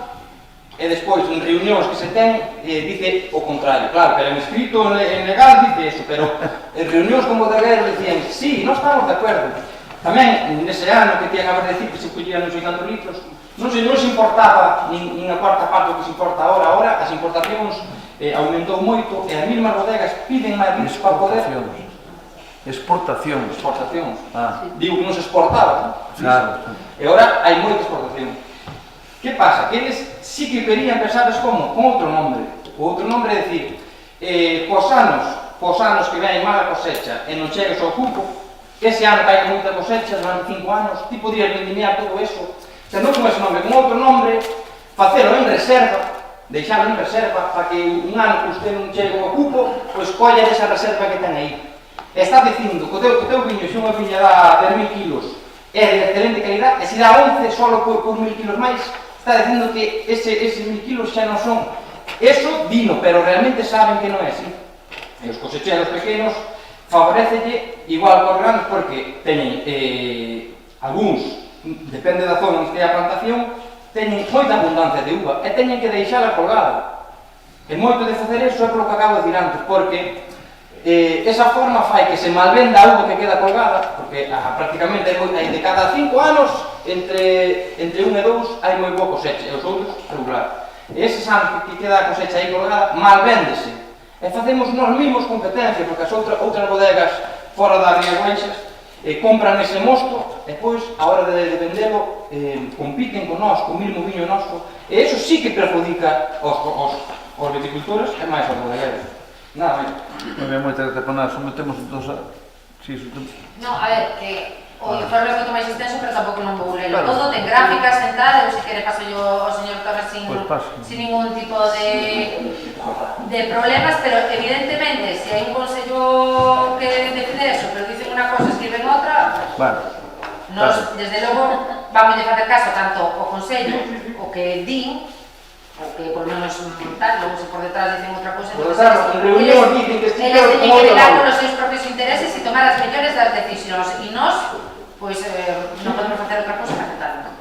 Speaker 5: e despois en reunións que se ten dice o contrario. Claro, pero en escrito en legal dice eso, pero en reunións como de Guerra dicían sí, non estamos de acuerdo. Tamén nese ano que tiñan a ver decir que se collían uns 800 litros, non se importaba nin a cuarta parte do que se importa ahora as importacións aumentou moito e as mesmas bodegas piden máis litros para poder...
Speaker 1: Exportacións.
Speaker 5: Digo que non se exportaba.
Speaker 1: Claro.
Speaker 5: E agora hai moita exportación. Que pasa? Que eles sí que querían pensar como? Con outro nombre. O outro nombre é dicir, pos anos que ven mala cosecha e non chegas ao cupo, ese ano que hai moita cosecha, durante 5 anos, ti podrías vendimiar todo eso, se non con ese nombre, con outro nombre, facelo en reserva, deixalo en reserva, para que un ano que usted non chegue ao cupo, pois colla desa reserva que ten aí. E está dicindo que o teu viño, se unha viña dá 10.000 kilos, é de excelente calidad, e se dá 11 solo por 1.000 kilos máis, está dicindo que ese 1.000 kilos xa non son. Eso dino, pero realmente saben que non é así. E os cosecheros pequenos favorecelle igual que os grandes porque teñen algúns, depende da zona onde estea a plantación, teñen moita abundancia de uva e teñen que deixala colgada. E moito de facer eso é polo que acabo de decir antes, porque esa forma fai que se malvenda a uva que queda colgada, porque prácticamente hai de cada 5 anos entre 1 e 2 hai moi boa cosecha e os outros regular. E eses anos que queda a cosecha aí colgada malvéndese e facemos nós mesmos competencia, porque as outras bodegas fora das Rías Baixas compran ese mosto e depois, a hora de vendelo, compiten con nós, con mismo viño noso, e eso sí que perjudica aos viticultores e máis aos bodegueiros. Nada máis.
Speaker 1: Non hai moita gracia para nada, sometemos todos a...
Speaker 4: No, a ver, o informe é moito máis extenso, pero tampouco non vou lelo todo, ten gráficas, sentar, eu se quere paso yo ao señor Torres sin ningún tipo de problemas, pero evidentemente, se hai un consello que decide eso, pero dicen unha cosa, escriben outra, nos, desde logo, vamos a facer caso tanto ao consello, o que din, o que por lo menos tal, logo se por detrás dicen outra cousa, eles teñen que velar con os seus propios intereses e tomar as mellores das decisións, e nós, pois, non podemos facer outra cousa que aceptarlo.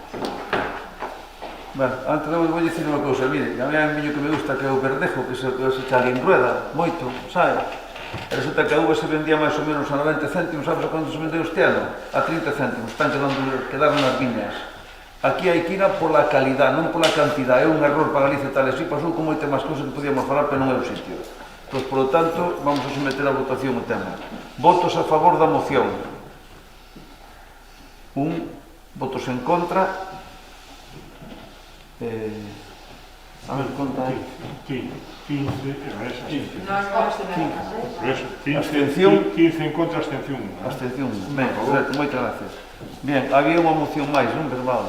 Speaker 1: Bueno, antes vou dicir unha cousa, mire, a mí hai un viño que me gusta que é o verdejo, que se chale en rueda, moito, sabe? E resulta que a uva se vendía máis ou menos a 90 céntimos, sabes a quanto se vendeu este ano? A 30 céntimos, están quedando nas viñas. Aquí hai que ir pola calidad, non pola cantidad. É un error para Galicia tal así, pasou con moitas máis cousas que podíamos falar, pero non é o sitio. Pois, polo tanto, vamos a someter a votación o tema. Votos a favor da moción. Votos en contra. A ver, conta aí.
Speaker 2: 15,
Speaker 1: abstención.
Speaker 2: 15 en contra, abstención.
Speaker 1: Abstención. Ben, correcto, moitas gracias. Bien, había unha moción máis, non verbal?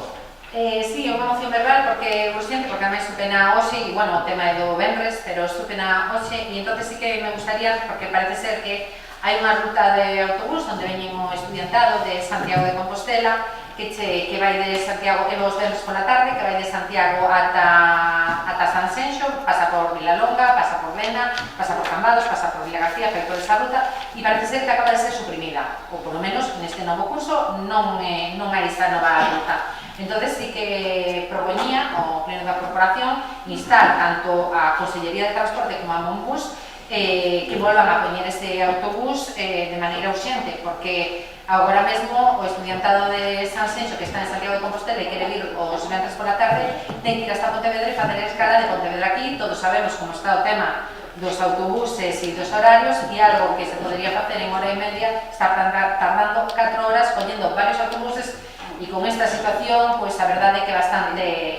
Speaker 4: Sí, unha moción verbal porque urgente, porque ademais supena hoxe, e bueno, o tema é do venres, pero supena hoxe, e entonces sí que me gustaría, porque parece ser que hai unha ruta de autobús onde veñen o estudiantado de Santiago de Compostela, que vai de Santiago, os venres pola tarde, que vai de Santiago ata Sanxenxo, pasa por Vilalonga, pasa por Lena, pasa por Cambados, pasa por Vila García, fai toda esa ruta, e parece ser que acaba de ser suprimida, ou polo menos neste novo curso non hai esta nova ruta. Entonces sí que propoñía ao pleno da corporación instar tanto a Consellería de Transporte como a Monbus que volvan a poñer este autobús de maneira urxente, porque agora mesmo o estudiantado de Sanxenxo que está en Santiago de Compostela e quere vir os ventres pola tarde ten que ir hasta Pontevedra e facer a escala de Pontevedra aquí. Todos sabemos como está o tema dos autobuses e dos horarios, e algo que se podría facer en hora e media está tardando 4 horas collendo varios autobuses, e con esta situación, pois a verdade é que é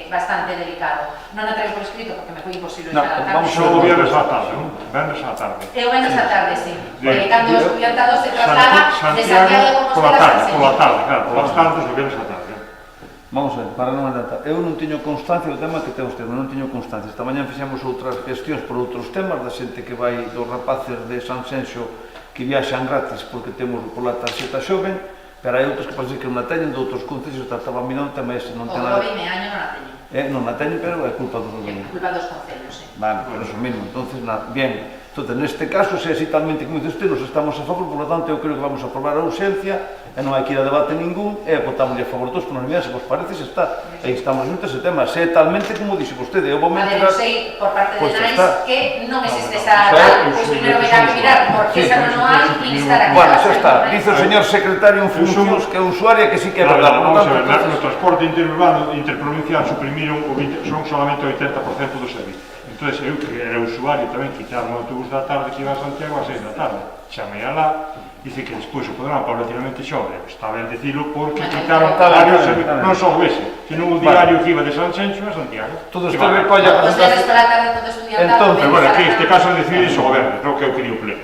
Speaker 4: bastante delicado. Non a traigo por escrito porque me foi imposible llegar a tarde.
Speaker 2: Vamos o viernes á tarde, non? Viernes á tarde.
Speaker 4: É o viernes á tarde, sí. Cando o estudiantado se traslada de Santiago de Compostela a Sanxenxo.
Speaker 2: Pola tarde, claro, polas tardes o viernes á tarde.
Speaker 1: Vamos a ver, para non adelantar. Eu non teño constancia do tema que ten usted, non teño constancia. Esta mañá fixemos outras cuestións por outros temas, da xente que vai dos rapaces de Sanxenxo que viaxan gratis porque temos pola tarxeta xoven, pero hai outros que parece que non a teñen, de outros concellos, estaba mirando o tema ese, non ten nada...
Speaker 4: O do Vimeaño non a teñen.
Speaker 1: Non a teñen, pero é culpa dos
Speaker 4: É culpa dos concellos, sí.
Speaker 1: Vale, por eso mismo, entonces, nada, bien. Entonces, neste caso, se así talmente como dice usted, nos estamos a favor, por lo tanto, eu creo que vamos a aprobar a urxencia, e non hai que ir a debate ningún, e votamos a favor todos, por unanimidade, se vos parece, se está. E estamos juntos ese tema, se é talmente como dixe vostede, eu vou
Speaker 4: mentir... A ver, eu sei, por parte de NAIS, que non existe esa... Pois primeiro verá que mirar, porque esa non hai, e instar aquí.
Speaker 1: Bueno, xa está, dice o señor secretario en funcións que é usuaria, que sí que é verdade.
Speaker 2: Vamos a ver, no transporte interurbano, interprovincial, suprimiron, son solamente o 80% do servicio. Entón, eu que era usuario tamén, quitaron o autobús da tarde que iba a Santiago a 6 da tarde. Chamei alá, dice que despois o programa paulatinamente xobre. Está ben dicilo porque quitaron varios servicios, non só ese, sino o diario que iba de Sanxenxo a Santiago.
Speaker 1: Todo isto me colla a
Speaker 4: presentación. Os pola tarde todo estudiantado.
Speaker 2: Pero bueno, aquí este caso decide iso o goberno, creo que eu quería o pleno.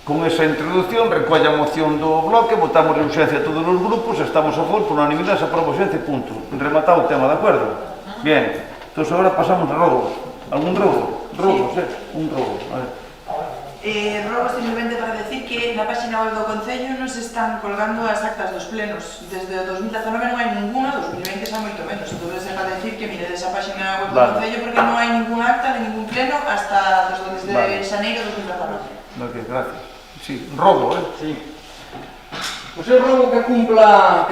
Speaker 1: Con esa introducción, recolla a moción do bloque, votamos de urxencia a todos os grupos, estamos a favor, por unanimidade, se aproba urxencia, punto. Rematado o tema, de acordo? Bien, entón agora pasamos a robos. ¿Algún robo? Robos, un robo, a ver.
Speaker 7: Robo simplemente para decir que na página web do Concello nos están colgando as actas dos plenos. Desde o 2019 non hai ninguna, 2020 xa moito menos. Entón, é para decir que mire desa página web do Concello porque non hai ningún acta de ningún pleno hasta desde xaneiro de 2019.
Speaker 1: Ok, gracias. Sí, robo,
Speaker 5: Sí. Pois é robo que cumpla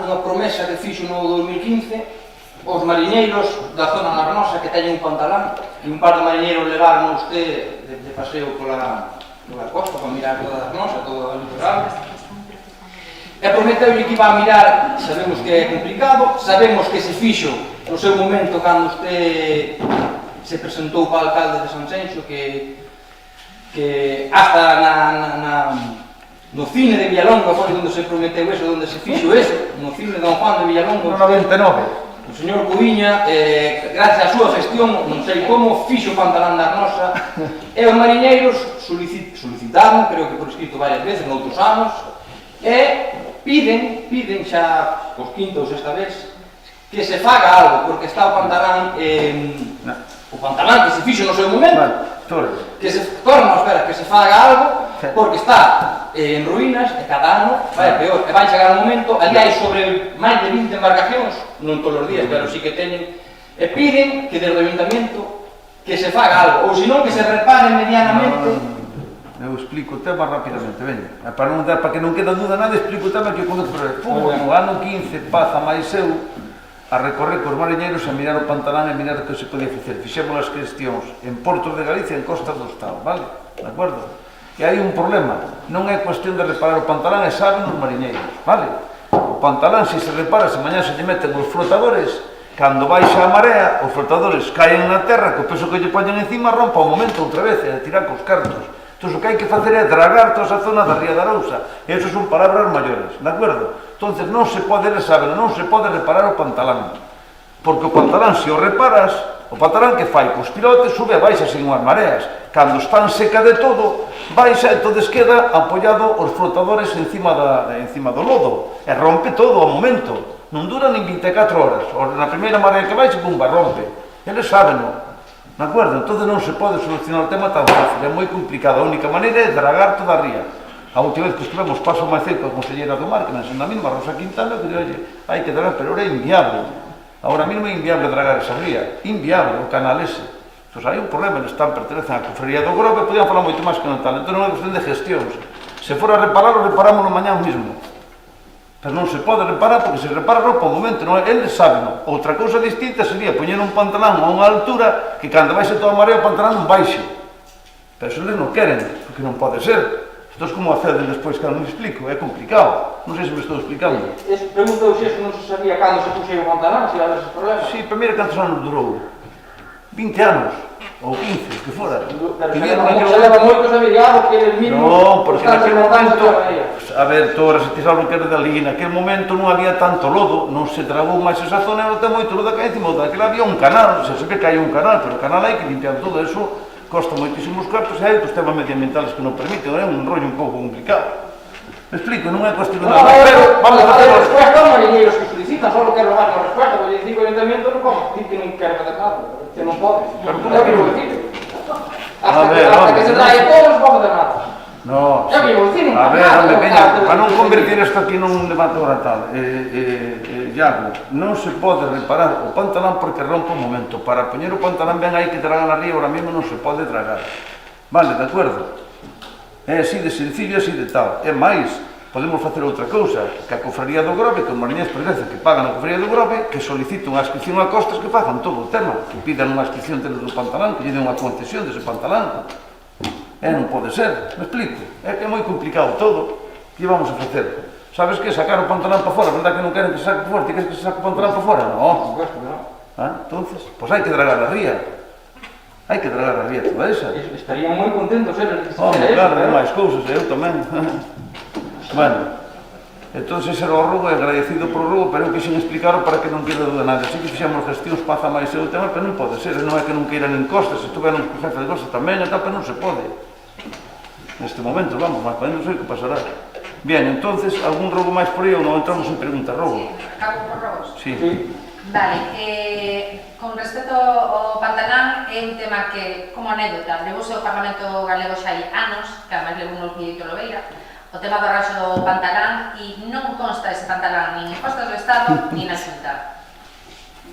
Speaker 5: unha promesa que fixo no 2015 os mariñeiros da zona narnosa que teñen un pantalán, e un par de mariñeiros levaron a usted de paseo pola costa para mirar toda a narnosa, todo o litoral, e prometeu que iba a mirar. Sabemos que é complicado, sabemos que se fixo no seu momento cando usted se presentou para o alcalde de Sanxenxo, que hasta no cine de Villalonga foi onde se prometeu eso, onde se fixo eso, no cine de Don Juan de Villalonga.
Speaker 1: No 99.
Speaker 5: O señor Cudiña, gracias á súa gestión, non sei como, fixo o Pantalán da Arnosa, e os mariñeiros solicitaron, creo que por escrito varias veces, noutros anos, e piden xa, por quinta ou sexta vez, que se faga algo, porque está o Pantalán que se fixo no seu momento, que se faga algo, porque está en ruínas e cada ano vai peor, e vai chegar un momento, ali hai sobre máis de 20 embarcacións, non todos os días, pero sí que teñen, e piden que desde o ayuntamiento que se faga algo, ou senón que se repare medianamente.
Speaker 1: Eu explico o tema rapidamente, veña. Para que non quede dúda nada, explico o tema que eu conozco. No ano 15 paza máis eu a recorrer cos mariñeiros a mirar o Pantalán e mirar o que se podía facer. Fixemos as cuestións en Portos de Galicia e en Costa do Estado, vale? De acordo? E hai un problema, non é cuestión de reparar o Pantalán, e saben os mariñeiros, vale? O Pantalán, se se repara, se mañá se lle meten os flotadores, cando baixa a marea, os flotadores caen na terra, que o peso que lle poñen encima rompa o momento outra vez, e a tirar cos cartos. Entón, o que hai que facer é dragar toda esa zona da Ría da Arousa, e eso son palabras maiores, de acordo? Entonces, non se pode, non se pode reparar o Pantalán, porque o Pantalán, se o reparas, o Pantalán que fai? Cos pilotes sube e baixa sen unhas mareas, cando están seca de todo, baixa e entonces queda apoiado os flotadores encima do lodo, e rompe todo ao momento, non dura nin 24 horas, na primeira marea que baixa, pumba, rompe, eles sábeno. De acordo? Entón non se pode solucionar o tema tan fácil, é moi complicado. A única maneira é dragar toda a ría. A última vez que estivemos paso máis cerca a conselleira do mar, que na mesma Rosa Quintana, que dixo, hai que dragar, pero era inviable. Ahora mesmo é inviable dragar esa ría, inviable o canal ese. Entón hai un problema, están pertenecen á Cofradía do Grove, podían falar moito máis que non tal. Entón non é cuestión de gestións. Se fora a repararlo, reparámoslo mañá mesmo. Pero non se pode reparar, porque se repara roupa ao momento, non é? Eles saben. Outra cousa distinta sería poñer un Pantalán a unha altura que cando baixe toda a marea o Pantalán non baixe. Pero se eles non queren, porque non pode ser. Entón, como acceden despois, que non me explico? É complicado. Non sei se me estou explicando.
Speaker 5: Preguntou se non se sabía cando se puxeu o Pantalán, se era ese problema.
Speaker 1: Sí, primeiro, cantos anos durou? 20 anos. Ou 15, que fora.
Speaker 5: Como se leva moito averiguado que el mismo...
Speaker 1: Non, porque naquele momento... A ver, Torres, ti sabes o que era dali, naquele momento non había tanto lodo, non se dragou máis esa zona, non ten moito lodo que hai encima, daquela había un canal, se sabe que hai un canal, pero o canal hai que limpiar todo, eso costa moitísimos cartos e hai outros temas medioambientales que non permiten, é un rollo un pouco complicado. Me explico, non é cuestión de nada, pero vamos a facer...
Speaker 5: A resposta aos mariñeiros que solicitan, só quero rogar a resposta, porque digo o ayuntamiento non como, que non quero fazer nada, que non pode.
Speaker 1: Pero como
Speaker 5: é que non decide? Hasta que se trae todo, non pode fazer nada.
Speaker 1: No,
Speaker 5: é que non decide.
Speaker 1: A ver, veña, para non convertir isto aquí nun debate oral, Iago, non se pode reparar o Pantalán porque rompe o momento. Para poñer o Pantalán ben hai que dragar na ría, ahora mesmo non se pode dragar. Vale, de acordo? É así de sencillo, así de tal. É máis, podemos facer outra cousa, que a Cofradía do Grove, que os mariñeiros pertencen que pagan a Cofradía do Grove, que soliciten unha inscripción a costas que fagan todo o tema, que pidan unha inscripción dentro do Pantalán, que lle den unha concesión dese Pantalán. Non pode ser, me explico. É que é moi complicado todo. Que vamos a facer? Sabes que sacar o Pantalán para fora, verdad que non queren que se saque para fora? Ti queres que se saque o Pantalán para fora? Non. Entonces, pois hai que dragar a ría. Hai que dragar a ría toda esa.
Speaker 5: Estarían moi contentos eles.
Speaker 1: Claro, é máis cousas, eu tamén. Bueno, entón ese era o rogo, agradecido por o rogo, pero eu quixen explicarlo para que non quede duda nada. Así que fixemos gestións paza máis o tema, pero non pode ser, non é que non queiran nin costas, se estuveran con jefe de costas tamén, e tal, pero non se pode. Neste momento, vamos, mas podemos ver que pasará. Bien, entonces, algún rogo máis por aí ou non entramos en pregunta, rogo?
Speaker 4: Acabo por rogos?
Speaker 1: Sí.
Speaker 4: Vale, con respecto ao Pantalán, é un tema que, como anécdota, levouse ao Parlamento Galego xa hai anos, que además levo un Miguelito Lobeira, o tema do arranxo do Pantalán, e non consta ese Pantalán nin en Costas do Estado, nin na Xunta.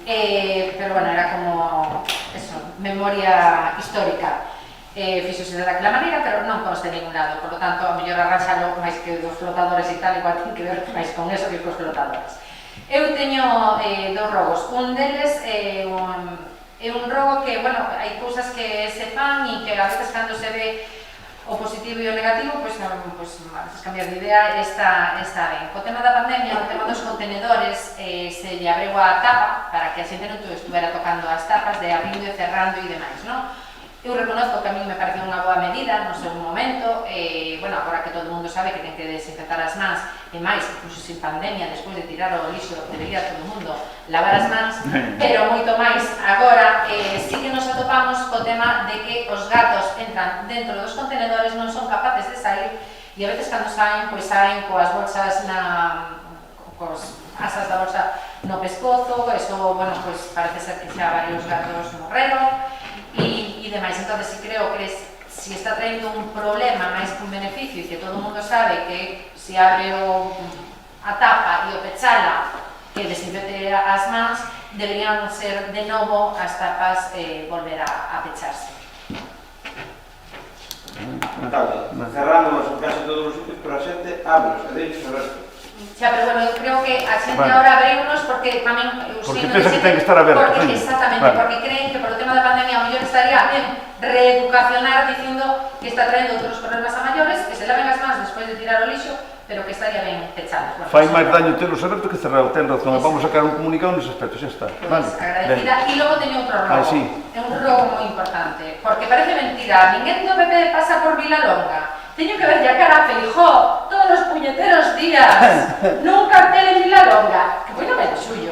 Speaker 4: Pero, bueno, era como, eso, memoria histórica. Fixose daquela maneira, pero non consta en ningún lado, por lo tanto, a mellor arranxalo máis que dos flotadores e tal, igual ten que ver máis con eso que cos flotadores. Eu teño dous rogos, un deles é un rogo que, bueno, hai cousas que se fan e que a veces cando se ve o positivo e o negativo, pois a veces cambiar de idea está ben. Co tema da pandemia, o tema dos contenedores, se lle abreu a tapa para que a xente non estuvera tocando as tapas de abrindo e cerrando e demais, non? Eu reconozco que a mí me parece unha boa a medida no seu momento, bueno, agora que todo o mundo sabe que ten que desinfectar as mans, e máis, incluso sin pandemia, despois de tirar o lixo, debería todo o mundo lavar as mans, pero moito máis agora, sí que nos atopamos co tema de que os gatos entran dentro dos contenedores, non son capaces de sair, e a veces cando saen, pois saen coas bolsas cos asas da bolsa no pescozo, eso, bueno, pois parece ser que xa varios gatos morreron, e demais. Entón, si creo que si está traendo un problema máis que un beneficio e que todo o mundo sabe que se abre a tapa e o pechala que desinfecte as mans, deberían ser de novo as tapas volver a pecharse.
Speaker 9: Cerrándonos en casi todos os sitios, pero a xente ábrenos, e deixos o resto.
Speaker 4: Xa, pero bueno, eu creo que a xente agora abreinos porque tamén os
Speaker 1: porque pensa que ten que estar aberto.
Speaker 4: Porque, exactamente, porque creen que por o tema da pandemia a mellor estaría ben reeducacionar dicindo que está traendo outros problemas a maiores, que se laven as mans despois de tirar o lixo, pero que estaría ben pechados. Bueno,
Speaker 1: fai máis daño telos aberto que cerrado, ten razón. Vamos a sacar un comunicado nese aspecto, xa está.
Speaker 4: Pues, agradecida. E logo teño outro robo.
Speaker 1: Sí.
Speaker 4: É un robo moi importante, porque parece mentira, ninguén do PP pasa por Vilalonga. Teño que ver ya cara a Feijó todos os puñeteros días nun cartel en Vilalonga, que foi no medio suyo.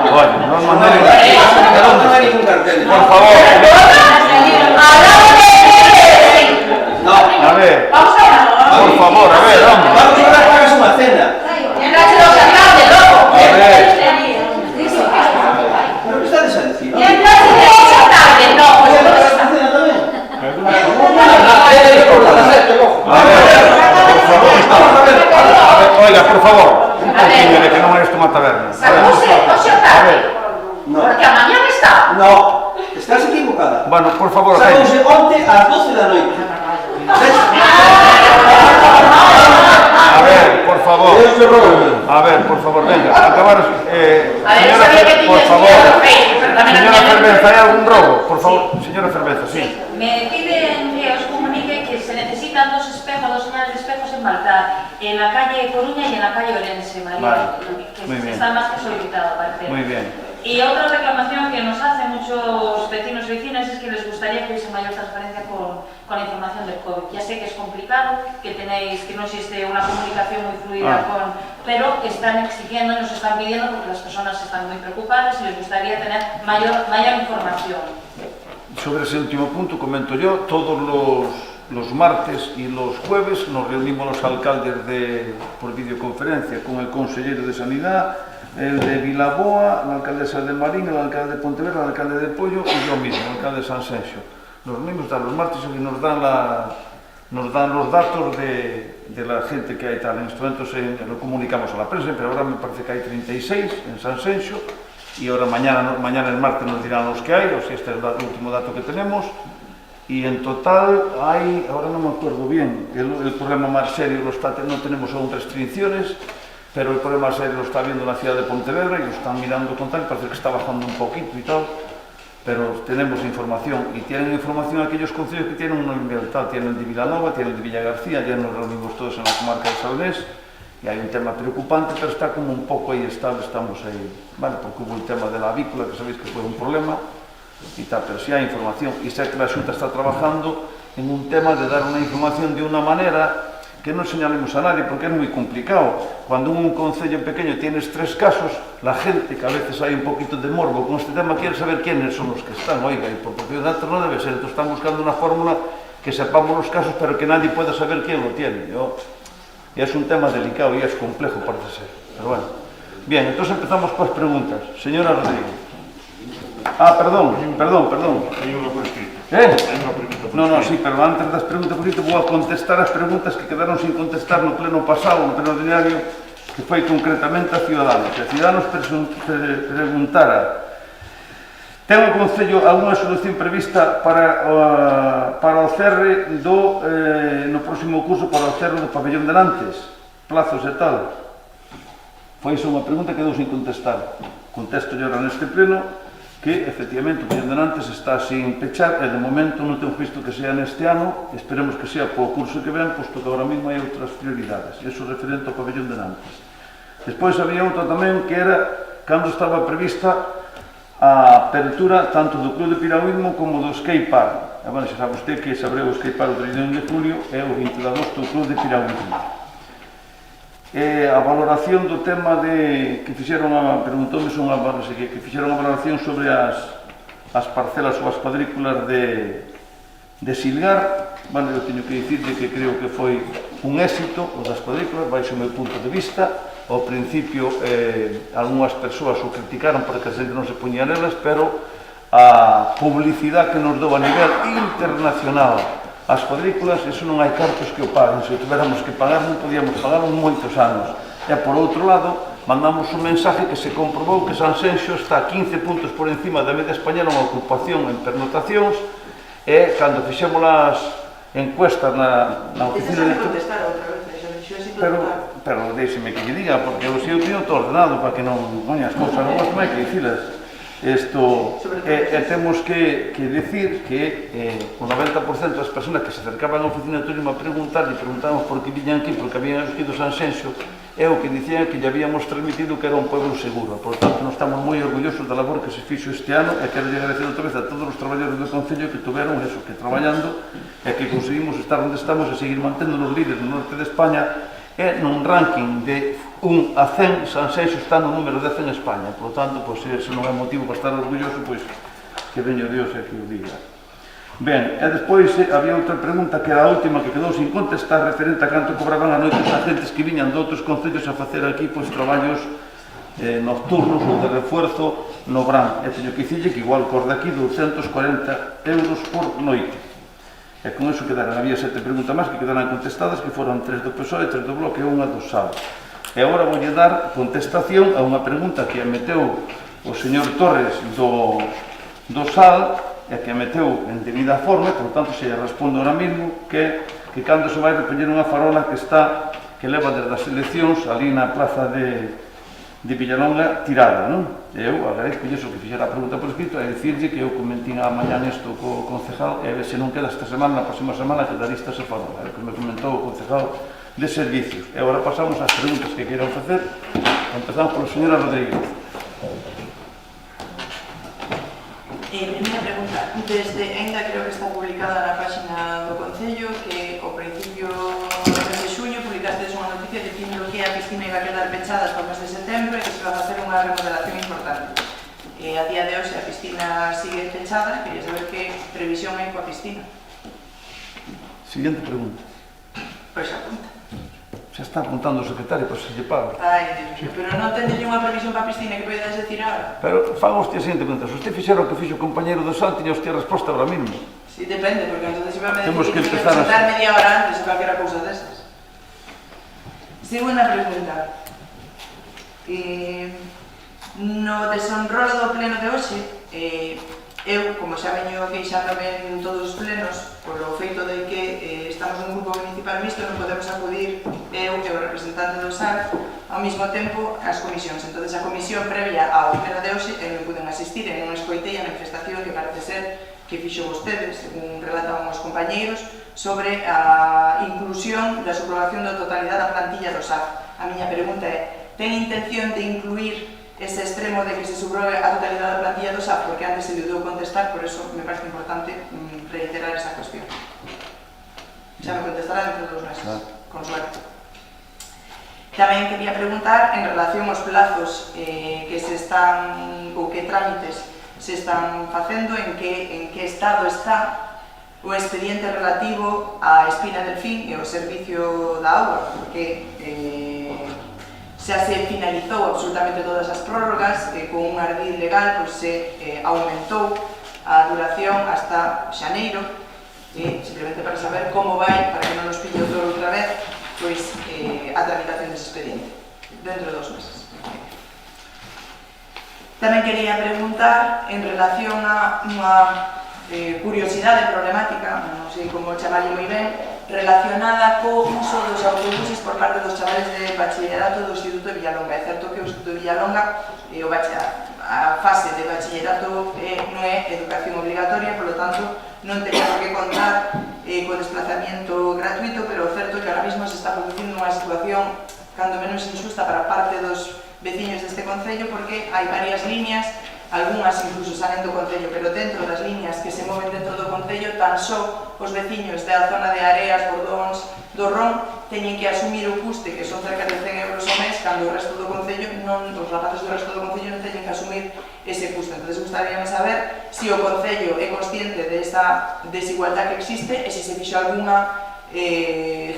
Speaker 1: Oye, non mandei
Speaker 9: Non hai ningún cartel.
Speaker 1: por favor. A ver,
Speaker 4: Vamos a ver.
Speaker 1: por favor, a ver, vamos.
Speaker 9: Vamos a ver, pagas unha cena.
Speaker 4: Entrache do xarnal de loco.
Speaker 1: A ver.
Speaker 9: Pero que estades a decir?
Speaker 4: Entrache do xarnal de loco.
Speaker 9: Pagas unha cena tamén?
Speaker 1: Oiga, por favor.
Speaker 4: A ver.
Speaker 1: Señores, que non é isto unha taberna.
Speaker 4: Sacouse o xarnal. Porque a mañá está.
Speaker 9: No, estás equivocada.
Speaker 1: Bueno, por favor,
Speaker 9: Sacouse onte ás 12 da noite.
Speaker 1: a ver, por favor. A ver, por favor, venga, acabar. Señora, por favor. Señora Fervenza, ¿hay algún robo? Por favor, señora Fervenza, sí.
Speaker 8: Me piden que os comunique que se necesitan dos espejos, dos señales de espejos en Baltar, en la calle Coruña y en la calle Orense, María,
Speaker 1: Vale.
Speaker 8: que
Speaker 1: Muy bien.
Speaker 8: está más que solicitado, parece.
Speaker 1: Muy bien.
Speaker 8: Y otra reclamación que nos hacen muchos vecinos y vecinas es que les gustaría que hubiese mayor transparencia con la información del COVID. Ya sé que es complicado, que no existe una comunicación muy fluida pero están exigiendo, nos están pidiendo porque las personas están muy preocupadas y les gustaría tener mayor información.
Speaker 1: Sobre ese último punto comento yo, todos los martes y los jueves nos reunimos los alcaldes por videoconferencia con el consejero de Sanidad, el de Vilaboa, la alcaldesa de Marín, el alcalde de Pontevedra, el alcalde de Pollo y yo mismo, el alcalde de Sanxenxo. Nos reunimos los martes y nos dan los datos de la gente que hay tal. En estos momentos lo comunicamos a la prensa, pero ahora me parece que hay 36 en Sanxenxo y ahora mañana el martes nos dirán los que hay, o si este es el último dato que tenemos. Y en total hay, ahora no me acuerdo bien, el problema más serio no tenemos aún restricciones, pero el problema serio lo está viendo la ciudad de Pontevedra y lo están mirando con tal, parece que está bajando un poquito y tal, pero tenemos información, y tienen información aquellos concellos que tienen un nivel tal, tienen el de Vilanova, tienen el de Villagarcía, ya nos reunimos todos en la comarca de Salnés, y hay un tema preocupante, pero está como un poco ahí estable, estamos ahí, vale, porque hubo el tema de la avícola, que sabéis que fue un problema, y tal, pero sí hay información, y sé que la Xunta está trabajando en un tema de dar una información de una manera que non señalemos a nadie, porque é moi complicado. Cuando un concello pequeño tienes 3 casos, la gente, que a veces hai un poquito de morbo con este tema, quiere saber quiénes son los que están, oiga, y por propio dato no debe ser, entonces están buscando una fórmula que sepamos los casos, pero que nadie pueda saber quién lo tiene. Y es un tema delicado y es complejo, parece ser, pero bueno. Bien, entonces empezamos con las preguntas. Señora Rodríguez. Perdón.
Speaker 2: Hay uno por escrito.
Speaker 1: No, sí, pero antes das preguntas por escrito vou a contestar as preguntas que quedaron sin contestar no pleno pasado, no pleno ordinario, que foi concretamente a Ciudadanos. A Ciudadanos preguntara: ten o Concello algunha solución prevista para o cerre no próximo curso para o cerre do pabellón de Nantes? Plazos e tal. Foi iso unha pregunta que quedou sin contestar. Contesto yo ahora neste pleno que, efectivamente, o pabellón de Nantes está sin pechar e, de momento, non temos visto que sea neste ano, esperemos que sea po curso que ven, posto que ahora mismo hai outras prioridades. Iso referente ao pabellón de Nantes. Despois había outra tamén que era cando estaba prevista a apertura tanto do Club de Piragüismo como do Skate Park. bueno, xa sabe usted que Sabreu escaipar o 31 de julio e o 20 de agosto o Club de Piraguitía. A valoración do tema de que fixeron preguntoume que fixeron a valoración sobre as parcelas ou as cuadrículas de Silgar. Bueno, eu teño que dicirle que creo que foi un éxito o das cuadrículas, baixo o meu punto de vista. Ao principio algunhas persoas o criticaron porque a xente non se poñía nelas, pero a publicidade que nos dou a nivel internacional as cuadrículas, iso non hai cartos que o paguen. Se o tuveramos que pagar, non podíamos pagar moitos anos. E, por outro lado, mandamos un mensaje que se comprobou que Sanxenxo está 15 puntos por encima da media española en ocupación en pernotacións, e, cando fixemos as encuestas na oficina de... Pero deixeme que lle diga, porque eu sei o teño todo ordenado para que non as cousas non gosto máis que dicilas. Temos que decir que o 90% das persoas que se acercaban á oficina de turismo a preguntábamos por que viñan aquí, porque habían escrito Sanxenxo, e o que dicían que lle habíamos transmitido que era un pueblo seguro. Por tanto, nós estamos moi orgullosos da labor que se fixo este ano, e quero agradecer outra vez a todos os traballadores do Concello que tuveron eso, que traballando, e que conseguimos estar onde estamos e seguir mantendo nos líderes no norte de España. E nun ranking de 1 a 100, Sanxenxo está no número 10 en España. Por tanto, se non é motivo para estar orgulloso, pois que veño Dios e que o diga. Ben, e despois había outra pregunta que era a última que quedou sin contestar, referente a canto cobraban a noite os agentes que viñan de outros concellos a facer aquí traballos nocturnos ou de refuerzo no Bran. E teño que dicirlle que igual cor de aquí 240 euros por noite. E con iso quedaran, había 7 preguntas máis que quedaran contestadas, que foran 3 do PSOE, 3 do Bloque e 1 do SAL. E agora voulle dar contestación a unha pregunta que a meteu o señor Torres do SAL, e que a meteu en debida forma, por tanto se lle respondo ahora mismo que cando se vai repoñer unha farola que leva desde as eleccións ali na plaza de Villalonga tirada, non? Eu agradezco iso que fixera a pregunta por escrito e dicirlle que eu comentín a mañá nesto co concejal e se non queda esta semana, na próxima semana quedarista esa farola, é o que me comentou o concejal de servicios. E agora pasamos ás preguntas que queiran facer. Empezamos pola señora Rodríguez.
Speaker 7: Primeira pregunta, ainda creo que está publicada na página do Concello que ao principio de xuño publicaste unha noticia dicindo que a piscina iba a quedar pechada hasta o mes de setembro e que se va a facer unha remodelación importante. A día de hoxe a piscina sigue pechada, quería saber que previsión hai coa piscina.
Speaker 1: Siguiente pregunta.
Speaker 7: Pois apunta.
Speaker 1: Xa está apuntando o secretario, pois se lle paga.
Speaker 7: Ai, Dios mío, pero non tendelle unha previsión para a piscina que podes decir agora?
Speaker 1: Pero faga usted a seguinte pregunta. Se usted fixera o que fixo o compañero do SAL, tiña usted a resposta agora mismo.
Speaker 7: Si, depende, porque entonces iba a me
Speaker 1: Temos
Speaker 7: decir
Speaker 1: que
Speaker 7: que
Speaker 1: empezar
Speaker 7: presentar media hora antes ou calquera cousa desas. Segunda pregunta. No desenrolo do pleno de hoxe, eu, como xa veño queixándome en todos os plenos, polo feito de que estamos nun grupo municipal mixto, non podemos acudir eu e o representante do SAL ao mesmo tempo ás comisións. Entón, a comisión previa ao pleno de hoxe eu non puden asistir e non escoitei a manifestación que parece ser que fixo vostedes, según relataban os compañeiros, sobre a inclusión da subrogación da totalidade da plantilla do SAC. A miña pregunta é, ten intención de incluir ese extremo de que se subrogue a totalidade da plantilla do SAC? Porque antes se deu contestar, por eso me parece importante reiterar esa cuestión. Xa me contestará dentro de 2 meses, con suerte. Tamén quería preguntar en relación aos plazos que se están, ou que trámites se están facendo, en que estado está o expediente relativo á Espina del Fin e ao servicio da auga, porque xa se finalizou absolutamente todas as prórrogas, con un ardid legal se aumentou a duración hasta xaneiro, simplemente para saber como vai, para que non nos pille outra vez, a tramitación dese expediente, dentro de 2 meses. Tamén quería preguntar en relación a unha curiosidade problemática, non sei como chamarlle moi ben, relacionada co uso dos autobuses por parte dos chavales de bachillerato do Instituto de Villalonga. É certo que o Instituto de Villalonga, a fase de bachillerato non é educación obligatoria, por lo tanto non teña por que contar co desplazamiento gratuito, pero o certo é que ahora mesmo se está producindo unha situación cando menos injusta para parte dos veciños deste concello, porque hai varias líneas algunhas incluso salen do Concello, pero dentro das liñas que se moven dentro do Concello, tan só os veciños da zona de Areas, Bordóns, do Ron, teñen que asumir o custe, que son cerca de 100 euros ao mes, cando o resto do Concello, os rapaces do resto do Concello non teñen que asumir ese custe. Entón, gustaríame saber se o Concello é consciente desa desigualdad que existe e se se fixo alguna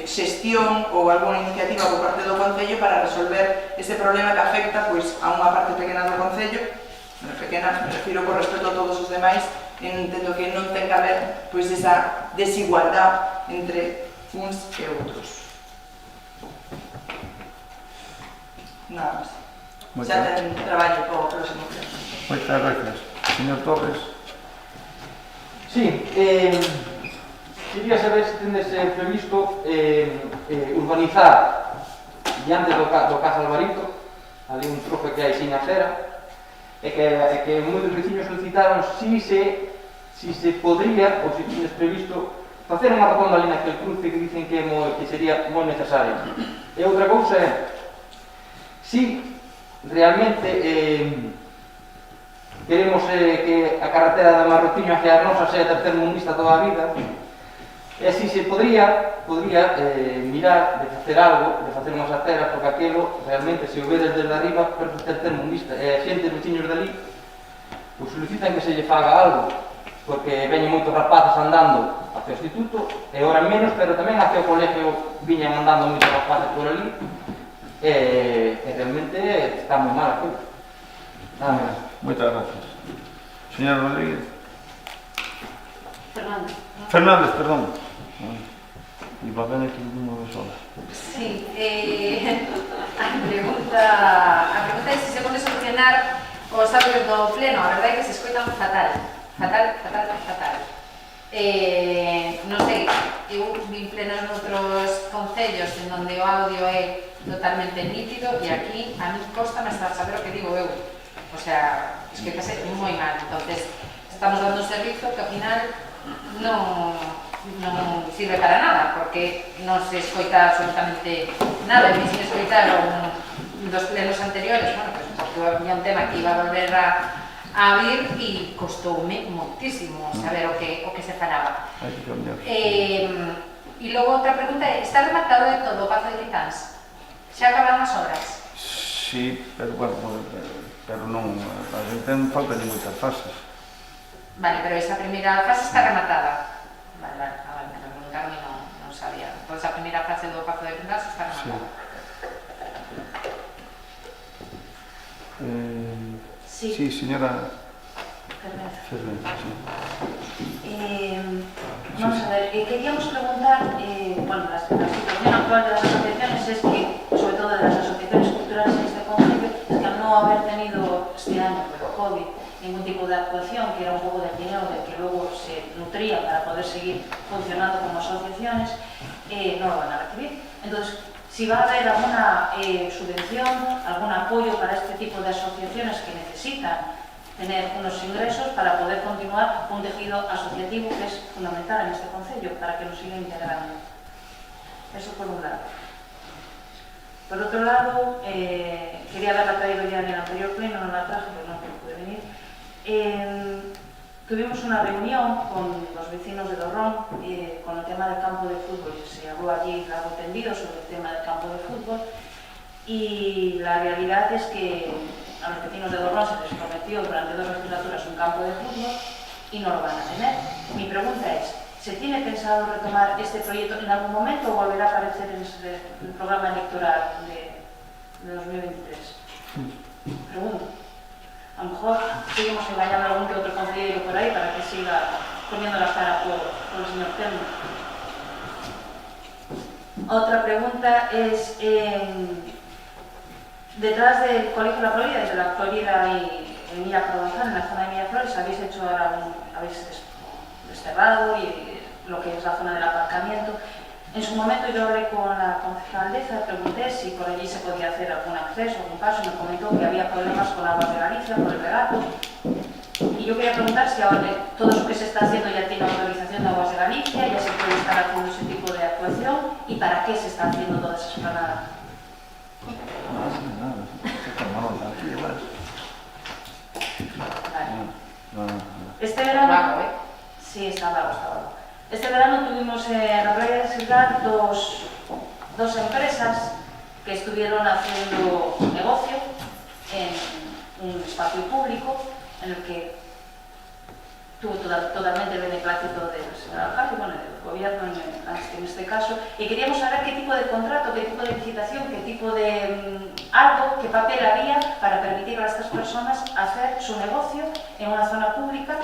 Speaker 7: xestión ou alguna iniciativa por parte do Concello para resolver ese problema que afecta pois, a unha parte pequena do Concello. Pequena, me refiro con respecto a todos os demais, entendo que non ten que haber pois, esa desigualdad entre uns e outros. Nada máis. Xa ten traballo para o próximo pleno.
Speaker 1: Moitas gracias. Señor Torres.
Speaker 5: Sí, quería saber se tendes previsto urbanizar diante do Casa Alvarito, ali un trozo que hai sin acera, e que moitos veciños solicitaron si se podría, ou se tienes previsto, facer unha rotonda ali naquele cruce que dicen que sería moi necesario. E outra cousa é, si realmente queremos que a carretera de Marrotiño hacia a Nosa sea tercermundista toda a vida, e si se podría mirar de facer algo, de facer unhas aceras, porque aquilo realmente, se o vedes desde arriba, parece tercermundista, e a xente, os veciños dali, pois solicitan que se lle faga algo, porque veñen moitos rapaces andando hacia o instituto, e ora menos, pero tamén hacia o colegio viñan andando moitos rapaces por ali, e realmente está moi mal aquilo. Nada máis.
Speaker 1: Moitas gracias. Señor Rodríguez.
Speaker 3: Fernando.
Speaker 1: Perdón. Iba a ver aquí unha vez sola.
Speaker 4: Sí, a pregunta é se se pode solucionar os audios do pleno. A verdade é que se escoitan fatal. Non sei, eu vi plenos noutros concellos en donde o audio é totalmente nítido e aquí a mí costa estar saber o que digo eu. O sea, escoitase moi mal. Entonces, estamos dando un servizo que ao final non sirve para nada, porque non se escoita absolutamente nada. E se escoitaron dos plenos anteriores, bueno, pues, porque había un tema que iba a volver a vir e costoume moitísimo saber o que se falaba. E logo outra pregunta é, está rematado de todo o Pazo de Quitáns? Xa acabaron as obras?
Speaker 1: Sí, pero bueno, pero non, a gente falta de moitas fases.
Speaker 4: Vale, pero esa primeira fase está rematada. Vale, me preguntaron e non sabía. Pois a primeira fase do Pazo de Quitáns está rematada.
Speaker 1: Sí, señora
Speaker 8: Fernández. Vamos a ver, queríamos preguntar, bueno, la situación actual de las asociaciones es que, sobre todo de las asociaciones culturales en este concello, es que al no haber tenido este año por el COVID ningún tipo de actuación, que era un poco del dinero del que luego se nutría para poder seguir funcionando como asociaciones, no lo van a recibir. Entonces, si va a haber alguna subvención, algún apoyo para este tipo de asociaciones que necesitan tener unos ingresos para poder continuar un tejido asociativo que es fundamental en este concello para que nos siga integrando. Eso por un lado. Por otro lado, quería haberla traído ya en el anterior pleno, no la traje, pero no pude venir. Tuvimos una reunión con los vecinos de Dorrón con el tema del campo de fútbol. Se habló allí largo tendido sobre el tema del campo de fútbol y la realidad es que a los vecinos de Dorrón se les prometió durante 2 legislaturas un campo de fútbol y no lo van a tener. Mi pregunta es, ¿se tiene pensado retomar este proyecto en algún momento o volverá a aparecer en el programa electoral de 2023? Pregunto. A lo mejor seguimos engañando a algún que otro consejero por ahí para que siga poniendo la cara por el señor Telmo. Otra pregunta es, detrás del Colegio La Florida, desde la Florida y en Miraflores, en la zona de Miraflores, habéis hecho ahora habéis desterrado y lo que es la zona del aparcamiento. En su momento yo hablé con la concejaldesa, pregunté si por allí se podía hacer algún acceso, algún paso, y me comentó que había problemas con Aguas de Galicia, por el regato. Y yo quería preguntar si ahora todo lo que se está haciendo ya tiene autorización de Aguas de Galicia, ya se puede estar haciendo ese tipo de actuación, y para qué se está haciendo toda esa explanada.
Speaker 1: Nada, se está mal aquí,
Speaker 8: Este verano...
Speaker 4: Vago,
Speaker 8: Sí, está bravo, está bravo. Este verano tuvimos en la playa de Silgar dos empresas que estuvieron haciendo negocio en un espacio público en el que tuvo totalmente el beneplácito del señor alcalde, bueno, del gobierno en este caso, y queríamos saber qué tipo de contrato, qué tipo de licitación, qué tipo de algo, qué papel había para permitir a estas personas hacer su negocio en una zona pública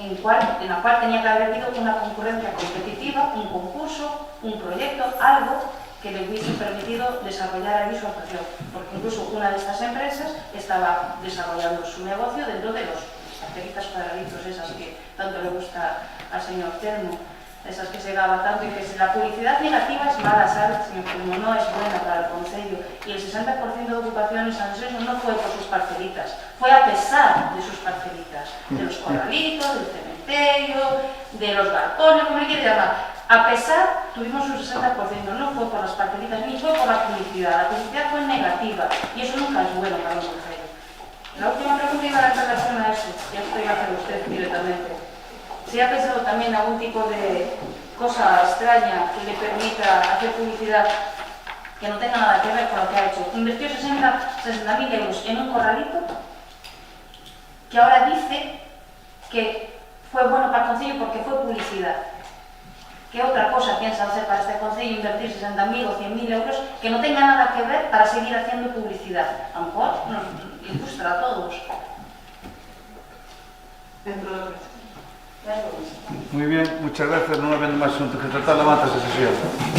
Speaker 8: en la cual tenía que haber habido una concurrencia competitiva, un concurso, un proyecto, algo que le hubiese permitido desarrollar allí su actuación, porque incluso una de estas empresas estaba desarrollando su negocio dentro de los carteritas cuadraditos, esas que tanto le gusta al señor Telmo, esas que se gaba tanto, y que la publicidad negativa es mala, ¿sabes? Señor Telmo, no es buena para el concello, y el 60% de ocupación en San Xoso no fue por sus parcelitas, fue a pesar de sus parcelitas, de los corralitos, del cementerio, de los balcones, como le quiere llamar. A pesar, tuvimos un 60%, no fue por las parcelitas, ni fue por la publicidad fue negativa, y eso nunca es bueno para un concello. La última pregunta iba en relación a eso, ya estoy a hacer usted directamente. ¿Se ha pensado también algún tipo de cosa extraña que le permita hacer publicidad que no tenga nada que ver con lo que ha hecho? Invirtió 60.000 euros en un corralito que ahora dice que fue bueno para el concello porque fue publicidad. ¿Qué otra cosa piensa hacer para este concello, invertir 60.000 o 100.000 euros que no tenga nada que ver para seguir haciendo publicidad? A lo mejor nos ilustra a todos.
Speaker 7: Dentro de
Speaker 1: Muy bien, muchas gracias. No habiendo más asuntos que tratar, levántase sesión.